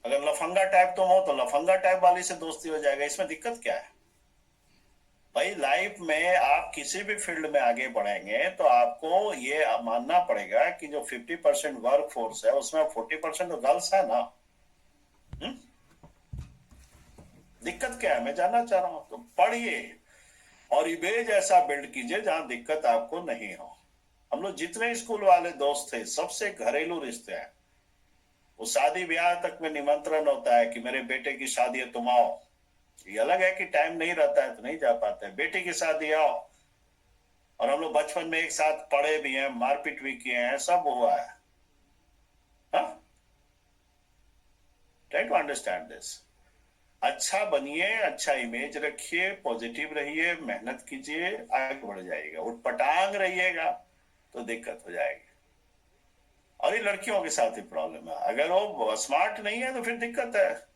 अगर लफंगा टाइप तुम हो तो लफंगा टाइप वाली से दोस्ती हो जाएगा। इसमें दिक्कत क्या है भाई? लाइफ में आप किसी भी फील्ड में आगे बढ़ेंगे तो आपको ये मानना पड़ेगा कि जो 50% वर्क फोर्स है उसमें 40% तो गर्ल्स है ना। दिक्कत क्या है मैं जानना चाह रहा हूं। तो पढ़िए और इमेज ऐसा बिल्ड कीजिए जहां दिक्कत आपको नहीं हो। हम लोग जितने स्कूल वाले दोस्त थे सबसे घरेलू रिश्ते हैं। वो शादी ब्याह तक में निमंत्रण होता है कि मेरे बेटे की शादी है तुम आओ। ये अलग है कि टाइम नहीं रहता है तो नहीं जा पाते हैं। बेटी की शादी आओ। और हम लोग बचपन में एक साथ पढ़े भी हैं, मारपीट भी किए हैं, सब हुआ है। Try to understand this. अच्छा बनिए, अच्छा इमेज रखिए, पॉजिटिव रहिए, मेहनत कीजिए, आगे बढ़ जाइएगा। उठपटांग रहिएगा तो दिक्कत हो जाएगी। और ये लड़कियों के साथ ही प्रॉब्लम है, अगर वो स्मार्ट नहीं है तो फिर दिक्कत है।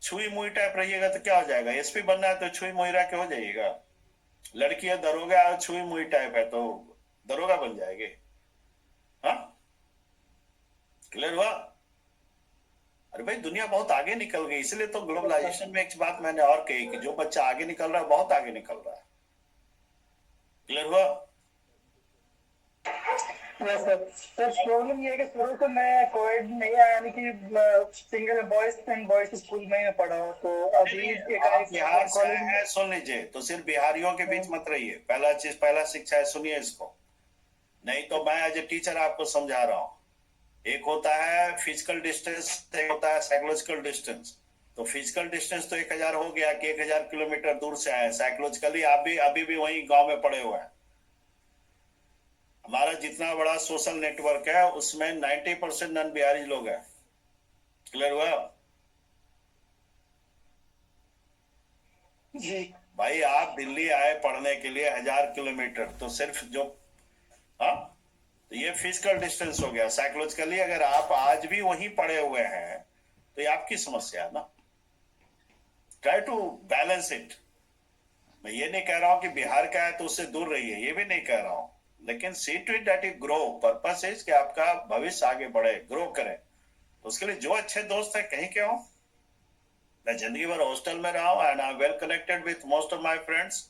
छुई मुई टाइप रहिएगा तो क्या हो जाएगा? एसपी बनना है तो छुई मुई रह के हो जाइएगा। लड़की है दरोगा और छुई मुई टाइप है तो दरोगा बन जाएगी। हाँ, क्लियर हुआ? अरे भाई दुनिया बहुत आगे निकल गई, इसलिए तो ग्लोबलाइजेशन में एक बात मैंने और कही कि जो बच्चा आगे निकल रहा है बहुत आगे निकल रहा है। क्लियर हुआ? सर प्रॉब्लम ये है कि शुरू से मैं कोएड नहीं आया, यानी कि single boys and boys school में ही पढ़ा हूँ। तो अभी बिहार से है, सुन लीजिए, तो सिर्फ बिहारियों के बीच मत रहिए। पहला चीज, पहला शिक्षा है, सुनिए इसको। नहीं तो मैं एज ए टीचर आपको समझा रहा हूँ। एक होता है फिजिकल डिस्टेंस, एक होता है साइकोलॉजिकल डिस्टेंस। तो फिजिकल डिस्टेंस तो 1000 हो गया कि 1000 किलोमीटर दूर से आए। साइकोलॉजिकली आप भी अभी भी वही गांव में पड़े हुए हैं। हमारा जितना बड़ा सोशल नेटवर्क है उसमें 90% नॉन बिहारी लोग हैं। क्लियर हुआ? जी भाई आप दिल्ली आए पढ़ने के लिए 1000 किलोमीटर, तो सिर्फ जो तो ये फिजिकल डिस्टेंस हो गया। साइकोलॉजिकली अगर आप आज भी वहीं पड़े हुए हैं तो ये आपकी समस्या है ना। Try to balance it. मैं ये नहीं कह रहा हूं कि बिहार का है तो उससे दूर रहिए, ये भी नहीं कह रहा हूं, लेकिन see to it that you grow. Purpose is कि आपका भविष्य आगे बढ़े, ग्रो करे। तो उसके लिए जो अच्छे दोस्त है कहीं के हो। मैं जिंदगी भर हॉस्टल में रहा हूं and I am well connected with most of my friends.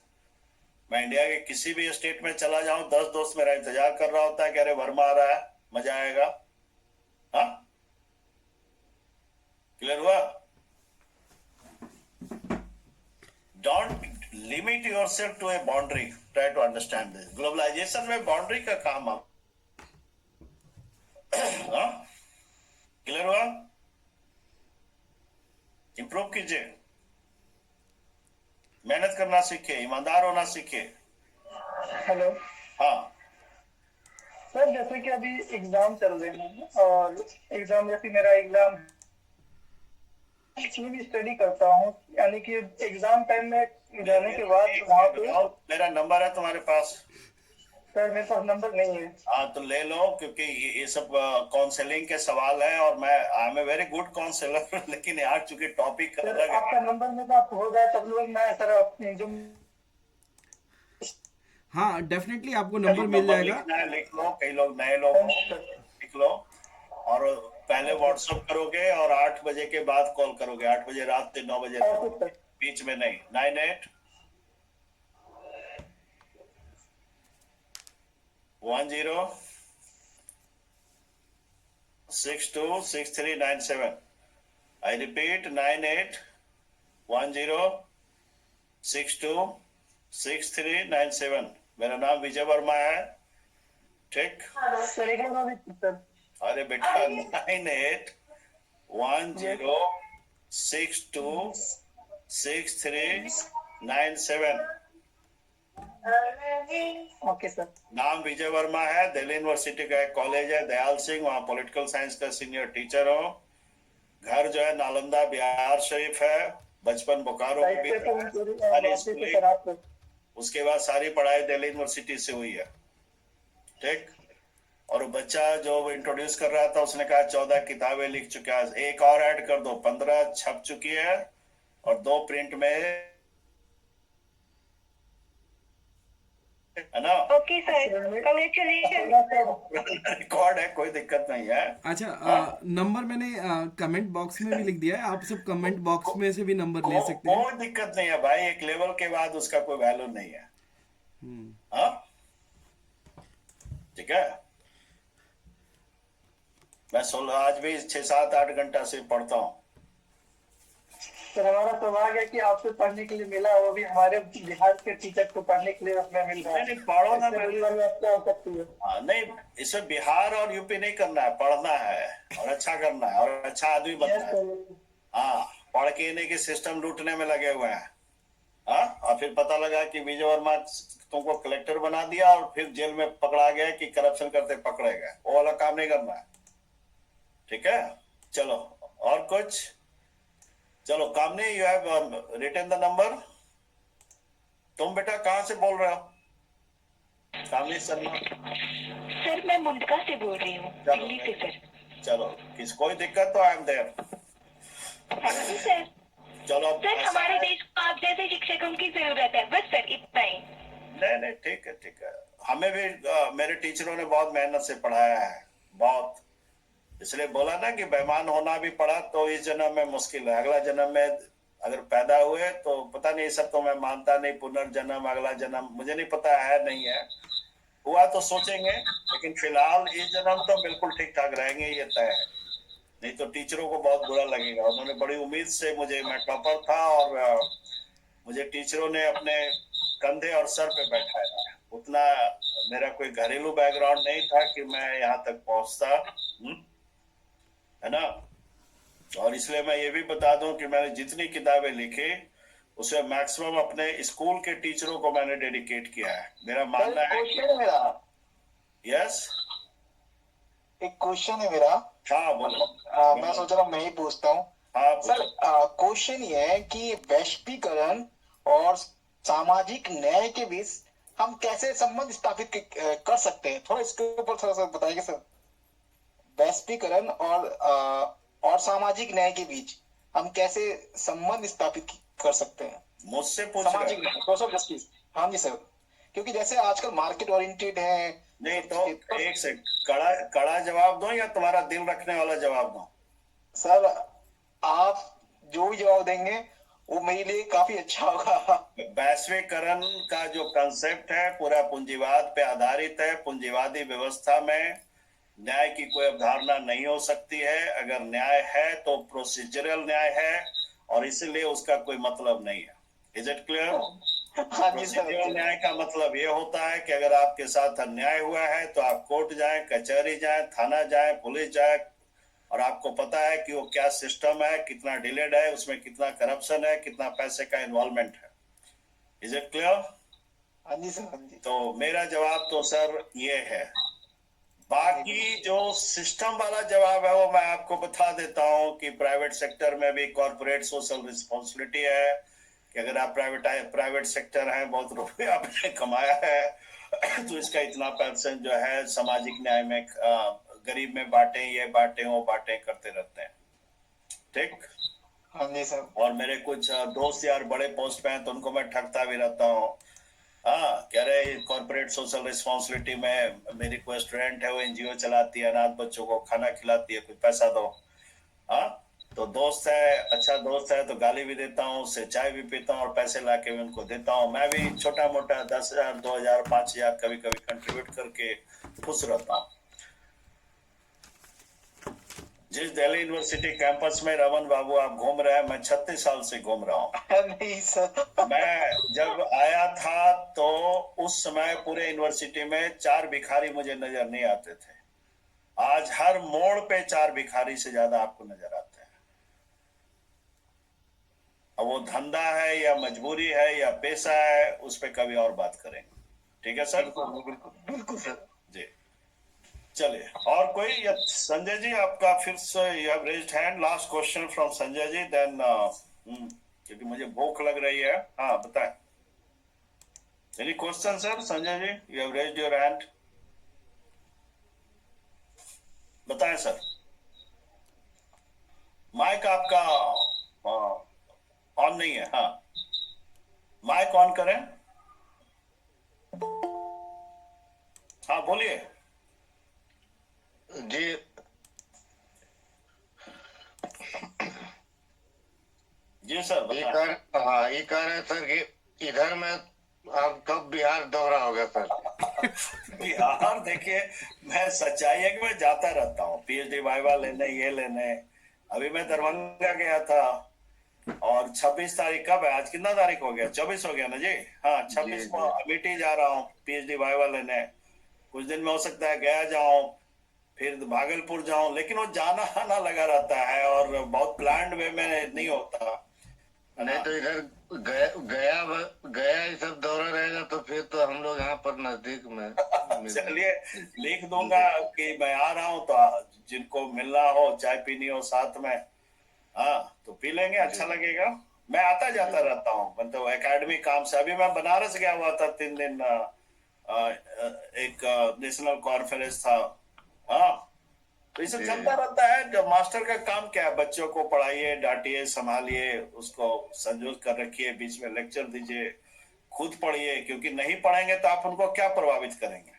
मैं इंडिया के किसी भी स्टेट में चला जाऊं, 10 दोस्त मेरा इंतजार कर रहा होता है कि अरे वर्मा आ रहा है, मजा आएगा। हाँ, क्लियर हुआ? don't limit yourself to a boundary. Try to understand this. Globalization में boundary का काम आप क्लियर हुआ? इम्प्रूव कीजिए, मेहनत करना सीखिए, ईमानदार होना सीखिए। हेलो हाँ सर, जैसे कि अभी एग्जाम चल रहे हैं और एग्जाम जैसे मेरा एग्जाम इसमें भी स्टडी करता हूँ, यानी कि एग्जाम टाइम में जाने के बाद वहाँ पे। मेरा नंबर है तुम्हारे पास? सर मेरे पास नंबर नहीं है। हाँ तो ले लो, क्योंकि ये सब काउंसलिंग के सवाल है और मैं I am a very good counsellor लेकिन यार चूंकि टॉपिक सर अलग है। आपका नंबर मेरे पास हो जाए तब लोग मैं सर अपनी जो हाँ डेफिनेटली आपको नंबर मिल जाएगा। लिखना है लिख लो, कई लोग नए लोग हो, लिख लो और पहले व्हाट्सएप करोगे और 8 बजे के बाद कॉल करोगे, 8 बजे रात से 9 बजे तक, बीच में नहीं। 98 10 62 6397। I repeat 98 10 62 6397। मेरा नाम विजय वर्मा है, ठीक? सर एक बार भी सर। अरे बेटा 98 10 62 6397। Okay sir. नाम विजय वर्मा है, दिल्ली यूनिवर्सिटी का एक कॉलेज है दयाल सिंह, वहाँ पॉलिटिकल साइंस का सीनियर टीचर हो। घर जो है नालंदा बिहार शरीफ है, बचपन बोकारो में भी रहा। उसके बाद सारी पढ़ाई दिल्ली यूनिवर्सिटी से हुई है, ठीक? और बच्चा जो इंट्रोड्यूस कर रहा था उसने कहा 14 किताबें लिख चुका है, एक और ऐड कर दो, 15 छप चुकी है और 2 प्रिंट में है ना। Okay sir, congratulation. रिकॉर्ड है, कोई दिक्कत नहीं है। अच्छा नंबर मैंने कमेंट बॉक्स में भी लिख दिया है, आप सब कमेंट बॉक्स में से भी नंबर ले सकते हैं। कोई दिक्कत नहीं है भाई, एक लेवल के बाद उसका कोई वैल्यू नहीं है। हाँ ठीक है। मैं 16 आज भी 6-7-8 घंटा से पढ़ता हूँ। सर हमारा सौभाग्य है कि आपसे पढ़ने के लिए मिला, वो भी हमारे बिहार के टीचर को पढ़ने के लिए हमें मिल रहा है। नहीं पढ़ो ना, हो सकती है। नहीं इसमें बिहार और यूपी नहीं करना है, पढ़ना है और अच्छा करना है और अच्छा आदमी बनना है। हाँ पढ़ के नहीं कि सिस्टम लूटने में लगे हुए हैं। हाँ और फिर पता लगा कि विजय वर्मा तुमको कलेक्टर बना दिया और फिर जेल में पकड़ा गया कि करप्शन करते पकड़े गए, वो वाला काम नहीं करना है, ठीक है? चलो और कुछ? चलो Kamini, you have written the number. तुम बेटा कहाँ से बोल रहे हो? कामनी शर्मा। सर मैं मुंडका से बोल रही हूँ, दिल्ली से सर। चलो कोई दिक्कत तो आई एम देयर। हाँ जी सर। चलो सर हमारे देश को आप जैसे शिक्षकों की जरूरत है, बस सर इतना ही। नहीं ठीक है ठीक है। हमें भी मेरे टीचरों ने बहुत मेहनत से पढ़ाया है, बहुत। इसलिए बोला ना कि बेईमान होना भी पड़ा तो इस जन्म में मुश्किल है, अगला जन्म में अगर पैदा हुए तो पता नहीं, सब तो मैं मानता नहीं, पुनर्जन्म अगला जन्म मुझे नहीं पता है नहीं है, हुआ तो सोचेंगे, लेकिन फिलहाल इस जन्म तो बिल्कुल ठीक ठाक रहेंगे, ये तय है। नहीं तो टीचरों को बहुत बुरा लगेगा। उन्होंने बड़ी उम्मीद से मुझे, मैं टॉपर था और मुझे टीचरों ने अपने कंधे और सर पे बैठाया। उतना मेरा कोई घरेलू बैकग्राउंड नहीं था कि मैं यहाँ तक पहुंचता, है ना। और इसलिए मैं ये भी बता दूं कि मैंने जितनी किताबें लिखी उसे मैक्सिमम अपने स्कूल के टीचरों को मैंने डेडिकेट किया है। मेरा मानना है मेरा यस एक क्वेश्चन है मेरा। हाँ बोलो। मैं सोच रहा हूँ मैं ही पूछता हूँ। हाँ सर क्वेश्चन ये है कि वैश्वीकरण और सामाजिक न्याय के बीच हम कैसे संबंध स्थापित कर सकते हैं, थोड़ा इसके ऊपर थोड़ा सा बताइए सर। वैश्वीकरण और सामाजिक न्याय के बीच हम कैसे संबंध स्थापित कर सकते हैं? मुझसे पूछ सामाजिक न्याय, सोशल जस्टिस। हाँ जी सर, क्योंकि जैसे आजकल मार्केट ओरिएंटेड है। नहीं तो एक सेकंड, कड़ा जवाब दो या तुम्हारा दिल रखने वाला जवाब दो? सर आप जो भी जवाब देंगे वो मेरे लिए काफी अच्छा होगा। वैश्वीकरण का जो कंसेप्ट है पूरा पूंजीवाद पे आधारित है। पूंजीवादी व्यवस्था में न्याय की कोई अवधारणा नहीं हो सकती है। अगर न्याय है तो प्रोसीजरल न्याय है और इसलिए उसका कोई मतलब नहीं है। Is it clear? हाँ जी सर। प्रोसीड्यूरल न्याय का मतलब ये होता है कि अगर आपके साथ अन्याय हुआ है तो आप कोर्ट जाएं, कचहरी जाएं, थाना जाएं, पुलिस जाए, और आपको पता है कि वो क्या सिस्टम है, कितना डिलेड है, उसमें कितना करप्शन है, कितना पैसे का इन्वॉल्वमेंट है। Is it clear? हाँ जी सर। हाँ जी। तो मेरा जवाब तो सर ये है। बाकी जो सिस्टम वाला जवाब है वो मैं आपको बता देता हूं कि प्राइवेट सेक्टर में भी कॉर्पोरेट सोशल रिस्पॉन्सिबिलिटी है कि अगर आप प्राइवेट सेक्टर हैं, बहुत रुपये आपने कमाया है तो इसका इतना परसेंट जो है सामाजिक न्याय में गरीब में बांटे, ये बांटे, वो बांटे करते रहते हैं। ठीक। हाँ जी सर। और मेरे कुछ दोस्त यार बड़े पोस्ट पे हैं तो उनको मैं ठगता भी रहता हूँ। हाँ, कह रहे कॉर्पोरेट सोशल रिस्पॉन्सिबिलिटी में मेरी कोई स्टूडेंट है, वो एनजीओ चलाती है, अनाथ बच्चों को खाना खिलाती है, कुछ पैसा दो। हाँ, तो दोस्त है, अच्छा दोस्त है तो गाली भी देता हूँ, उससे चाय भी पीता हूँ और पैसे लाके भी उनको देता हूँ। मैं भी छोटा मोटा 10,000, 2,000, 5,000 कभी कभी कंट्रीब्यूट करके खुश रहता हूँ। जिस दिल्ली यूनिवर्सिटी कैंपस में रमन बाबू आप घूम रहे हैं, मैं 36 साल से घूम रहा हूँ। नहीं सर। मैं जब आया था तो उस समय पूरे यूनिवर्सिटी में 4 भिखारी मुझे नजर नहीं आते थे। आज हर मोड़ पे 4 भिखारी से ज्यादा आपको नजर आते हैं। अब वो धंधा है या मजबूरी है या पैसा है, उस पे कभी और बात करेंगे। ठीक है सर? बिल्कुल सर। जी, चलिए। और कोई? या संजय जी आपका फिर से, you have raised hand. Last question from Sanjay ji, then क्योंकि मुझे भूख लग रही है। हाँ, बताएं। Any question sir? Sanjay ji, you have raised your hand, बताएं सर। माइक आपका ऑन नहीं है। हाँ, माइक ऑन करें। हाँ, बोलिए जी। जी सर, ये बताएं। हाँ, ये कह रहे सर कि इधर में आप कब बिहार दौरा होगा सर? बिहार देखिए, मैं सच्चाई है कि मैं जाता रहता हूँ पीएचडी वाइवा लेने, ये लेने। अभी मैं दरभंगा गया था और 26 तारीख, कब है आज, कितना तारीख हो गया? 24 हो गया ना जी। हाँ, 26 को अमेठी जा रहा हूँ पीएचडी वाइवा लेने। कुछ दिन में हो सकता है गया जाऊं, फिर भागलपुर जाऊं, लेकिन वो जाना आना लगा रहता है और बहुत प्लान्ड वे में नहीं होता। नहीं तो इधर गया ये सब दौरा रहेगा तो फिर तो हम लोग यहाँ पर नजदीक में चलिए, लिख दूंगा कि मैं आ रहा हूँ, तो जिनको मिलना हो, चाय पीनी हो साथ में, हाँ तो पी लेंगे, अच्छा लगेगा। मैं आता जाता रहता हूँ, मतलब एकेडमी काम से। अभी मैं बनारस गया हुआ था 3 दिन, एक नेशनल कॉन्फ्रेंस था। हाँ, तो ये सब चलता रहता है। जब मास्टर का काम क्या है, बच्चों को पढ़ाइए, डांटिए, संभालिए, उसको संजोग कर रखिए, बीच में लेक्चर दीजिए, खुद पढ़िए, क्योंकि नहीं पढ़ेंगे तो आप उनको क्या प्रभावित करेंगे।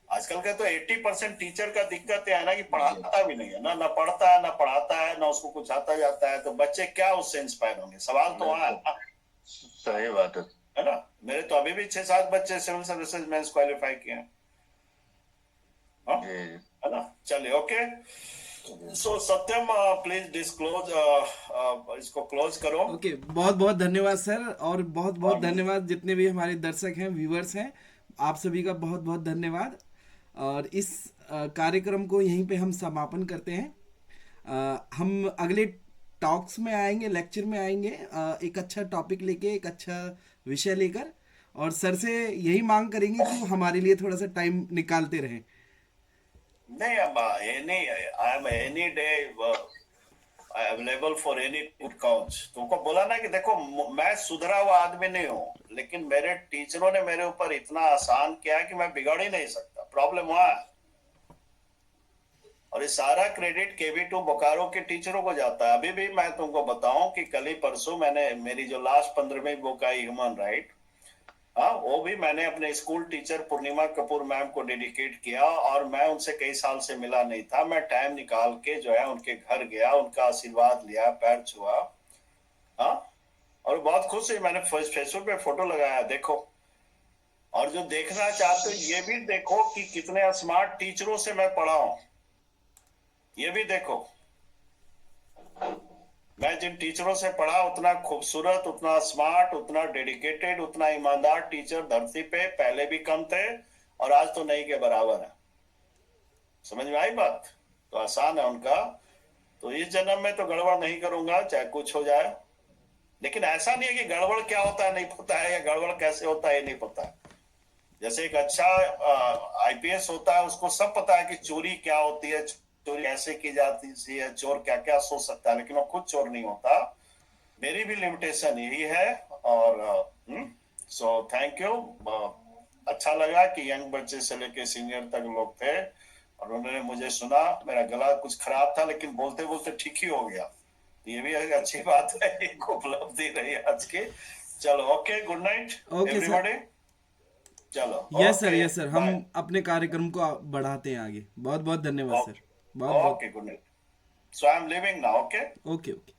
आजकल का तो 80% टीचर का दिक्कत है ना कि पढ़ाता भी नहीं है, ना पढ़ता है, ना पढ़ाता है, ना उसको कुछ आता जाता है, तो बच्चे क्या उससे इंस्पायर होंगे? सवाल तो वहां है। सही बात है ना? मेरे तो अभी भी 6-7 बच्चे सिविल सर्विसेज मेंस क्वालिफाई किए हैं, है ना? चलिए, okay. So Satyam, please disclose, इसको क्लोज करो। ओके, बहुत बहुत धन्यवाद सर, और बहुत बहुत धन्यवाद जितने भी हमारे दर्शक हैं, व्यूअर्स हैं, आप सभी का बहुत बहुत धन्यवाद। और इस कार्यक्रम को यहीं पे हम समापन करते हैं। हम अगले टॉक्स में आएंगे, लेक्चर में आएंगे, एक अच्छा टॉपिक लेके, एक अच्छा विषय लेकर, और सर से यही मांग करेंगे कि वो हमारे लिए थोड़ा सा टाइम निकालते रहें। नहीं, I am any day available for any good couch. तुमको बोला ना कि देखो, मैं सुधरा हुआ आदमी नहीं हूँ, लेकिन मेरे टीचरों ने मेरे ऊपर इतना आसान किया कि मैं बिगड़ ही नहीं सकता। प्रॉब्लम वहां है, और ये सारा क्रेडिट KB2 बोकारो के टीचरों को जाता है। अभी भी मैं तुमको बताऊं कि कल ही परसों मैंने मेरी जो लास्ट 15वीं बुक आई ह्यूमन राइट, हाँ, वो भी मैंने अपने स्कूल टीचर पूर्णिमा कपूर मैम को डेडिकेट किया, और मैं उनसे कई साल से मिला नहीं था। मैं टाइम निकाल के जो है उनके घर गया, उनका आशीर्वाद लिया, पैर छुआ, हाँ, और बहुत खुश हुई। मैंने फेसबुक पे फोटो लगाया, देखो। और जो देखना चाहते हो ये भी देखो कि कितने स्मार्ट टीचरों से मैं पढ़ा हूं, ये भी देखो। मैं जिन टीचरों से पढ़ा उतना खूबसूरत, उतना स्मार्ट, उतना डेडिकेटेड, उतना ईमानदार टीचर धरती पे पहले भी कम थे और आज तो नहीं के बराबर है। समझ में आई बात? तो आसान है उनका। तो इस जन्म में तो गड़बड़ नहीं करूंगा चाहे कुछ हो जाए, लेकिन ऐसा नहीं है कि गड़बड़ क्या होता है नहीं पता है या गड़बड़ कैसे होता है ये नहीं पता है। जैसे एक अच्छा आईपीएस होता है, उसको सब पता है कि चोरी क्या होती है, चोरी कैसे की जाती है, चोर क्या क्या सोच सकता है, लेकिन वो खुद चोर नहीं होता। मेरी भी लिमिटेशन यही है। और सो थैंक यू। अच्छा लगा कि यंग बच्चे से लेके सीनियर तक लोग थे और उन्होंने मुझे सुना। मेरा गला कुछ खराब था लेकिन बोलते बोलते ठीक ही हो गया। ये भी एक अच्छी बात है, एक उपलब्धि रही आज की। चलो ओके, गुड नाइट एवरीबॉडी। चलो यस सर, यस सर, हम अपने कार्यक्रम को बढ़ाते हैं आगे। बहुत बहुत धन्यवाद सर। बहुत बहुत okay, good night. So I am living now. Okay okay okay.